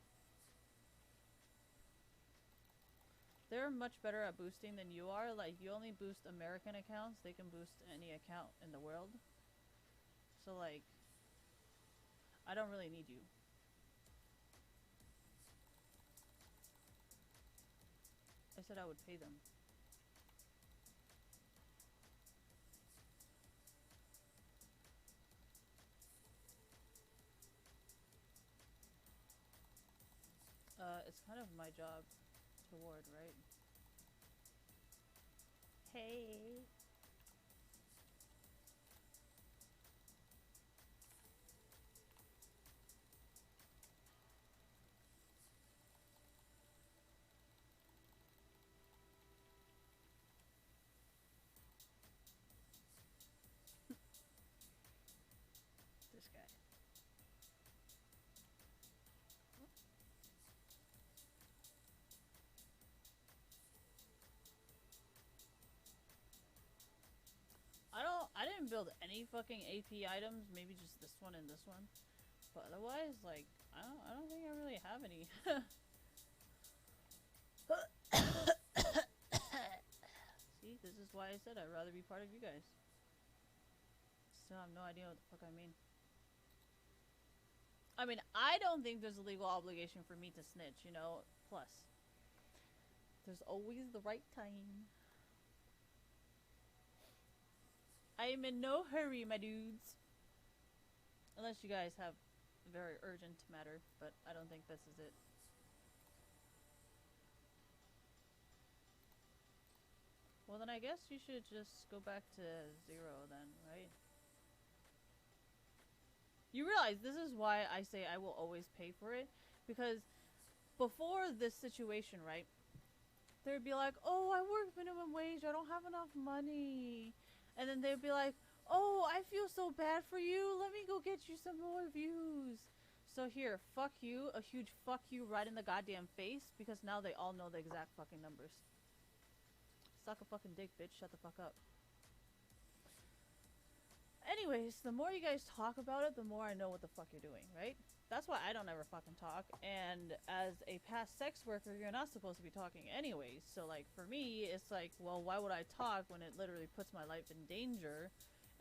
They're much better at boosting than you are. Like, you only boost American accounts. They can boost any account in the world. So, like, I don't really need you. I said I would pay them. It's kind of my job to ward, right? Hey. This guy. I didn't build any fucking AP items, maybe just this one and this one. But otherwise, like, I don't think I really have any. See, this is why I said I'd rather be part of you guys. Still have no idea what the fuck I mean. I mean, I don't think there's a legal obligation for me to snitch, you know? Plus, there's always the right time. I am in no hurry, my dudes. Unless you guys have a very urgent matter, but I don't think this is it. Well, then I guess you should just go back to 0 then, right? You realize this is why I say I will always pay for it, because before this situation, right, they'd be like, oh, I work minimum wage, I don't have enough money. And then they'd be like, oh, I feel so bad for you, let me go get you some more views. So here, fuck you, a huge fuck you right in the goddamn face, because now they all know the exact fucking numbers. Suck a fucking dick, bitch, shut the fuck up. Anyways, the more you guys talk about it, the more I know what the fuck you're doing, right? That's why I don't ever fucking talk, and as a past sex worker, you're not supposed to be talking anyways, so like, for me, it's like, well, why would I talk when it literally puts my life in danger,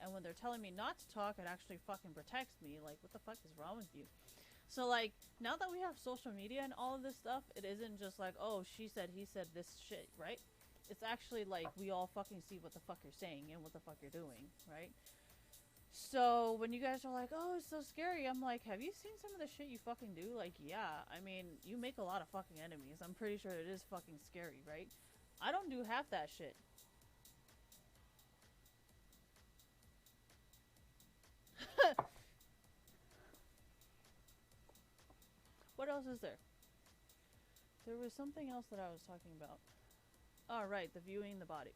and when they're telling me not to talk, it actually fucking protects me, like, what the fuck is wrong with you? So like, now that we have social media and all of this stuff, it isn't just like, oh, she said, he said this shit, right? It's actually like, we all fucking see what the fuck you're saying and what the fuck you're doing, right? So when you guys are like, oh, it's so scary, I'm like, have you seen some of the shit you fucking do? Like, yeah, I mean, you make a lot of fucking enemies. I'm pretty sure it is fucking scary, right? I don't do half that shit. What else is there? There was something else that I was talking about. Oh, right, the viewing the body.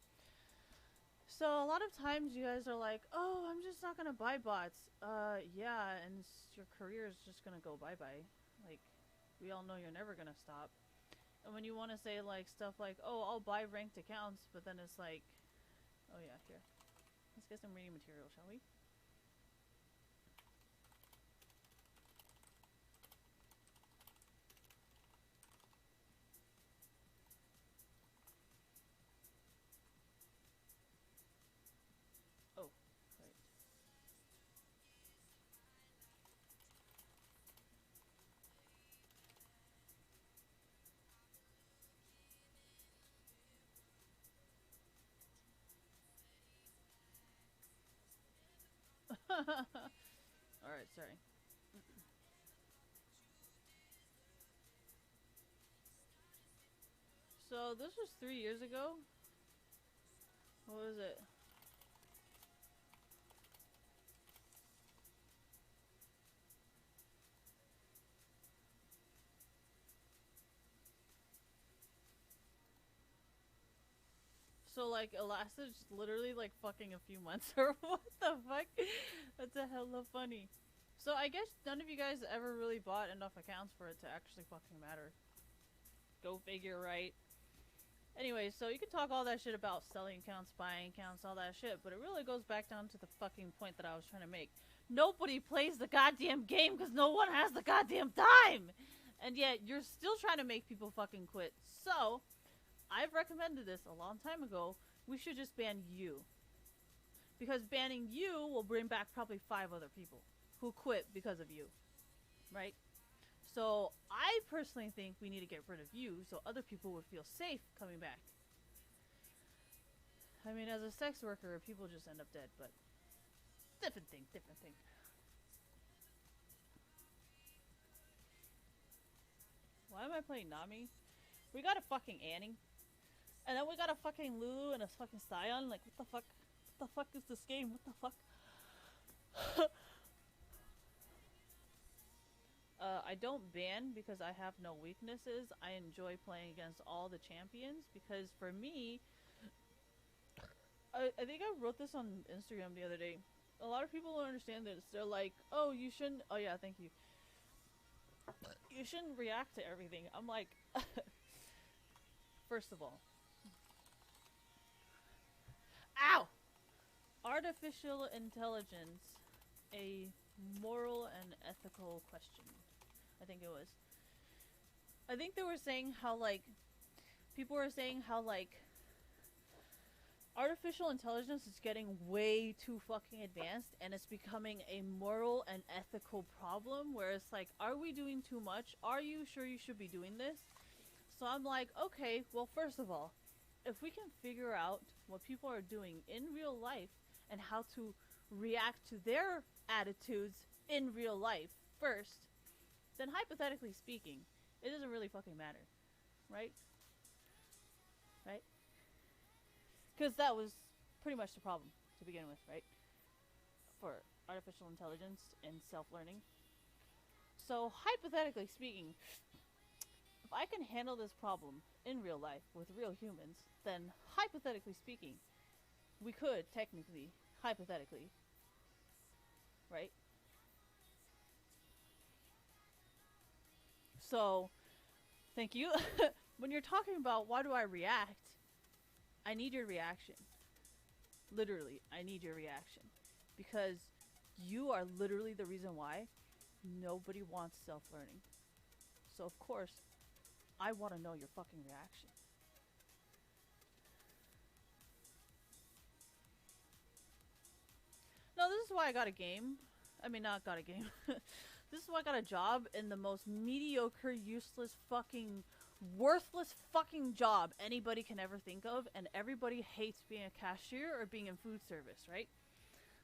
So a lot of times you guys are like, oh, I'm just not gonna buy bots. Yeah, and your career is just gonna go bye-bye. Like, we all know you're never gonna stop. And when you want to say like stuff like, oh, I'll buy ranked accounts, but then it's like, oh yeah, here. Let's get some reading material, shall we? Oh, right. Alright, sorry. So this was 3 years ago. What was it? So like it lasted literally like fucking a few months or what the fuck? That's a hella funny. So I guess none of you guys ever really bought enough accounts for it to actually fucking matter. Go figure, right? Anyway, so you can talk all that shit about selling accounts, buying accounts, all that shit, but it really goes back down to the fucking point that I was trying to make. Nobody plays the goddamn game because no one has the goddamn time! And yet, you're still trying to make people fucking quit. So, I've recommended this a long time ago. We should just ban you. Because banning you will bring back probably 5 other people who quit because of you. Right? So, I personally think we need to get rid of you so other people would feel safe coming back. I mean, as a sex worker, people just end up dead, but different thing, different thing. Why am I playing Nami? We got a fucking Annie. And then we got a fucking Lulu and a fucking Scion. Like, what the fuck? What the fuck is this game? What the fuck? I don't ban because I have no weaknesses. I enjoy playing against all the champions because for me, I think I wrote this on Instagram the other day. A lot of people don't understand this. They're like, oh, you shouldn't. Oh, yeah, thank you. You shouldn't react to everything. I'm like, first of all, ow! Artificial intelligence, a moral and ethical question. I think it was. I think they were saying how, like, people were saying how, like, artificial intelligence is getting way too fucking advanced and it's becoming a moral and ethical problem where it's like, are we doing too much? Are you sure you should be doing this? So I'm like, okay, well, first of all, if we can figure out what people are doing in real life and how to react to their attitudes in real life first, then hypothetically speaking, it doesn't really fucking matter. Right? Right? Because that was pretty much the problem to begin with, right? For artificial intelligence and self-learning. So, hypothetically speaking, if I can handle this problem in real life with real humans, then hypothetically speaking, we could technically, hypothetically, right? So, thank you. When you're talking about why do I react, I need your reaction. Literally, I need your reaction. Because you are literally the reason why nobody wants self-learning. So of course, I want to know your fucking reaction. No, this is why I got a game. I mean, not got a game. This is why I got a job in the most mediocre, useless, fucking, worthless fucking job anybody can ever think of, and everybody hates being a cashier or being in food service, right?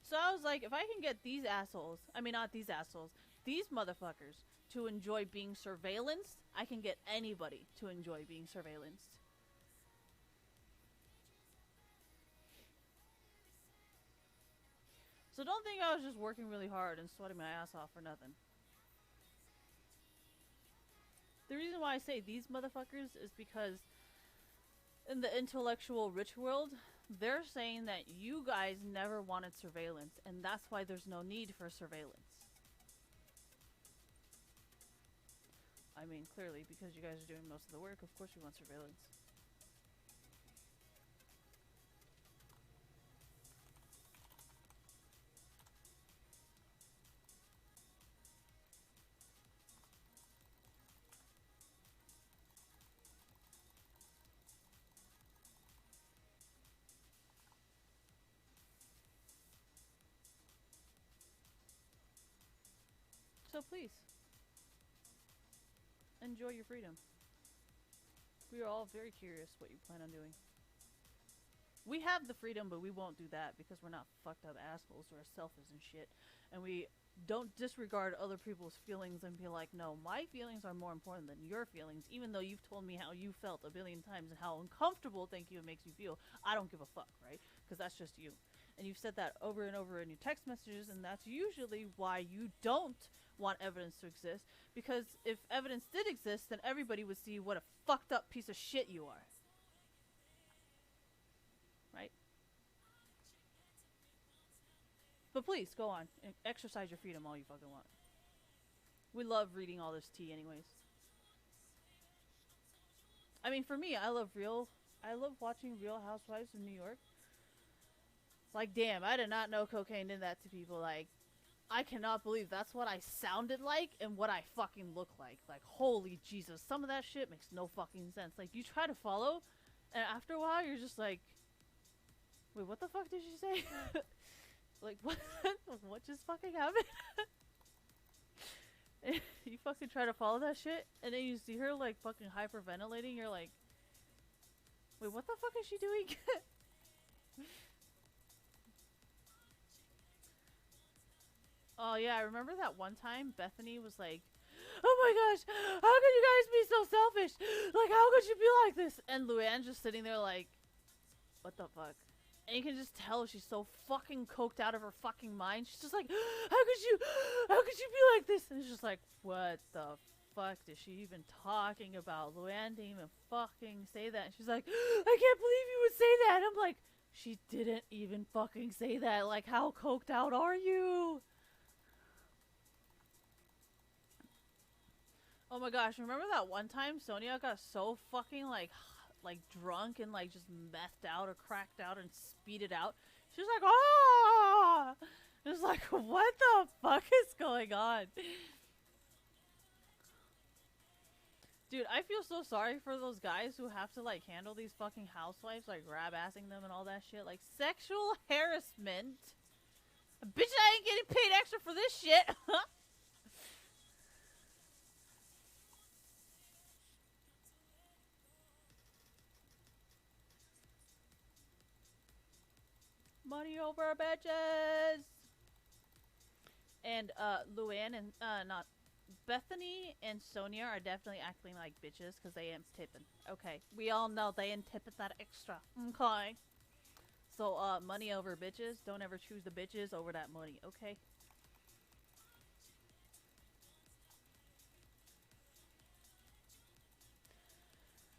So I was like, if I can get these assholes, I mean, not these assholes, these motherfuckers to enjoy being surveillanced, I can get anybody to enjoy being surveillanced. So don't think I was just working really hard and sweating my ass off for nothing. The reason why I say these motherfuckers is because in the intellectual rich world, they're saying that you guys never wanted surveillance, and that's why there's no need for surveillance. I mean, clearly, because you guys are doing most of the work, of course we want surveillance. So please, enjoy your freedom. We are all very curious what you plan on doing. We have the freedom, but we won't do that because we're not fucked up assholes or selfish and shit. And we don't disregard other people's feelings and be like, no, my feelings are more important than your feelings, even though you've told me how you felt a billion times and how uncomfortable, thank you, it makes you feel. I don't give a fuck, right? Because that's just you. And you've said that over and over in your text messages, and that's usually why you don't want evidence to exist. Because if evidence did exist, then everybody would see what a fucked up piece of shit you are. Right? But please, go on. And exercise your freedom all you fucking want. We love reading all this tea anyways. I mean, for me, I love watching Real Housewives of New York. Like, damn, I did not know cocaine did that to people. Like, I cannot believe that's what I sounded like and what I fucking look like. Like, holy Jesus. Some of that shit makes no fucking sense. Like, you try to follow, and after a while, you're just like, wait, what the fuck did she say? Like, what? What just fucking happened? You fucking try to follow that shit, and then you see her, like, fucking hyperventilating. You're like, wait, what the fuck is she doing? Oh, yeah, I remember that one time Bethany was like, oh my gosh, how could you guys be so selfish? Like, how could you be like this? And Luann just sitting there like, what the fuck? And you can just tell she's so fucking coked out of her fucking mind. She's just like, how could you be like this? And it's just like, what the fuck is she even talking about? Luann didn't even fucking say that. And she's like, I can't believe you would say that. And I'm like, she didn't even fucking say that. Like, how coked out are you? Oh my gosh, remember that one time Sonia got so fucking like drunk and like just methed out or cracked out and speeded out? She was like, ah! It was like, what the fuck is going on? Dude, I feel so sorry for those guys who have to like handle these fucking housewives, like grab-assing them and all that shit. Like, sexual harassment? Bitch, I ain't getting paid extra for this shit! Money over bitches. And Luann and not Bethany and Sonia are definitely acting like bitches because they ain't tipping. Okay, we all know they ain't tipping that extra. Okay. So money over bitches. Don't ever choose the bitches over that money. Okay.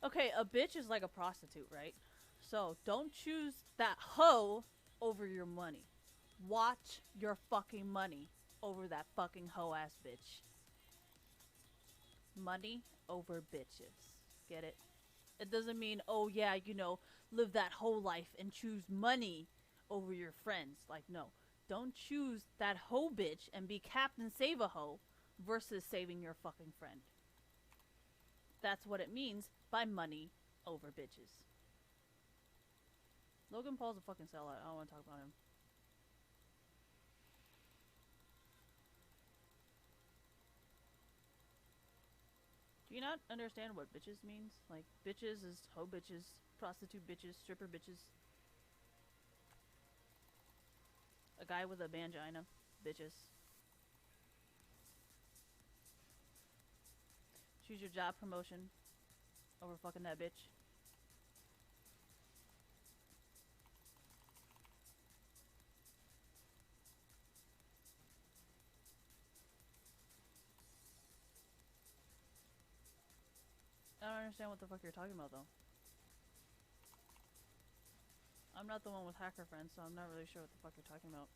Okay, a bitch is like a prostitute, right? So don't choose that hoe over your money. Watch your fucking money over that fucking hoe ass bitch. Money over bitches. Get it? It doesn't mean, oh yeah, you know, live that whole life and choose money over your friends. Like, no. Don't choose that hoe bitch and be Captain Save a Hoe versus saving your fucking friend. That's what it means by money over bitches. Logan Paul's a fucking sellout. I don't want to talk about him. Do you not understand what bitches means? Like, bitches is hoe bitches, prostitute bitches, stripper bitches. A guy with a mangina. Bitches. Choose your job promotion over fucking that bitch. understand what the fuck you're talking about, though. I'm not the one with hacker friends, so I'm not really sure what the fuck you're talking about.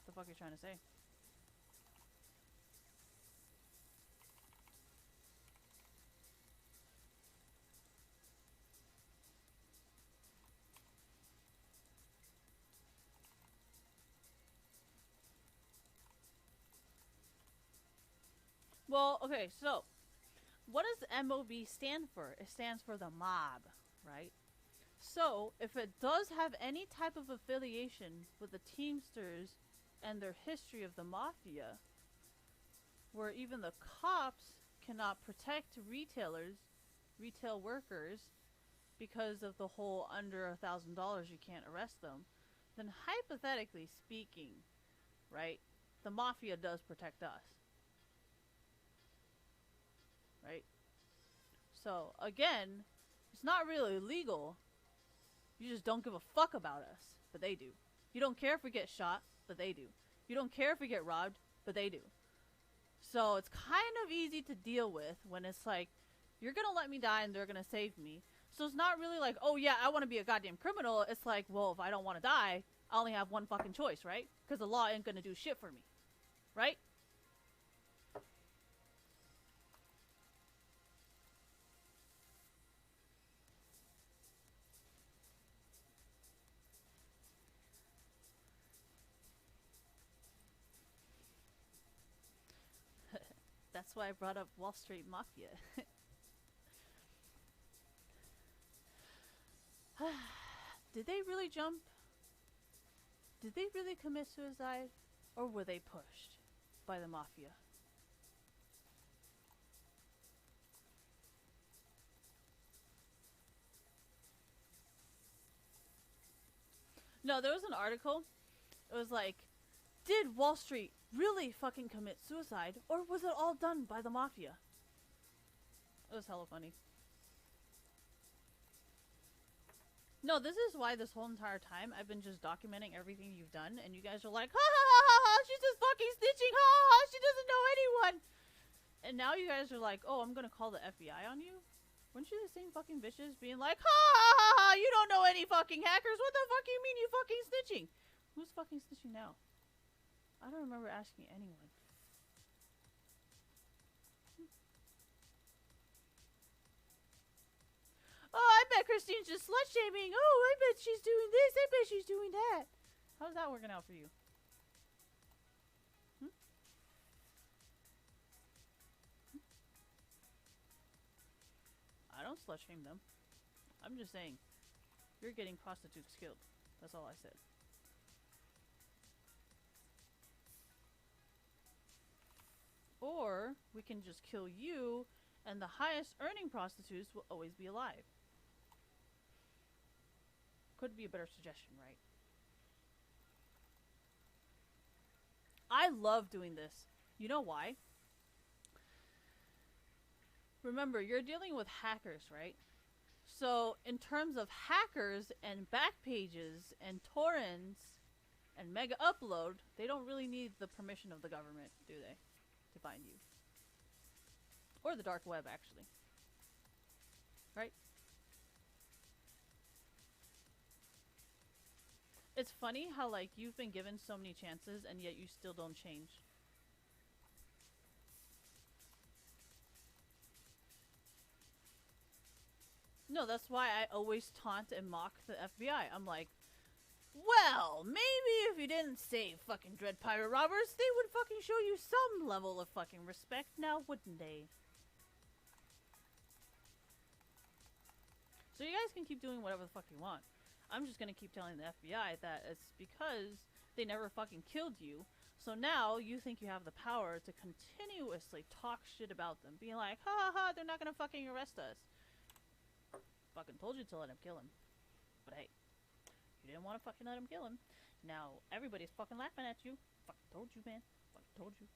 What the fuck you're trying to say? Well, okay, so what does MOB stand for? It stands for the mob, right? So, if it does have any type of affiliation with the Teamsters and their history of the mafia, where even the cops cannot protect retailers, retail workers, because of the whole under $1,000 you can't arrest them, then hypothetically speaking, right, the mafia does protect us. Right? So, again, it's not really illegal. You just don't give a fuck about us, but they do. You don't care if we get shot, but they do. You don't care if we get robbed, but they do. So, it's kind of easy to deal with when it's like, you're gonna let me die and they're gonna save me. So, it's not really like, oh yeah, I want to be a goddamn criminal. It's like, well, if I don't want to die, I only have one fucking choice, right? Because the law ain't gonna do shit for me. Right? That's why I brought up Wall Street Mafia. Did they really jump? Did they really commit suicide? Or were they pushed by the mafia? No, there was an article. It was like, did Wall Street really fucking commit suicide? Or was it all done by the mafia? It was hella funny. No, this is why this whole entire time I've been just documenting everything you've done, and you guys are like, ha ha ha ha ha, she's just fucking snitching, ha ha ha, she doesn't know anyone. And now you guys are like, oh, I'm gonna call the FBI on you? Weren't you the same fucking bitches being like, ha ha ha ha, you don't know any fucking hackers, what the fuck you mean you fucking snitching? Who's fucking snitching now? I don't remember asking anyone. Oh, I bet Christine's just slut shaming. Oh, I bet she's doing this. I bet she's doing that. How's that working out for you? I don't slut shame them. I'm just saying, you're getting prostitutes killed. That's all I said. Or we can just kill you, and the highest earning prostitutes will always be alive. Could be a better suggestion, right? I love doing this. You know why? Remember, you're dealing with hackers, right? So, in terms of hackers and back pages and torrents and mega upload, they don't really need the permission of the government, do they? To find you. Or the dark web, actually. Right? It's funny how, like, you've been given so many chances and yet you still don't change. No, that's why I always taunt and mock the FBI. I'm like, well, maybe if you didn't save fucking Dread Pirate Robbers, they would fucking show you some level of fucking respect now, wouldn't they? So you guys can keep doing whatever the fuck you want. I'm just gonna keep telling the FBI that it's because they never fucking killed you. So now you think you have the power to continuously talk shit about them. Being like, ha ha ha, they're not gonna fucking arrest us. Fucking told you to let him kill him. But hey, you didn't want to fucking let him kill him. Now everybody's fucking laughing at you. Fucking told you, man. Fucking told you.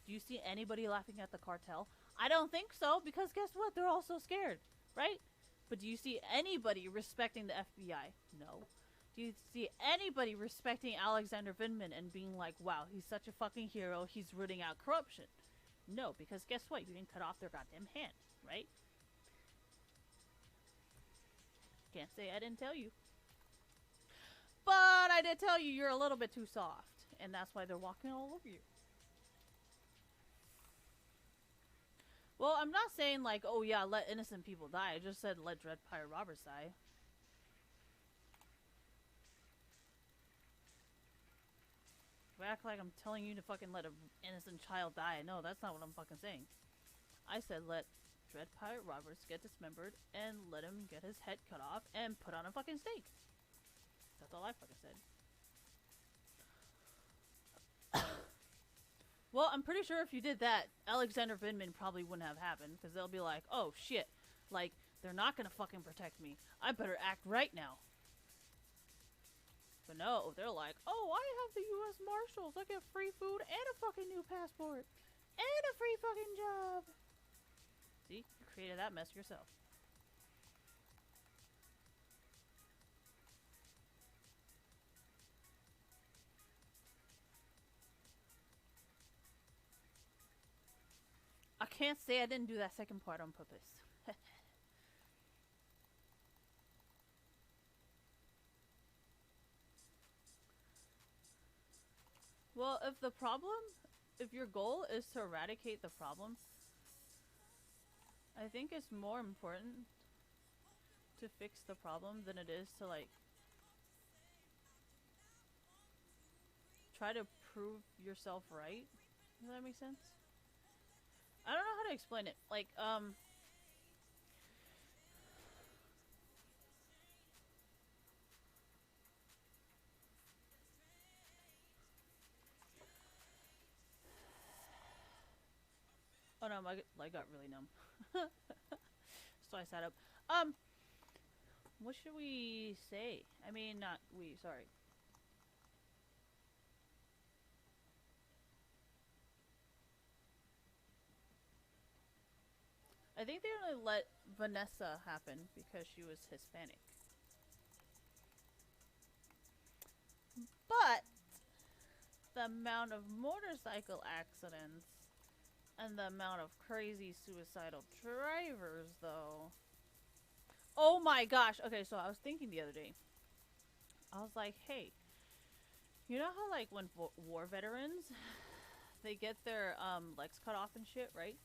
Do you see anybody laughing at the cartel? I don't think so, because guess what? They're all so scared, right? But do you see anybody respecting the FBI? No. Do you see anybody respecting Alexander Vindman and being like, wow, he's such a fucking hero, he's rooting out corruption? No, because guess what? You didn't cut off their goddamn hand, right? Can't say I didn't tell you. But I did tell you you're a little bit too soft. And that's why they're walking all over you. Well, I'm not saying like, oh yeah, let innocent people die. I just said let Dread Pirate Roberts die. I act like I'm telling you to fucking let an innocent child die. No, that's not what I'm fucking saying. I said let Dread Pirate Roberts get dismembered and let him get his head cut off and put on a fucking stake. That's all I fucking said. Well, I'm pretty sure if you did that, Alexander Vindman probably wouldn't have happened, because they'll be like, oh shit, like, they're not gonna fucking protect me. I better act right now. But no, they're like, oh, I have the U.S. Marshals. I get free food and a fucking new passport. And a free fucking job. See? You created that mess yourself. I can't say I didn't do that second part on purpose. Well, if your goal is to eradicate the problem, I think it's more important to fix the problem than it is to, like, try to prove yourself right. Does that make sense? I don't know how to explain it. Like, oh no, my leg got really numb. So I sat up. What should we say? I mean, not we, sorry. I think they only let Vanessa happen because she was Hispanic. But the amount of motorcycle accidents and the amount of crazy suicidal drivers, though. Oh my gosh. Okay, so I was thinking the other day. I was like, hey, you know how, like, when war veterans, they get their legs cut off and shit, right?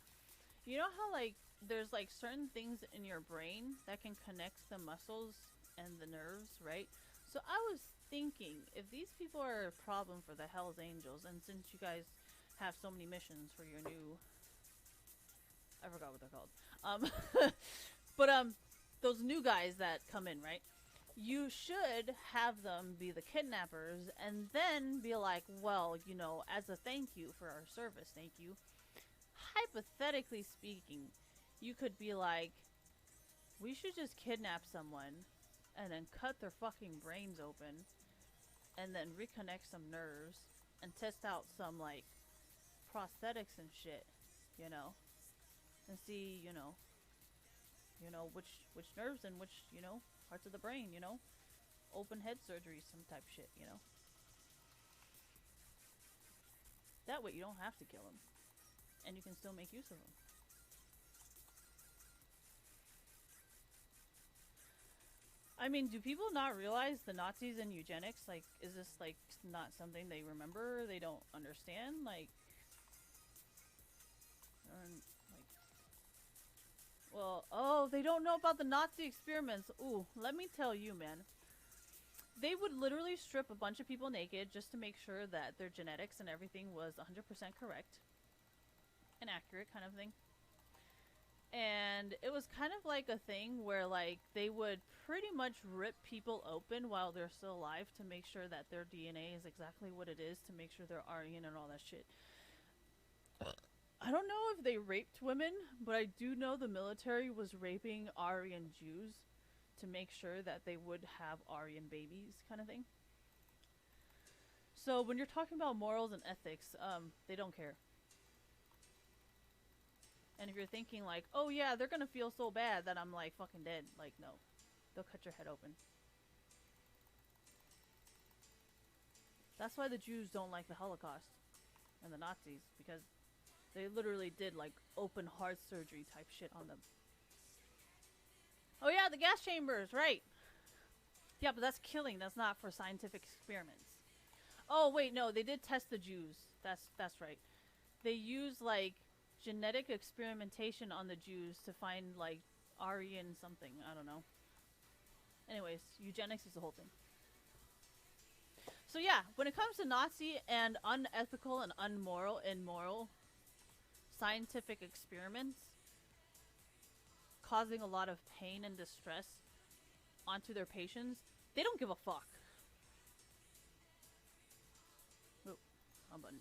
You know how, like, there's, like, certain things in your brain that can connect the muscles and the nerves, right? So I was thinking, if these people are a problem for the Hells Angels, and since you guys have so many missions for your new, I forgot what they're called, but those new guys that come in, right? You should have them be the kidnappers and then be like, well, you know, as a thank you for our service, thank you. Hypothetically speaking, you could be like, we should just kidnap someone and then cut their fucking brains open and then reconnect some nerves and test out some, like, prosthetics and shit, you know, and see, you know, which nerves and which, you know, parts of the brain, you know, open head surgery, some type shit, you know. That way you don't have to kill them, and you can still make use of them. I mean, do people not realize the Nazis and eugenics? Like, is this, like, not something they remember? They don't understand? Like, well, oh, they don't know about the Nazi experiments. Ooh, let me tell you, man. They would literally strip a bunch of people naked just to make sure that their genetics and everything was 100% correct and accurate, kind of thing. And it was kind of like a thing where, like, they would pretty much rip people open while they're still alive to make sure that their DNA is exactly what it is, to make sure they're Aryan and all that shit. I don't know if they raped women, but I do know the military was raping Aryan Jews to make sure that they would have Aryan babies, kind of thing. So when you're talking about morals and ethics, they don't care. And if you're thinking like, oh yeah, they're gonna feel so bad that I'm, like, fucking dead, like, no. They'll cut your head open. That's why the Jews don't like the Holocaust and the Nazis, because They literally did like open heart surgery type shit on them. Oh yeah, the gas chambers, right. Yeah, but that's killing. That's not for scientific experiments. Oh wait, no, they did test the Jews. That's right. They used like genetic experimentation on the Jews to find like Aryan something. I don't know. Anyways, eugenics is the whole thing. So yeah, when it comes to Nazi and unethical and immoral scientific experiments causing a lot of pain and distress onto their patients, they don't give a fuck. Oh, wrong button.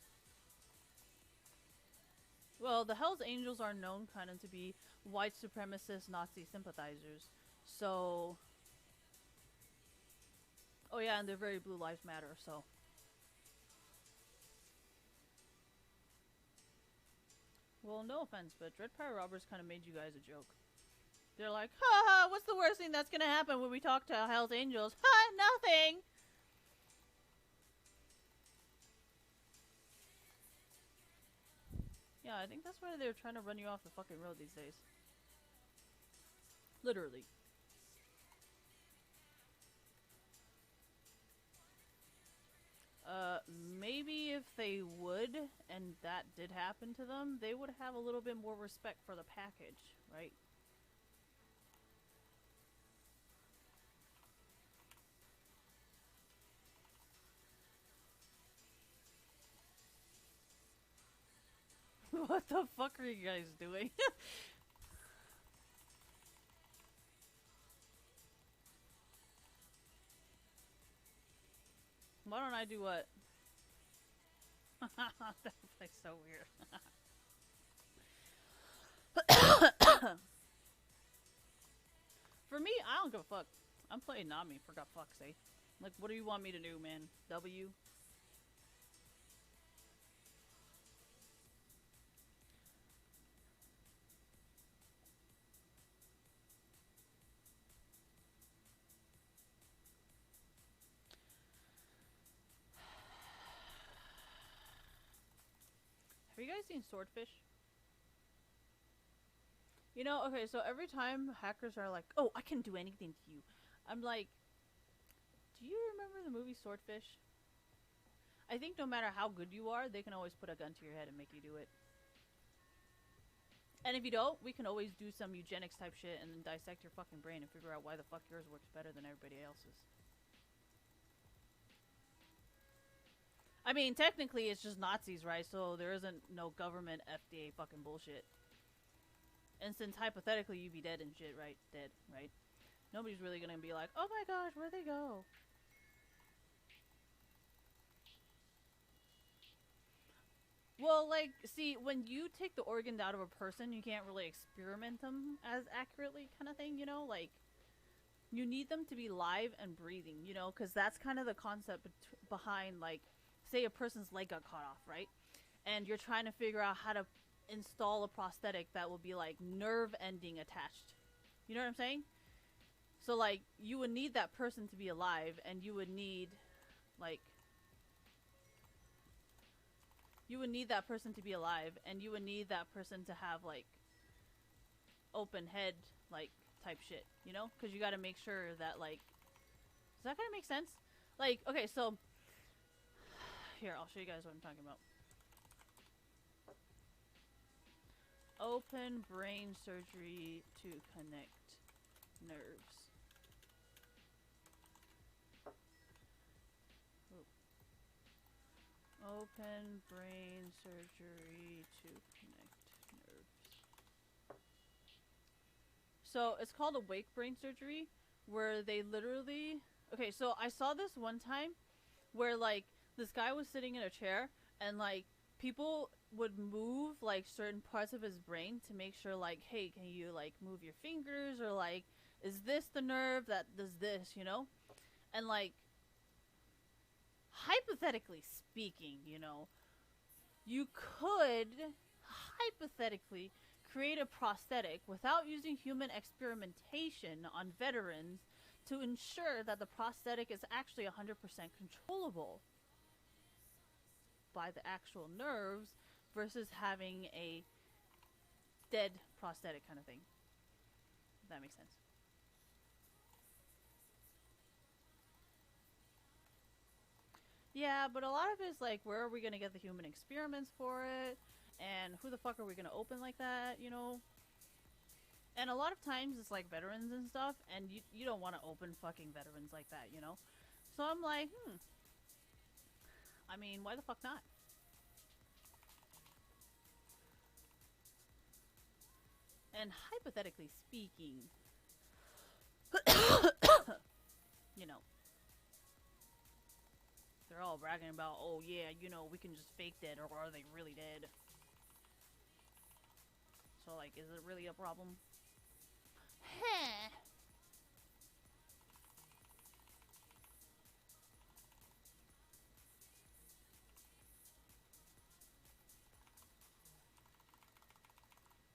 Well, the Hells Angels are known kind of to be white supremacist Nazi sympathizers. So, oh yeah, and they're very Blue Lives Matter, so. Well, no offense, but Dread Pirate Robbers kind of made you guys a joke. They're like, ha ha, what's the worst thing that's gonna happen when we talk to Hells Angels? Ha, nothing! Yeah, I think that's why they're trying to run you off the fucking road these days. Literally. Maybe if they would, and that did happen to them, they would have a little bit more respect for the package, right? What the fuck are you guys doing? Why don't I do what? That plays so weird. For me, I don't give a fuck. I'm playing Nami, for God's fuck's sake. Like, what do you want me to do, man? W? Have you guys seen Swordfish? You know, okay, so every time hackers are like, oh, I can do anything to you, I'm like, do you remember the movie Swordfish? I think no matter how good you are, they can always put a gun to your head and make you do it. And if you don't, we can always do some eugenics type shit and then dissect your fucking brain and figure out why the fuck yours works better than everybody else's. I mean, technically it's just Nazis, right? So there isn't no government FDA fucking bullshit. And since hypothetically you'd be dead and shit, right? Dead, right? Nobody's really gonna be like, oh my gosh, where'd they go? Well, like, see, when you take the organs out of a person, you can't really experiment them as accurately, kind of thing, you know? Like, you need them to be live and breathing, you know? Because that's kind of the concept behind, like, say a person's leg got cut off, right? And you're trying to figure out how to install a prosthetic that will be, like, nerve ending attached. You know what I'm saying? So, like, you would need that person to be alive, and you would need, like, you would need that person to be alive, and you would need that person to have, like, open head, like, type shit, you know? Because you gotta make sure that, like, does that kind of make sense? Like, okay, so, here, I'll show you guys what I'm talking about. Open brain surgery to connect nerves. Open brain surgery to connect nerves. So it's called awake brain surgery, where they literally... Okay, so I saw this one time where, like, this guy was sitting in a chair and, like, people would move, like, certain parts of his brain to make sure, like, hey, can you, like, move your fingers? Or, like, is this the nerve that does this, you know? And, like, hypothetically speaking, you know, you could hypothetically create a prosthetic without using human experimentation on veterans to ensure that the prosthetic is actually 100% controllable by the actual nerves versus having a dead prosthetic kind of thing. If that makes sense. Yeah, but a lot of it is like, where are we gonna get the human experiments for it? And who the fuck are we gonna open like that, you know? And a lot of times it's like veterans and stuff, and you don't want to open fucking veterans like that, you know? So I'm like, I mean, why the fuck not? And hypothetically speaking, you know, they're all bragging about, oh yeah, you know, we can just fake dead, or are they really dead? So like, is it really a problem? Heh.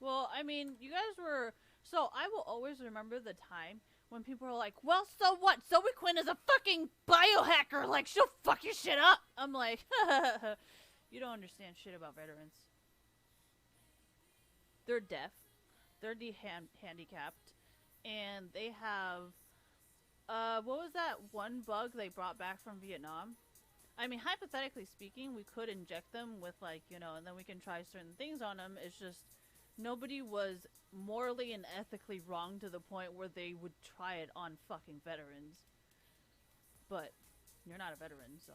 Well, I mean, you guys were... So, I will always remember the time when people were like, well, so what? Zoe Quinn is a fucking biohacker! Like, she'll fuck your shit up! I'm like, you don't understand shit about veterans. They're deaf. They're handicapped. And they have... what was that one bug they brought back from Vietnam? I mean, hypothetically speaking, we could inject them with, like, you know, and then we can try certain things on them. It's just... Nobody was morally and ethically wrong to the point where they would try it on fucking veterans. But you're not a veteran, so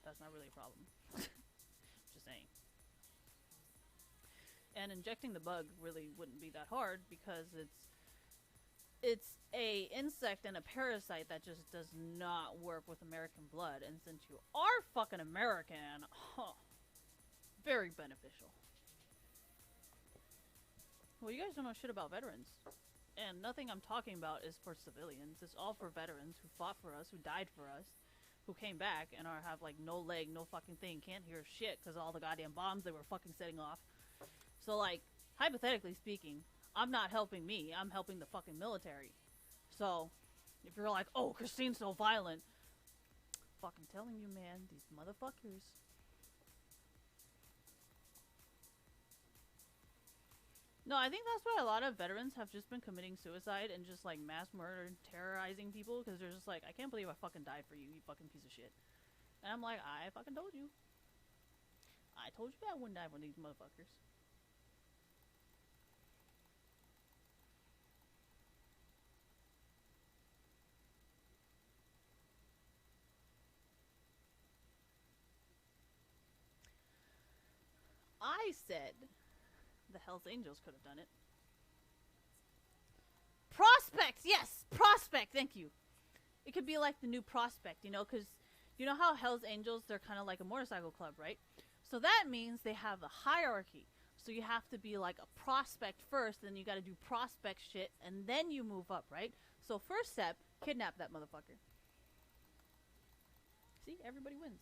that's not really a problem. Just saying. And injecting the bug really wouldn't be that hard because it's a insect and a parasite that just does not work with American blood. And since you are fucking American, very beneficial. Well, you guys don't know shit about veterans. And nothing I'm talking about is for civilians. It's all for veterans who fought for us, who died for us, who came back and have like no leg, no fucking thing, can't hear shit because all the goddamn bombs they were fucking setting off. So like, hypothetically speaking, I'm not helping me, I'm helping the fucking military. So, if you're like, oh, Christine's so violent, fucking telling you, man, these motherfuckers. No, I think that's why a lot of veterans have just been committing suicide and just like mass murder and terrorizing people because they're just like, I can't believe I fucking died for you, you fucking piece of shit. And I'm like, I fucking told you. I told you I wouldn't die for these motherfuckers. I said the Hells Angels could have done it. Prospect! Yes! Prospect! Thank you. It could be like the new Prospect, you know, because you know how Hells Angels, they're kind of like a motorcycle club, right? So that means they have a hierarchy. So you have to be like a prospect first, then you gotta do prospect shit, and then you move up, right? So first step, kidnap that motherfucker. See? Everybody wins.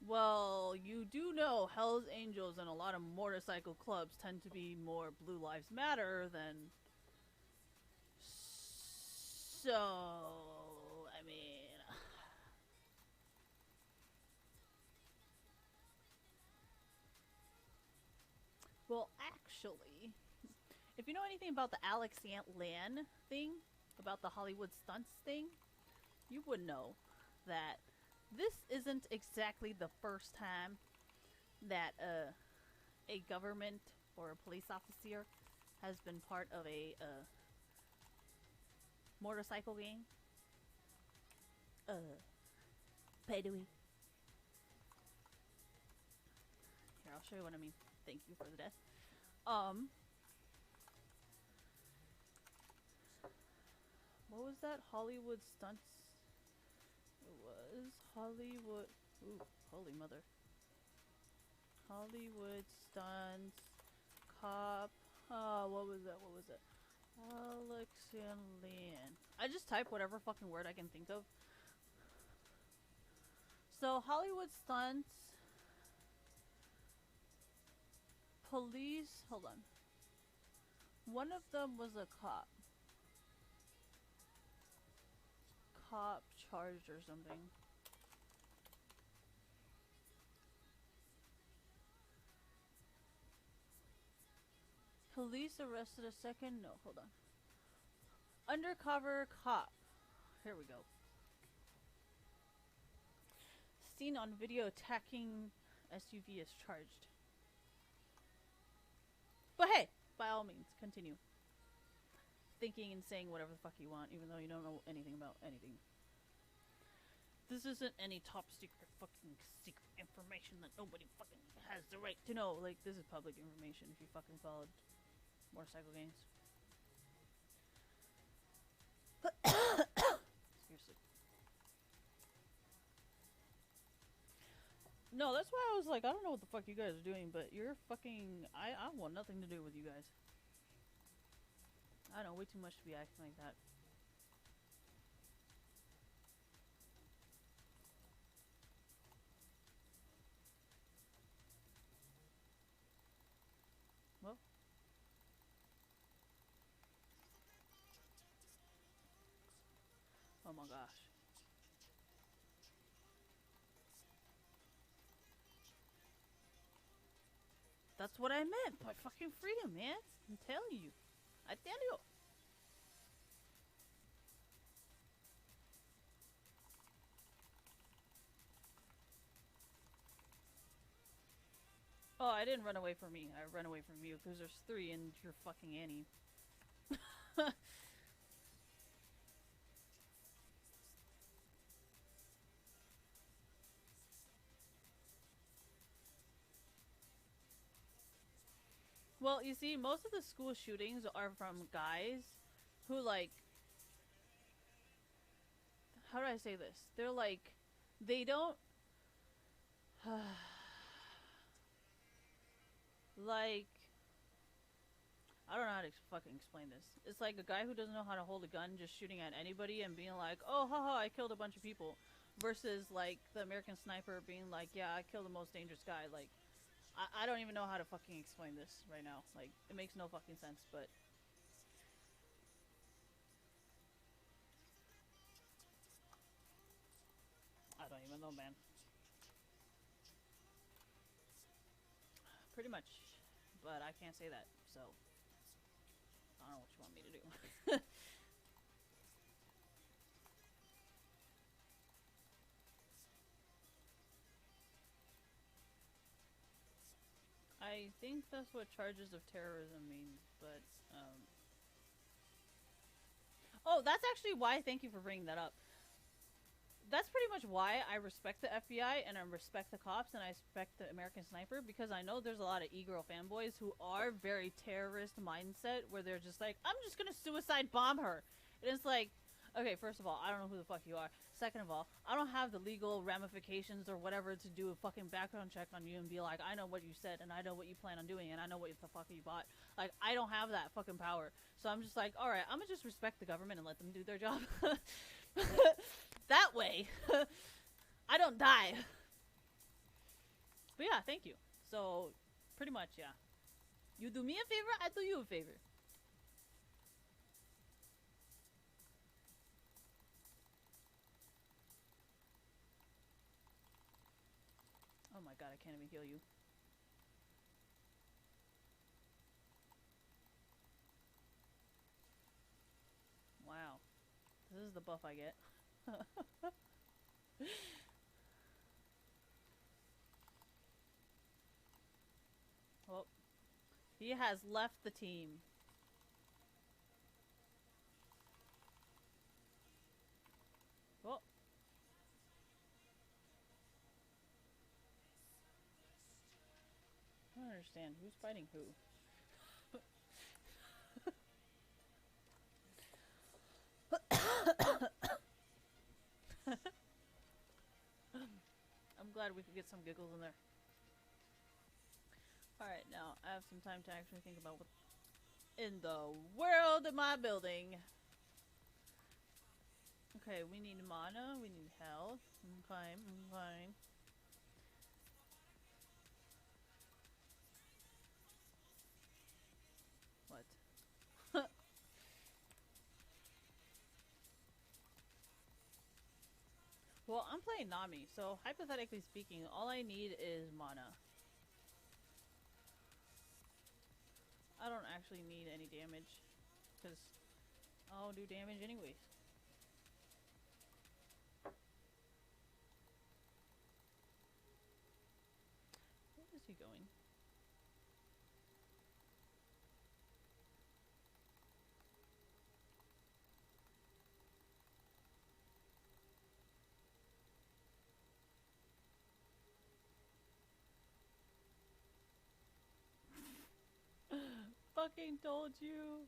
Well, you do know Hell's Angels and a lot of motorcycle clubs tend to be more Blue Lives Matter than... So, I mean... Well, actually, if you know anything about the Alex Lan thing, about the Hollywood stunts thing, you would know that this isn't exactly the first time that a government or a police officer has been part of a motorcycle gang. By the way. Here, I'll show you what I mean. Thank you for the death. What was that? Hollywood stunts? It was Hollywood... Ooh, holy mother. Hollywood stunts... Cop... what was that? What was it? Alex and Lan. I just type whatever fucking word I can think of. So, Hollywood stunts... Police... Hold on. One of them was a cop. Cop charged or something. Police arrested a second. No, hold on. Undercover cop. Here we go. Seen on video attacking SUV is charged. But hey, by all means, continue. Thinking and saying whatever the fuck you want, even though you don't know anything about anything. This isn't any top secret fucking secret information that nobody fucking has the right to know. Like, this is public information if you fucking followed motorcycle games. Seriously. No, that's why I was like, I don't know what the fuck you guys are doing, but you're fucking... I want nothing to do with you guys. I know way too much to be acting like that. Well. Oh my gosh. That's what I meant by fucking freedom, man. I'm telling you. I tell you. Oh, I didn't run away from me. I ran away from you because there's 3 and you're fucking Annie. Well, you see, most of the school shootings are from guys who, like... How do I say this? They're like... They don't... like... I don't know how to fucking explain this. It's like a guy who doesn't know how to hold a gun just shooting at anybody and being like, oh, haha, I killed a bunch of people. Versus, like, the American Sniper being like, yeah, I killed the most dangerous guy. Like, I don't even know how to fucking explain this right now. Like, it makes no fucking sense, but... I don't even know, man. Pretty much. But I can't say that, so... I don't know what you want me to do. I think that's what charges of terrorism means, but, Oh, that's actually why, thank you for bringing that up. That's pretty much why I respect the FBI, and I respect the cops, and I respect the American Sniper, because I know there's a lot of e-girl fanboys who are very terrorist mindset, where they're just like, I'm just gonna suicide bomb her. And it's like, okay, first of all, I don't know who the fuck you are. Second of all, I don't have the legal ramifications or whatever to do a fucking background check on you and be like, I know what you said, and I know what you plan on doing, and I know what the fuck you bought. Like, I don't have that fucking power. So I'm just like, alright, I'm gonna just respect the government and let them do their job. That way, I don't die. But yeah, thank you. So, pretty much, yeah. You do me a favor, I do you a favor. Oh my god, I can't even heal you. Wow. This is the buff I get. Well, he has left the team. Well, I don't understand. Who's fighting who? I'm glad we could get some giggles in there. Alright, now I have some time to actually think about what in the world am I building? Okay, we need mana, we need health. Okay, okay. What? Well, I'm playing Nami, so hypothetically speaking, all I need is mana. I don't actually need any damage, because I'll do damage anyways. Where is he going? Fucking told you.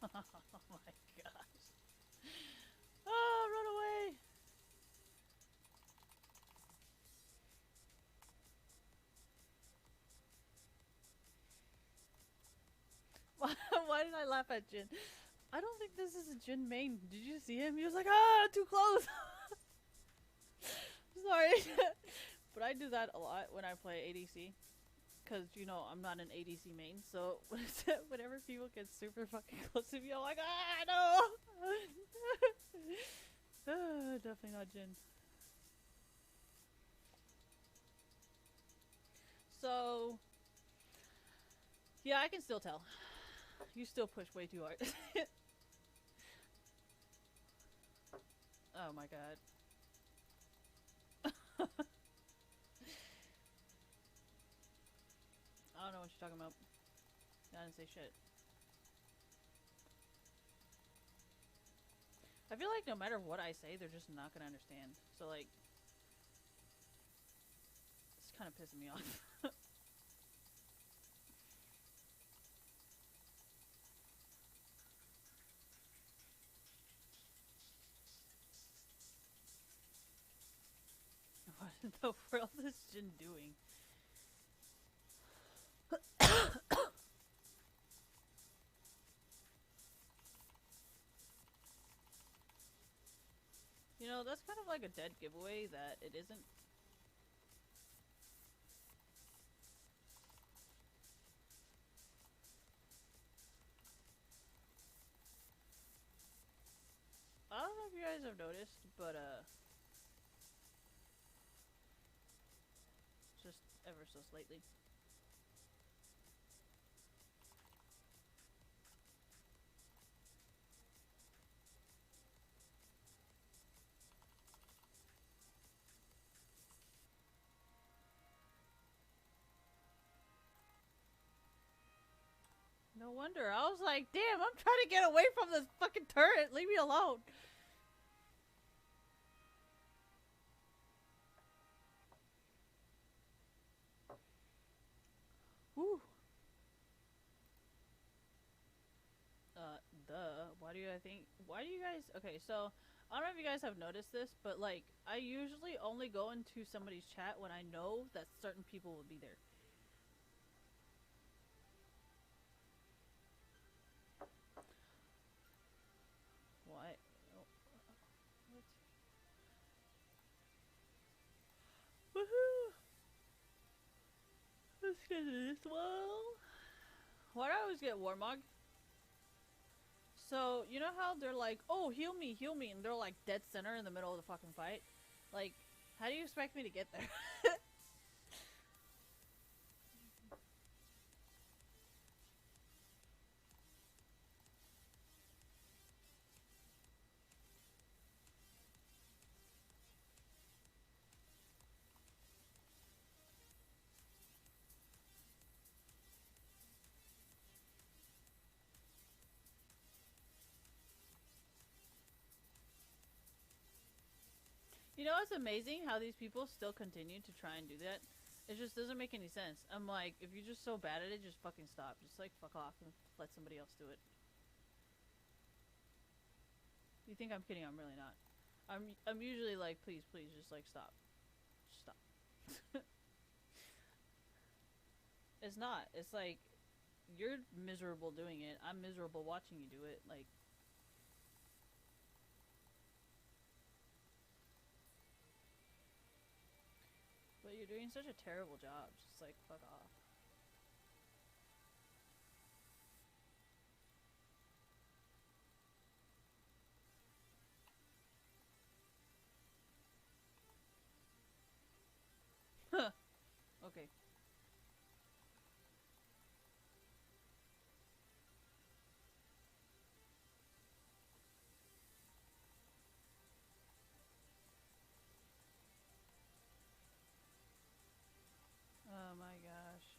Oh my gosh. Oh, run away! Why did I laugh at Jin? I don't think this is a Jin main. Did you see him? He was like, ah, too close! Sorry. But I do that a lot when I play ADC. Because, you know, I'm not an ADC main, so whenever people get super fucking close to me, I'm like, ah, no! Definitely not Jin. So, yeah, I can still tell. You still push way too hard. Oh my god. I don't know what you're talking about. I didn't say shit. I feel like no matter what I say, they're just not gonna understand. So like, it's kind of pissing me off. What in the world is Jin doing? You know, that's kind of like a dead giveaway that it isn't. I don't know if you guys have noticed, but just ever so slightly. No wonder. I was like, damn, I'm trying to get away from this fucking turret. Leave me alone. Whew. Duh. Why do you guys, okay, so, I don't know if you guys have noticed this, but like, I usually only go into somebody's chat when I know that certain people will be there. Why? Oh, what? Woohoo! Let's get this one. Why do I always get Warmog? So, you know how they're like, oh, heal me, and they're like dead center in the middle of the fucking fight? Like, how do you expect me to get there? You know, it's amazing how these people still continue to try and do that. It just doesn't make any sense. I'm like, if you're just so bad at it, just fucking stop. Just like fuck off and let somebody else do it. You think I'm kidding? I'm really not. I'm usually like, please, just like stop. Just stop. It's not. It's like, you're miserable doing it. I'm miserable watching you do it. Like, but you're doing such a terrible job. Just like, fuck off. Okay. Oh my gosh.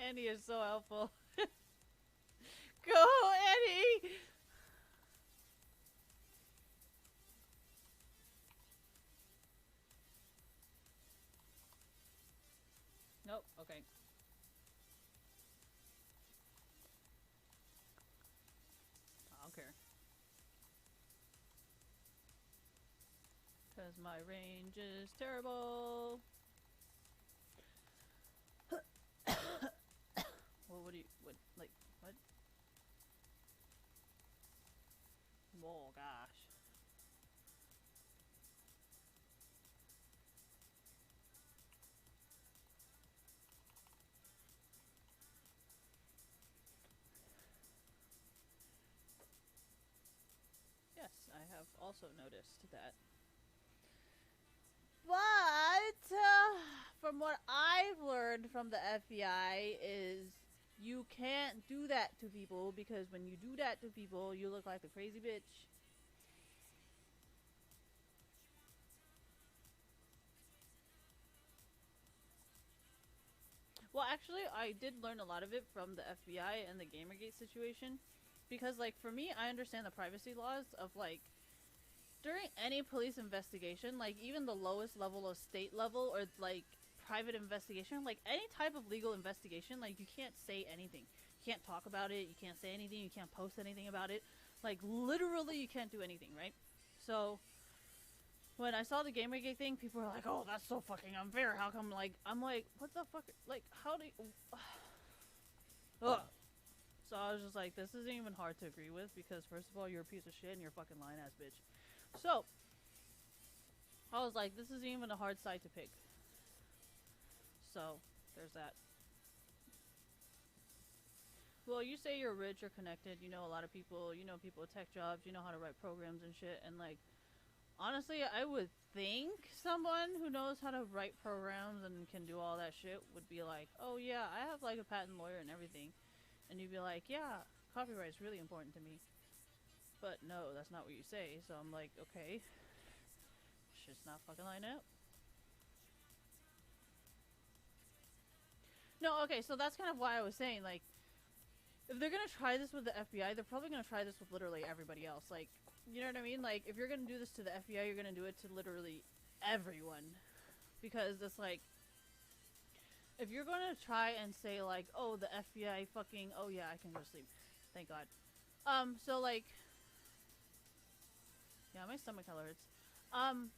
Annie is so helpful. Go, Annie! Nope, okay. I don't care. Because my range is terrible. Well, what do you, what, like, what? Oh gosh. Yes, I have also noticed that. But from what I've learned from the FBI is you can't do that to people because when you do that to people, you look like a crazy bitch. Well, actually, I did learn a lot of it from the FBI and the Gamergate situation because, like, for me, I understand the privacy laws of like during any police investigation, like even the lowest level of state level or like private investigation, like any type of legal investigation, like you can't say anything. You can't talk about it, you can't say anything, you can't post anything about it. Like literally you can't do anything, right? So when I saw the Gamergate thing, people were like, "Oh, that's so fucking unfair. How come like I'm like, what the fuck? Like how do you Ugh. So I was just like, this isn't even hard to agree with because first of all, you're a piece of shit and you're a fucking lying ass bitch. So I was like, this isn't even a hard side to pick. So, there's that. Well, you say you're rich or connected, you know a lot of people, you know people with tech jobs, you know how to write programs and shit, and like, honestly, I would think someone who knows how to write programs and can do all that shit would be like, oh yeah, I have like a patent lawyer and everything. And you'd be like, yeah, copyright is really important to me. But no, that's not what you say, so I'm like, okay, shit's not fucking lining up. No, okay, so that's kind of why I was saying, like, if they're gonna try this with the FBI, they're probably gonna try this with literally everybody else. Like, you know what I mean? Like, if you're gonna do this to the FBI, you're gonna do it to literally everyone. Because it's like, if you're gonna try and say, like, oh, the FBI fucking, oh yeah, I can go to sleep. Thank God. So like, yeah, my stomach hella hurts. Um,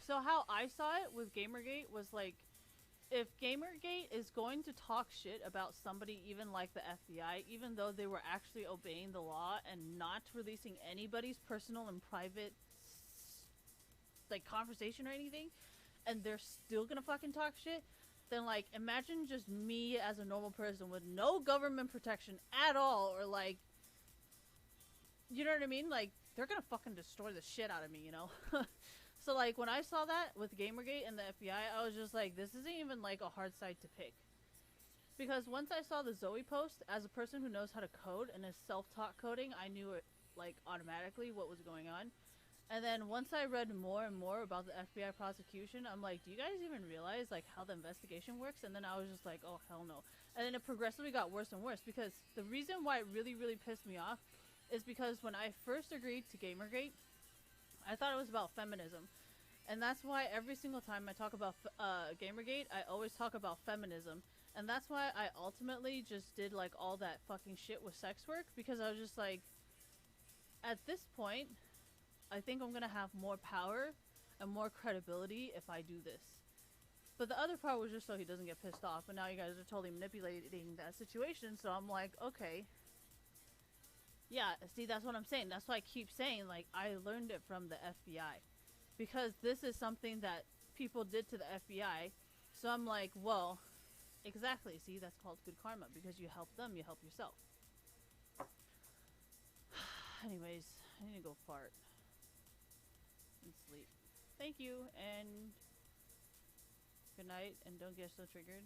so how I saw it with Gamergate was like, if Gamergate is going to talk shit about somebody even like the FBI, even though they were actually obeying the law and not releasing anybody's personal and private like conversation or anything, and they're still gonna fucking talk shit, then like imagine just me as a normal person with no government protection at all, or like, you know what I mean? Like they're gonna fucking destroy the shit out of me, you know? So like when I saw that with Gamergate and the FBI, I was just like, this isn't even like a hard side to pick. Because once I saw the Zoe post, as a person who knows how to code and is self-taught coding, I knew it like automatically what was going on. And then once I read more and more about the FBI prosecution, I'm like, do you guys even realize like how the investigation works? And then I was just like, oh hell no. And then it progressively got worse and worse because the reason why it really, really pissed me off is because when I first agreed to Gamergate, I thought it was about feminism. And that's why every single time I talk about Gamergate, I always talk about feminism. And that's why I ultimately just did like all that fucking shit with sex work, because I was just like, at this point, I think I'm gonna have more power and more credibility if I do this. But the other part was just so he doesn't get pissed off. And now you guys are totally manipulating that situation. So I'm like, okay. Yeah, see, that's what I'm saying. That's why I keep saying, like, I learned it from the FBI. Because this is something that people did to the FBI. So I'm like, well, exactly. See, that's called good karma. Because you help them, you help yourself. Anyways, I need to go fart. And sleep. Thank you, and good night, and don't get so triggered.